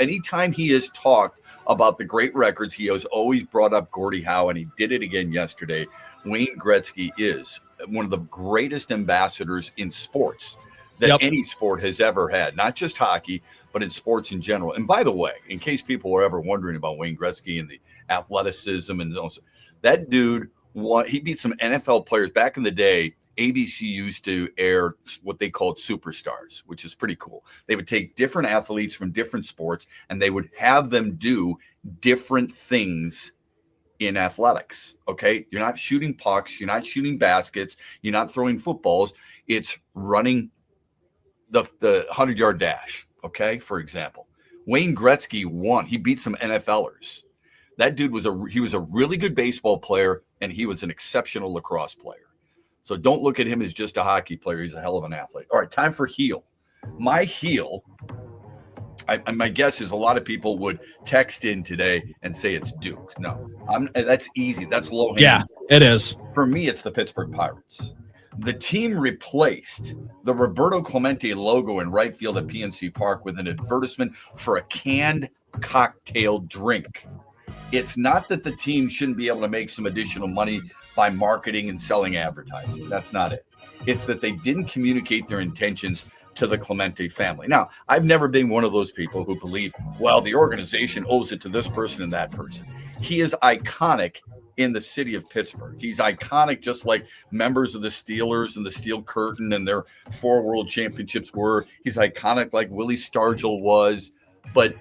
Anytime he has talked about the great records, he has always brought up Gordie Howe, and he did it again yesterday. Wayne Gretzky is one of the greatest ambassadors in sports that any sport has ever had, not just hockey, but in sports in general. And by the way, in case people were ever wondering about Wayne Gretzky and the athleticism, and also, that dude, he beat some NFL players. Back in the day, ABC used to air what they called superstars, which is pretty cool. They would take different athletes from different sports, and they would have them do different things in athletics. Okay, you're not shooting pucks, you're not shooting baskets, you're not throwing footballs. It's running the 100-yard dash. Okay, for example, Wayne Gretzky won. He beat some NFLers. That dude was a really good baseball player, and he was an exceptional lacrosse player. So don't look at him as just a hockey player. He's a hell of an athlete. All right, time for heel. My heel, my guess is a lot of people would text in today and say it's Duke. No, that's easy. That's low hanging. Yeah, it is. For me, it's the Pittsburgh Pirates. The team replaced the Roberto Clemente logo in right field at PNC Park with an advertisement for a canned cocktail drink. It's not that the team shouldn't be able to make some additional money by marketing and selling advertising. That's not it. It's that they didn't communicate their intentions to the Clemente family. Now, I've never been one of those people who believe, well, the organization owes it to this person and that person. He is iconic in the city of Pittsburgh. He's iconic, just like members of the Steelers and the Steel Curtain and their 4 world championships were. He's iconic like Willie Stargell was, but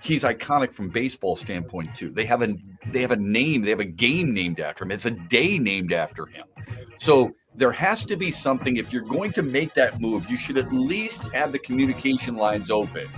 he's iconic from baseball standpoint too. They have a name, they have a game named after him. It's a day named after him. So there has to be something. If you're going to make that move, you should at least have the communication lines open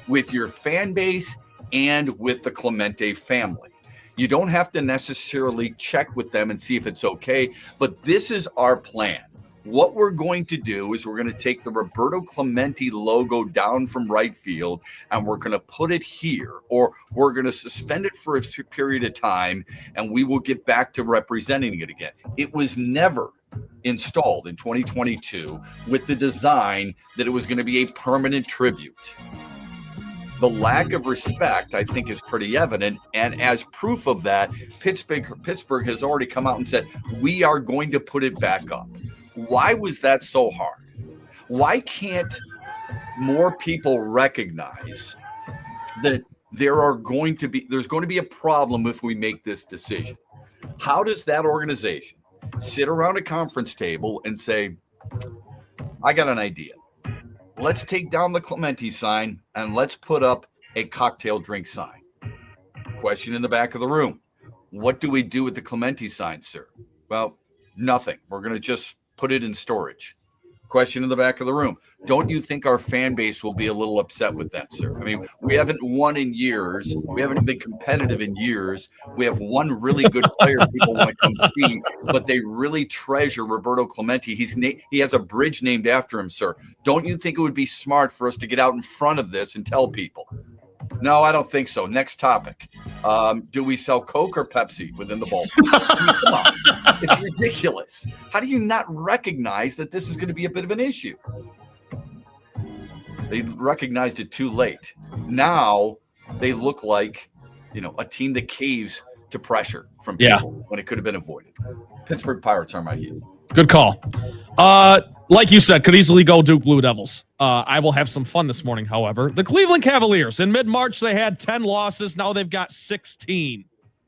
with your fan base and with the Clemente family. You don't have to necessarily check with them and see if it's okay, but this is our plan. What we're going to do is we're going to take the Roberto Clemente logo down from right field and we're going to put it here, or we're going to suspend it for a period of time and we will get back to representing it again. It was never installed in 2022 with the design that it was going to be a permanent tribute. The lack of respect, I think, is pretty evident. And as proof of that, Pittsburgh has already come out and said, we are going to put it back up. Why was that so hard? Why can't more people recognize that there's going to be a problem if we make this decision? How does that organization sit around a conference table and say, I got an idea. Let's take down the Clemente sign and let's put up a cocktail drink sign. Question in the back of the room. What do we do with the Clemente sign, sir? Well, nothing. We're going to just put it in storage. Question in the back of the room. Don't you think our fan base will be a little upset with that, sir? I mean, we haven't won in years. We haven't been competitive in years. We have one really good player people want to come see, but they really treasure Roberto Clemente. He has a bridge named after him, sir. Don't you think it would be smart for us to get out in front of this and tell people? No, I don't think so. Next topic. Do we sell Coke or Pepsi within the ballpark? I mean, come on. It's ridiculous. How do you not recognize that this is going to be a bit of an issue? They recognized it too late. Now they look like, a team that caves to pressure from people when it could have been avoided. Pittsburgh Pirates are my heel. Good call. Like you said, could easily go Duke Blue Devils. I will have some fun this morning, however. The Cleveland Cavaliers, in mid-March, they had 10 losses. Now they've got 16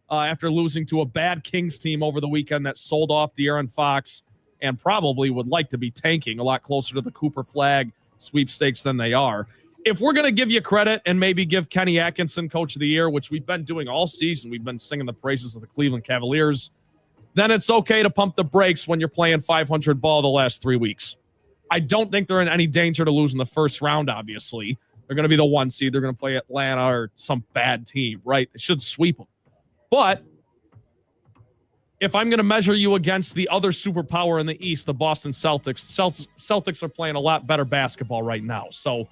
after losing to a bad Kings team over the weekend that sold off De'Aaron Fox and probably would like to be tanking a lot closer to the Cooper Flag sweepstakes than they are. If we're going to give you credit and maybe give Kenny Atkinson Coach of the Year, which we've been doing all season, we've been singing the praises of the Cleveland Cavaliers, then it's okay to pump the brakes when you're playing 500 ball the last 3 weeks. I don't think they're in any danger to lose in the first round, obviously. They're going to be the 1 seed. They're going to play Atlanta or some bad team, right? They should sweep them. But if I'm going to measure you against the other superpower in the East, the Boston Celtics, Celtics are playing a lot better basketball right now. So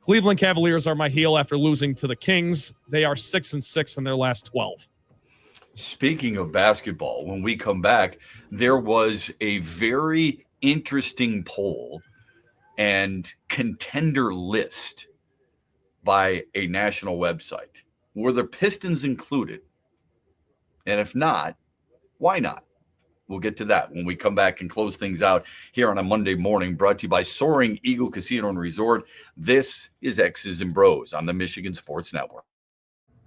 Cleveland Cavaliers are my heel after losing to the Kings. They are 6-6 in their last 12. Speaking of basketball, when we come back, there was a very interesting poll and contender list by a national website. Were the Pistons included? And if not, why not? We'll get to that when we come back and close things out here on a Monday morning, brought to you by Soaring Eagle Casino and Resort. This is X's and Bros on the Michigan Sports Network.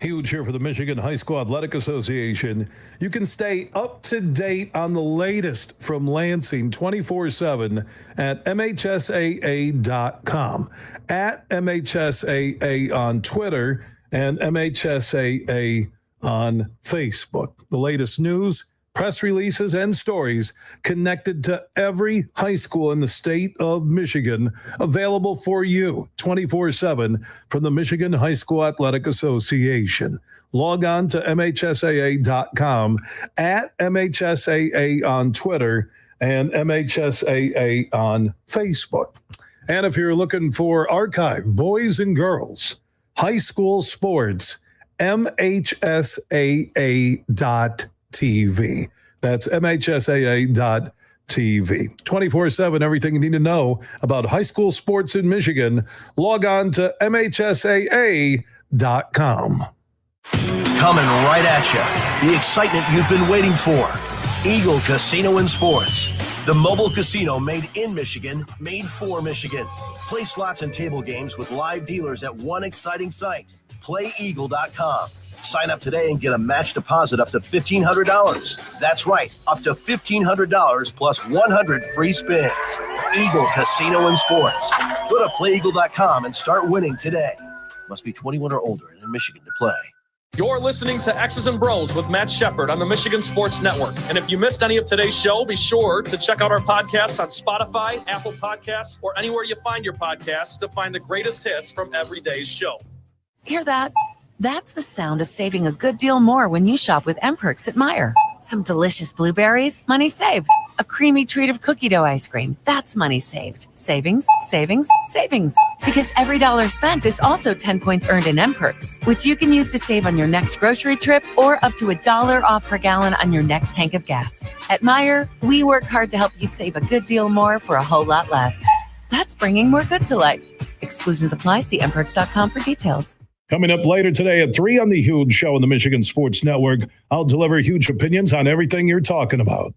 Huge here for the Michigan High School Athletic Association. You can stay up to date on the latest from Lansing 24/7 at MHSAA.com, at MHSAA on Twitter, and MHSAA on Facebook. The latest news, press releases, and stories connected to every high school in the state of Michigan, available for you 24/7 from the Michigan High School Athletic Association. Log on to MHSAA.com, at MHSAA on Twitter, and MHSAA on Facebook. And if you're looking for archive, boys and girls, high school sports, MHSAA.TV. That's MHSAA.TV. 24/7, everything you need to know about high school sports in Michigan. Log on to MHSAA.com. Coming right at you, the excitement you've been waiting for. Eagle Casino and Sports, the mobile casino made in Michigan, made for Michigan. Play slots and table games with live dealers at one exciting site, playeagle.com. Sign up today and get a match deposit up to $1,500. That's right, up to $1,500 plus 100 free spins. Eagle Casino and Sports. Go to playeagle.com and start winning today. Must be 21 or older and in Michigan to play. You're listening to X's and Bros with Matt Shepard on the Michigan Sports Network. And if you missed any of today's show, be sure to check out our podcast on Spotify, Apple Podcasts, or anywhere you find your podcasts to find the greatest hits from every day's show. Hear that? That's the sound of saving a good deal more when you shop with MPerks at Meijer. Some delicious blueberries, money saved. A creamy treat of cookie dough ice cream, that's money saved. Savings, savings, savings. Because every dollar spent is also 10 points earned in MPerks, which you can use to save on your next grocery trip or up to $1 off per gallon on your next tank of gas. At Meijer, we work hard to help you save a good deal more for a whole lot less. That's bringing more good to life. Exclusions apply. See MPerks.com for details. Coming up later today at 3 on the Huge Show on the Michigan Sports Network, I'll deliver huge opinions on everything you're talking about.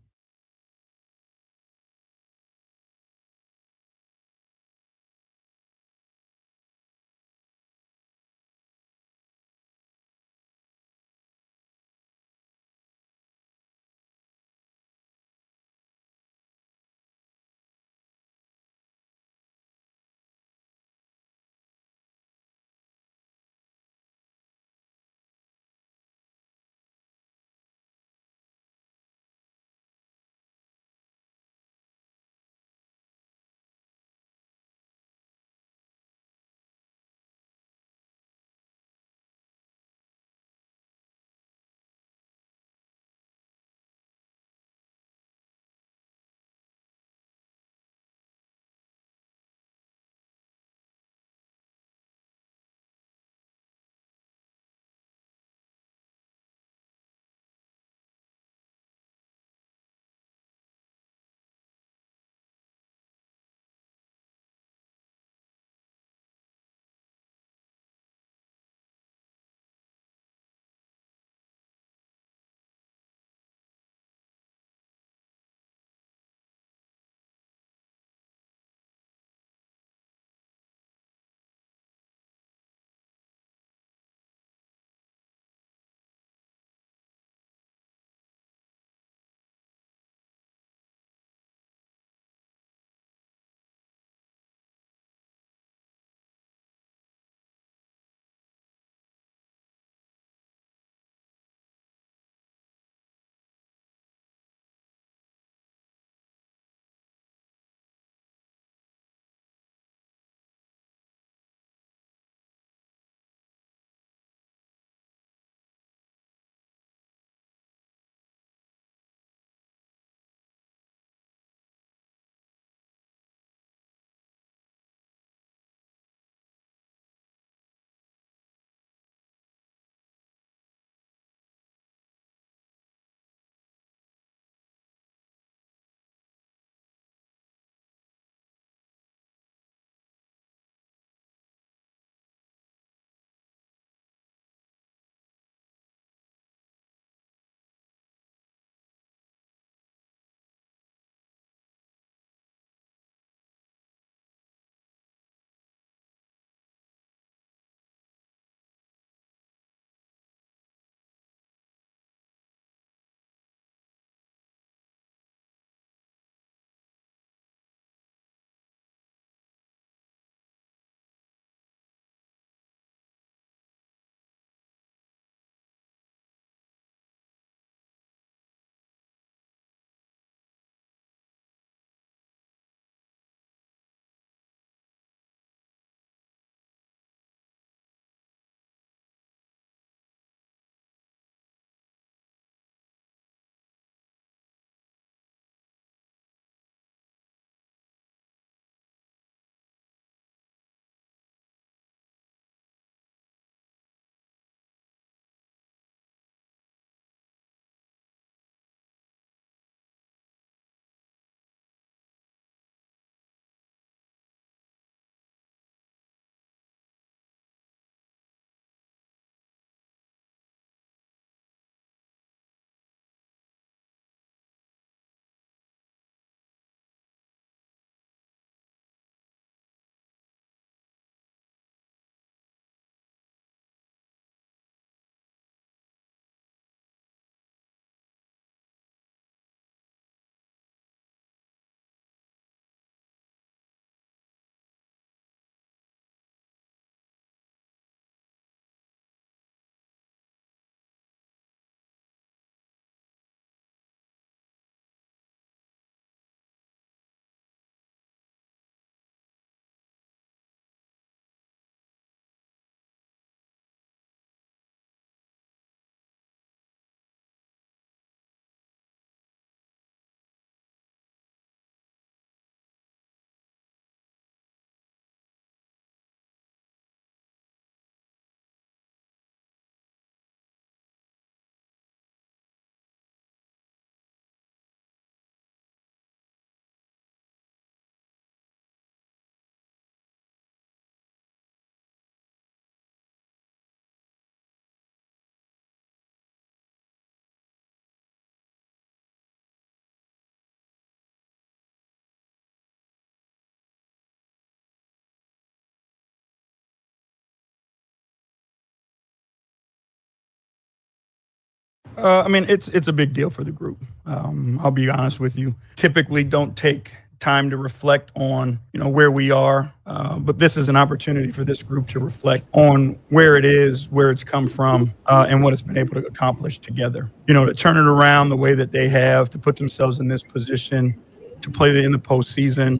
I mean, it's a big deal for the group. I'll be honest with you. Typically don't take time to reflect on, where we are. But this is an opportunity for this group to reflect on where it is, where it's come from, and what it's been able to accomplish together. To turn it around the way that they have, to put themselves in this position, to play in the postseason.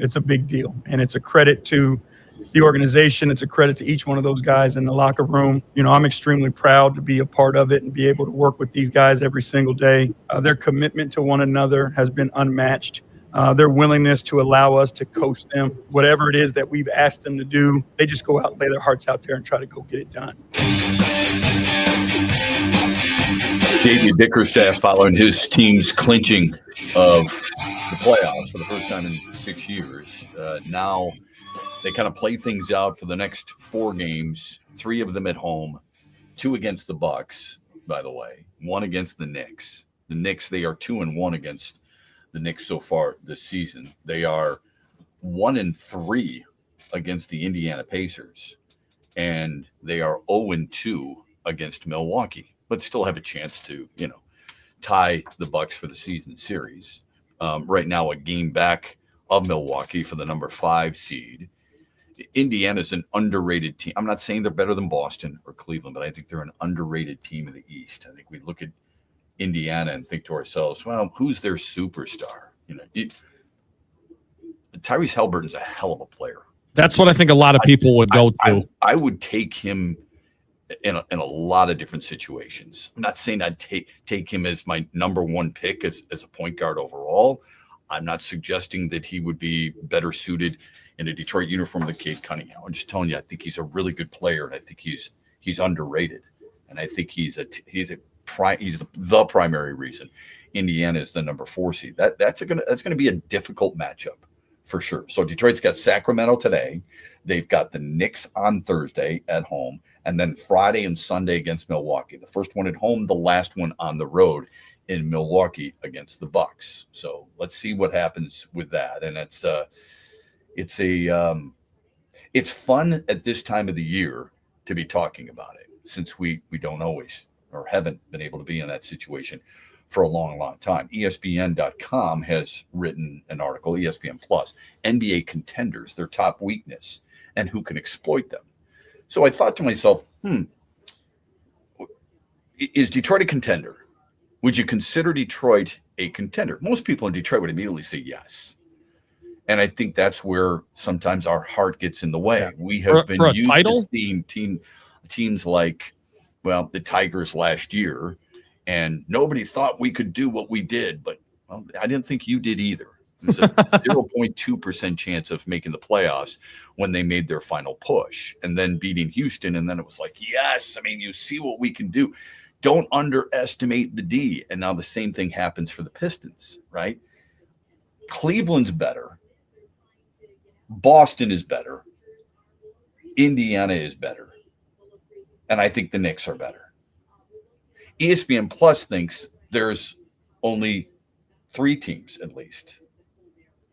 It's a big deal. And it's a credit to the organization. It's a credit to each one of those guys in the locker room. I'm extremely proud to be a part of it and be able to work with these guys every single day. Their commitment to one another has been unmatched. Their willingness to allow us to coach them, whatever it is that we've asked them to do, they just go out and lay their hearts out there and try to go get it done. JD Bickerstaff following his team's clinching of the playoffs for the first time in 6 years. Now they kind of play things out for the next 4 games, 3 of them at home, 2 against the Bucks, by the way, 1 against the Knicks. The Knicks, they are 2-1 against the Knicks so far this season. They are 1-3 against the Indiana Pacers, and they are 0-2 against Milwaukee, but still have a chance to, tie the Bucks for the season series. Right now, a game back of Milwaukee for the number 5 seed. Indiana's an underrated team. I'm not saying they're better than Boston or Cleveland, but I think they're an underrated team in the East. I think we look at Indiana and think to ourselves, well, who's their superstar? Tyrese Halliburton's a hell of a player. That's what I think a lot of people would go to. I would take him in a lot of different situations. I'm not saying I'd take him as my number 1 pick as a point guard overall. I'm not suggesting that he would be better suited in a Detroit uniform than Cade Cunningham. I'm just telling you, I think he's a really good player, and I think he's underrated, and I think he's the primary reason Indiana is the number 4 seed. That's gonna be a difficult matchup for sure. So Detroit's got Sacramento today. They've got the Knicks on Thursday at home, and then Friday and Sunday against Milwaukee. The first one at home, the last one on the road in Milwaukee against the Bucks. So let's see what happens with that. And it's fun at this time of the year to be talking about it, since we don't always or haven't been able to be in that situation for a long, long time. ESPN.com has written an article, ESPN Plus, NBA contenders, their top weakness, and who can exploit them. So I thought to myself, is Detroit a contender? Would you consider Detroit a contender? Most people in Detroit would immediately say yes. And I think that's where sometimes our heart gets in the way. Yeah. We have been used to seeing teams like, well, the Tigers last year, and nobody thought we could do what we did, but I didn't think you did either. It was a 0.2% chance of making the playoffs when they made their final push, and then beating Houston. And then it was like, yes, you see what we can do. Don't underestimate the D. And now the same thing happens for the Pistons, right? Cleveland's better. Boston is better. Indiana is better. And I think the Knicks are better. ESPN Plus thinks there's only 3 teams at least.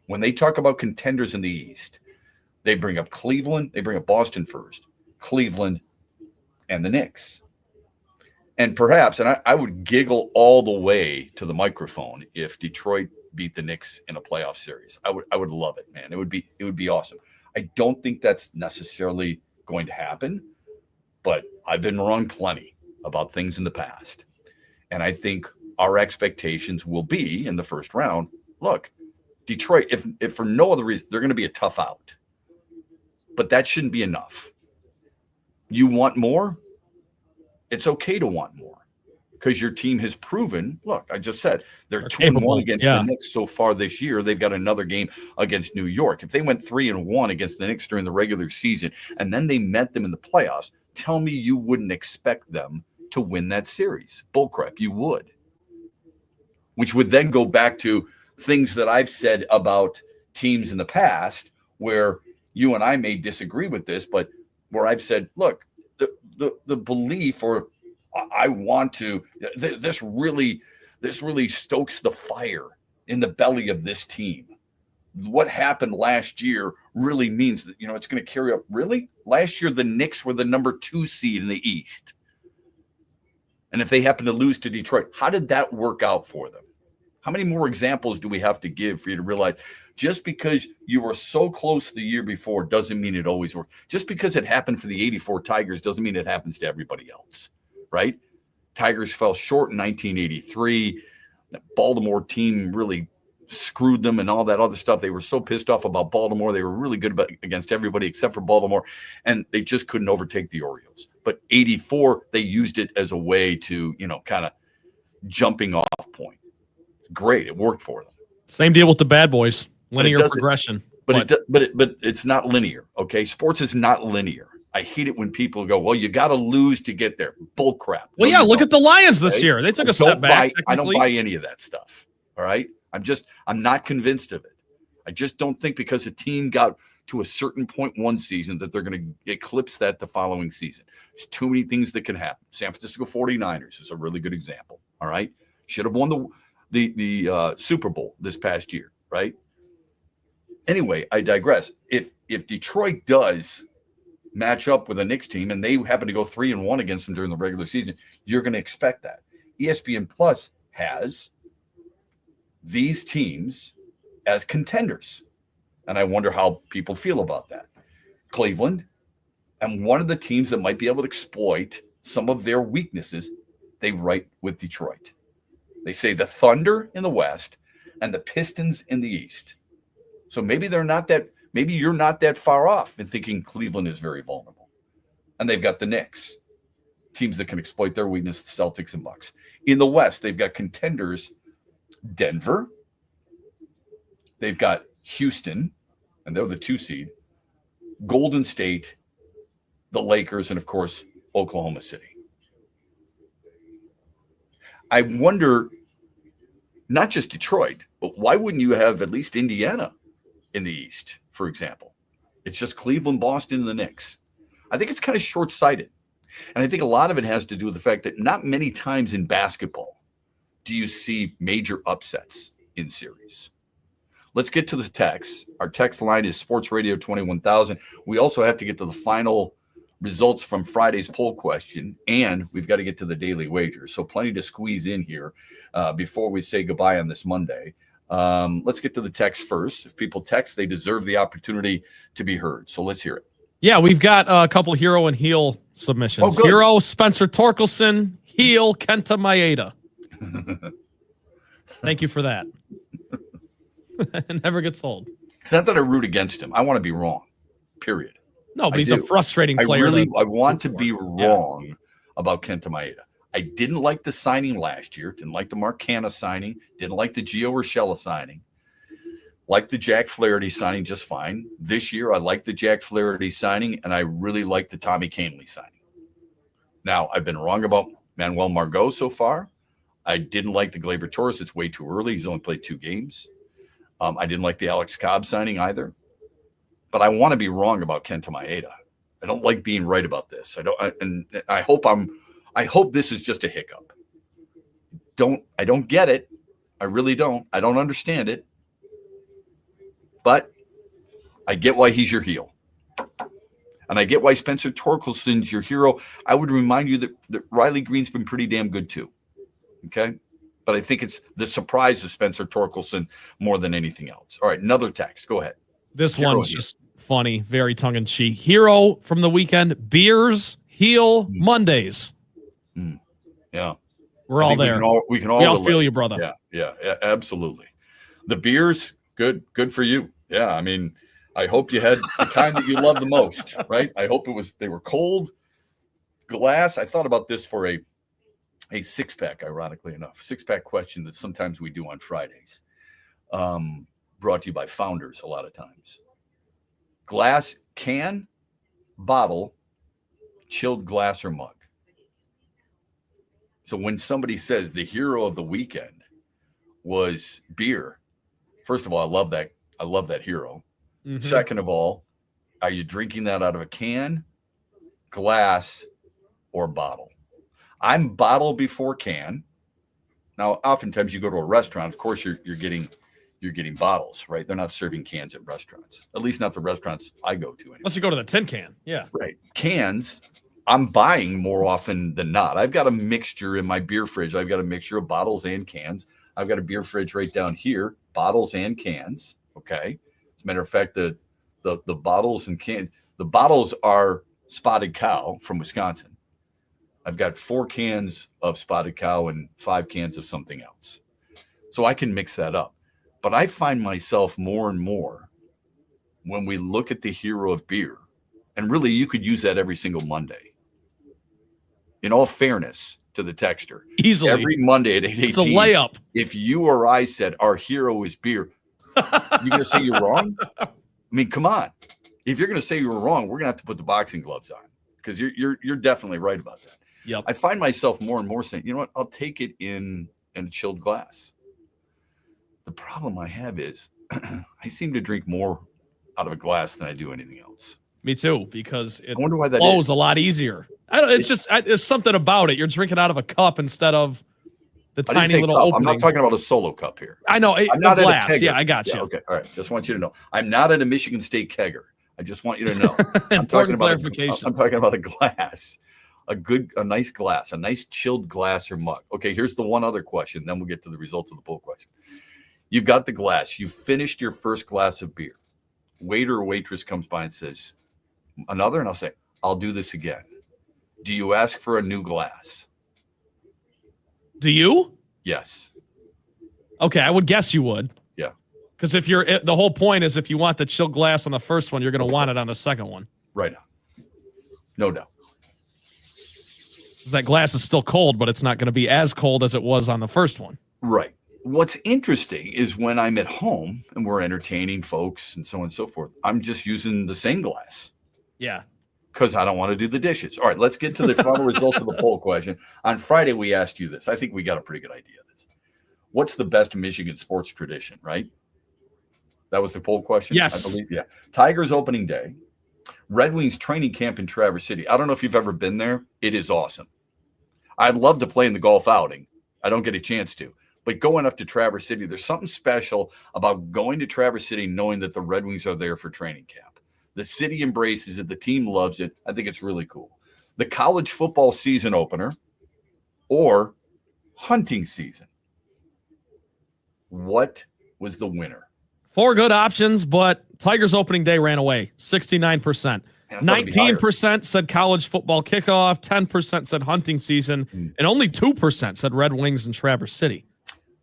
When they talk about contenders in the East, they bring up Cleveland, they bring up Boston first, Cleveland, and the Knicks. And perhaps, and I would giggle all the way to the microphone if Detroit beat the Knicks in a playoff series. I would love it, man. It would be awesome. I don't think that's necessarily going to happen, but I've been wrong plenty about things in the past. And I think our expectations will be in the first round, look, Detroit, if for no other reason, they're going to be a tough out. But that shouldn't be enough. You want more? It's okay to want more, because your team has proven, look, I just said, they're 2-1 against the Knicks so far this year. They've got another game against New York. If they went 3-1 against the Knicks during the regular season, and then they met them in the playoffs, tell me you wouldn't expect them to win that series. Bullcrap, you would. Which would then go back to things that I've said about teams in the past, where you and I may disagree with this, but where I've said, look, the belief, or I want to, this really stokes the fire in the belly of this team. What happened last year really means that, it's going to carry up. Really? Last year, the Knicks were the number 2 seed in the East. And if they happen to lose to Detroit, how did that work out for them? How many more examples do we have to give for you to realize just because you were so close the year before doesn't mean it always works. Just because it happened for the 84 Tigers doesn't mean it happens to everybody else, right? Tigers fell short in 1983. The Baltimore team really screwed them and all that other stuff. They were so pissed off about Baltimore. They were really good against everybody except for Baltimore, and they just couldn't overtake the Orioles. But 84, they used it as a way to, kind of jumping off point. Great. It worked for them. Same deal with the bad boys. Linear progression. But it's not linear, okay? Sports is not linear. I hate it when people go, well, you got to lose to get there. Bull crap. Well, yeah, look at the Lions this year. They took a step back. I don't buy any of that stuff, all right? I'm not convinced of it. I just don't think because a team got to a certain point one season that they're going to eclipse that the following season. There's too many things that can happen. San Francisco 49ers is a really good example, all right? Should have won the Super Bowl this past year, right? Anyway, I digress. If Detroit does match up with a Knicks team and they happen to go 3-1 against them during the regular season, you're going to expect that. ESPN Plus has these teams as contenders, and I wonder how people feel about that. Cleveland, and one of the teams that might be able to exploit some of their weaknesses, they write with Detroit. They say the Thunder in the West and the Pistons in the East. So maybe you're not that far off in thinking Cleveland is very vulnerable. And they've got the Knicks, teams that can exploit their weakness, the Celtics and Bucks. In the West, they've got contenders, Denver. They've got Houston, and they're the 2 seed, Golden State, the Lakers, and of course, Oklahoma City. I wonder, not just Detroit, but why wouldn't you have at least Indiana in the East, for example? It's just Cleveland, Boston, and the Knicks. I think it's kind of short-sighted. And I think a lot of it has to do with the fact that not many times in basketball do you see major upsets in series. Let's get to the text. Our text line is Sports Radio 21,000. We also have to get to the final results from Friday's poll question, and we've got to get to the daily wager. So plenty to squeeze in here before we say goodbye on this Monday. Let's get to the text first. If people text, they deserve the opportunity to be heard. So let's hear it. Yeah, we've got a couple hero and heel submissions. Oh, hero, Spencer Torkelson. Heel, Kenta Maeda. Thank you for that. It never gets old. It's not that I root against him. I want to be wrong, period. No, but he's a frustrating player. I want to be wrong about Kenta Maeda. I didn't like the signing last year. Didn't like the Mark Canha signing. Didn't like the Gio Urshela signing. Liked the Jack Flaherty signing just fine. This year, I like the Jack Flaherty signing, and I really like the Tommy Kahnle signing. Now, I've been wrong about Manuel Margot so far. I didn't like the Gleyber Torres. It's way too early. He's only played 2 games. I didn't like the Alex Cobb signing either. But I want to be wrong about Kenta Maeda. I don't like being right about this. I hope this is just a hiccup. I don't get it. I really don't. I don't understand it. But I get why he's your heel. And I get why Spencer Torkelson's your hero. I would remind you that Riley Green's been pretty damn good too. Okay? But I think it's the surprise of Spencer Torkelson more than anything else. All right, another text. Go ahead. This one's just funny, very tongue-in-cheek. Hero from the weekend, Beers, heel, Mondays. Yeah. We're all there. We can all feel you, brother. Yeah, absolutely. The Beers, good for you. Yeah, I mean, I hope you had the kind that you love the most, right? I hope they were cold, glass. I thought about this for a 6-pack, ironically enough. 6-pack question that sometimes we do on Fridays. Brought to you by Founders a lot of times. Glass, can, bottle, chilled glass or mug. So when somebody says the hero of the weekend was beer, first of all, I love that hero. Mm-hmm. Second of all, are you drinking that out of a can, glass, or bottle? I'm bottle before can. Now, oftentimes you go to a restaurant, of course you're getting bottles, right? They're not serving cans at restaurants. At least not the restaurants I go to anyway. Unless you go to the tin can. Yeah. Right. Cans, I'm buying more often than not. I've got a mixture in my beer fridge. I've got a mixture of bottles and cans. I've got a beer fridge right down here, bottles and cans. Okay. As a matter of fact, the bottles and cans, the bottles are Spotted Cow from Wisconsin. I've got 4 cans of Spotted Cow and 5 cans of something else. So I can mix that up. But I find myself more and more when we look at the hero of beer, and really you could use that every single Monday. In all fairness to the texter, easily every Monday at 8:18, it's a layup. If you or I said our hero is beer, you're going to say you're wrong? I mean, come on. If you're going to say you're wrong, we're going to have to put the boxing gloves on, because you're definitely right about that. Yep. I find myself more and more saying, you know what, I'll take it in a chilled glass. The problem I have is I seem to drink more out of a glass than I do anything else. Me too, because it I wonder why that flows is. a lot easier. It's something about it. You're drinking out of a cup instead of the I didn't tiny say little cup. opening. I'm not talking about a solo cup here. I know. I'm The not at a glass. kegger. Yeah, I got you. Okay. All right. Just want you to know. I'm not at a Michigan State kegger. I just want you to know. I'm Important clarification. I'm talking about a glass, a nice glass, a nice chilled glass or mug. Okay. Here's the one other question. Then we'll get to the results of the poll question. You've got the glass. You finished your first glass of beer. Waiter or waitress comes by and says, another, and I'll say, I'll do this again. Do you ask for a new glass? Do you? Yes. Okay, I would guess you would. Yeah. Because the whole point is if you want the chilled glass on the first one, you're going to want it on the second one. Right now. No doubt. That glass is still cold, but it's not going to be as cold as it was on the first one. Right. What's interesting is when I'm at home and we're entertaining folks and so on and so forth, I'm just using the same glass. Yeah. Because I don't want to do the dishes. All right, let's get to the final results of the poll question. On Friday, we asked you this. I think we got a pretty good idea of this. What's the best Michigan sports tradition, right? That was the poll question? Yes. I believe, yeah. Tigers opening day. Red Wings training camp in Traverse City. I don't know if you've ever been there. It is awesome. I'd love to play in the golf outing. I don't get a chance to. But going up to Traverse City, there's something special about going to Traverse City knowing that the Red Wings are there for training camp. The city embraces it. The team loves it. I think it's really cool. The college football season opener or hunting season. What was the winner? 4 good options, but Tigers opening day ran away. 69%. 19% said college football kickoff. 10% said hunting season. And only 2% said Red Wings in Traverse City.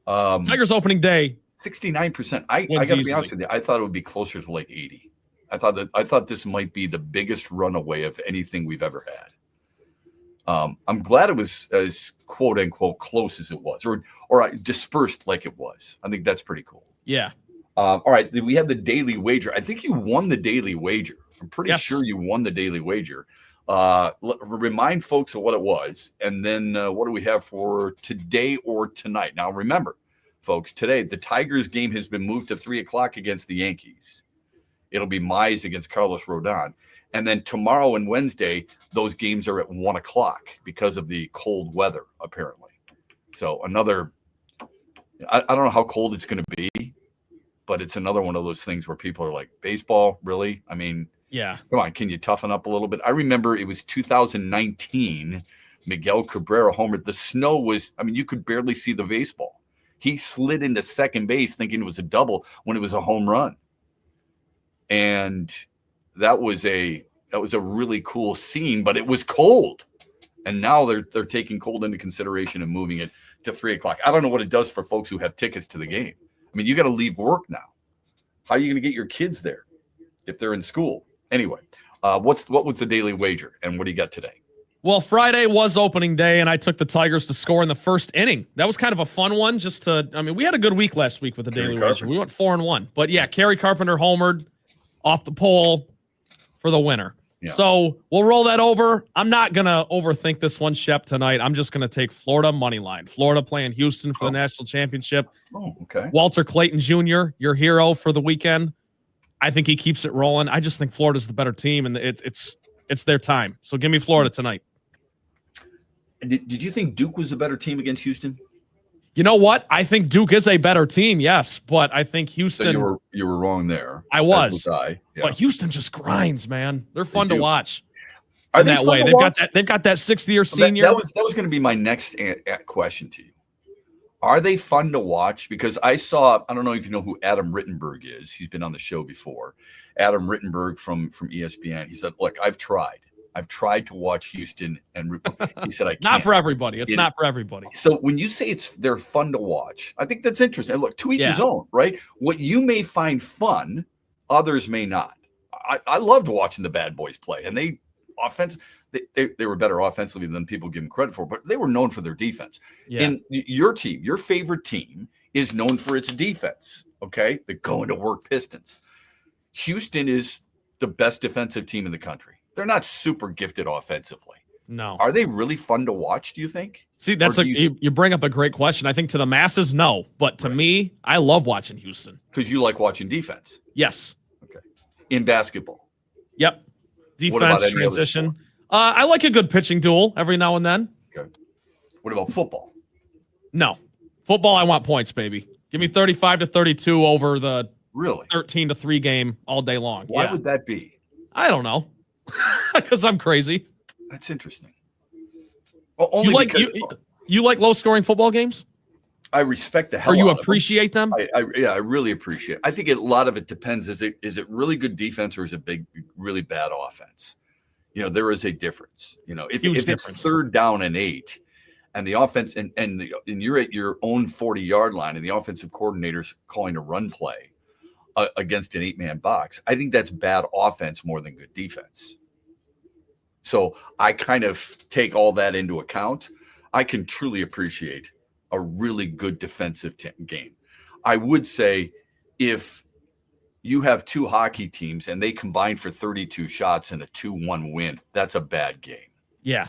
Tigers opening day. 69%. I got to be honest with you. I thought it would be closer to like 80. I thought this might be the biggest runaway of anything we've ever had. I'm glad it was as quote unquote close as it was, or dispersed like it was. I think that's pretty cool. Yeah. All right. We had the daily wager. I think you won the daily wager. I'm pretty sure you won the daily wager. Remind folks of what it was, and then what do we have for today or tonight? Now, remember, folks, today the Tigers game has been moved to 3:00 against the Yankees. It'll be Mize against Carlos Rodon. And then tomorrow and Wednesday, those games are at 1:00 because of the cold weather, apparently. So another, I don't know how cold it's going to be, but it's another one of those things where people are like, baseball, really? I mean, yeah. Come on, can you toughen up a little bit? I remember it was 2019, Miguel Cabrera homered. The snow was, I mean, you could barely see the baseball. He slid into second base thinking it was a double when it was a home run. And that was a really cool scene, but it was cold. And now they're taking cold into consideration and moving it to 3:00. I don't know what it does for folks who have tickets to the game. I mean, you got to leave work now. How are you going to get your kids there if they're in school? Anyway, what was the daily wager, and what do you got today? Well, Friday was opening day, and I took the Tigers to score in the first inning. That was kind of a fun one. We had a good week last week with the daily wager. We went 4-1. But yeah, Kerry Carpenter homered off the pole for the winner. Yeah. So we'll roll that over. I'm not going to overthink this one, Shep, tonight. I'm just going to take Florida money line. Florida playing Houston for the national championship. Oh, okay. Walter Clayton Jr., your hero for the weekend. I think he keeps it rolling. I just think Florida's the better team, and it's their time. So give me Florida tonight. Did you think Duke was a better team against Houston? You know what? I think Duke is a better team, yes, but I think Houston. So you were wrong there. I was. Yeah. But Houston just grinds, man. They're fun to watch. in that way. They've got that 6th-year senior. That was going to be my next question to you. Are they fun to watch? Because I don't know if you know who Adam Rittenberg is. He's been on the show before. Adam Rittenberg from ESPN. He said, look, I've tried to watch Houston, and he said, I can't. Not for everybody. It's not for everybody. So when you say they're fun to watch, I think that's interesting. Look, to each his own, right? What you may find fun, others may not. I loved watching the bad boys play, and they were better offensively than people give them credit for, but they were known for their defense. Yeah. And your team, your favorite team, is known for its defense. Okay, the going to work Pistons. Houston is the best defensive team in the country. They're not super gifted offensively. No. Are they really fun to watch, do you think? See, you bring up a great question. I think to the masses, no. But to me, I love watching Houston. Because you like watching defense? Yes. Okay. In basketball? Yep. Defense, transition. I like a good pitching duel every now and then. Okay. What about football? No. Football, I want points, baby. Give me 35-32 over the 13-3 game all day long. Why would that be? I don't know. Because I'm crazy. That's interesting. Well, only you like low-scoring football games? I respect the hell. Or you out appreciate them? I really appreciate it. I think a lot of it depends. Is it really good defense or is it really bad offense? You know, there is a difference. You know, if it's 3rd down and 8, and the offense and you're at your own 40-yard line, and the offensive coordinator's calling a run play against an 8-man box, I think that's bad offense more than good defense. So I kind of take all that into account. I can truly appreciate a really good defensive game. I would say if you have 2 hockey teams and they combine for 32 shots and a 2-1 win, that's a bad game. Yeah.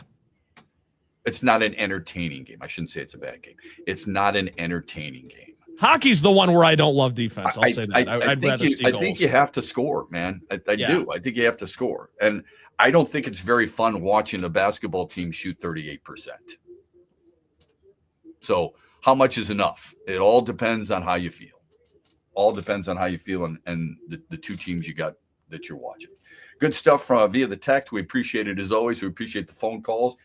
It's not an entertaining game. I shouldn't say it's a bad game. It's not an entertaining game. Hockey's the one where I don't love defense. I'll say that. I'd rather see goals. I think you have to score, man. I do. I think you have to score. And I don't think it's very fun watching a basketball team shoot 38%. So how much is enough? It all depends on how you feel. All depends on how you feel and the 2 teams you got that you're watching. Good stuff via the text. We appreciate it as always. We appreciate the phone calls.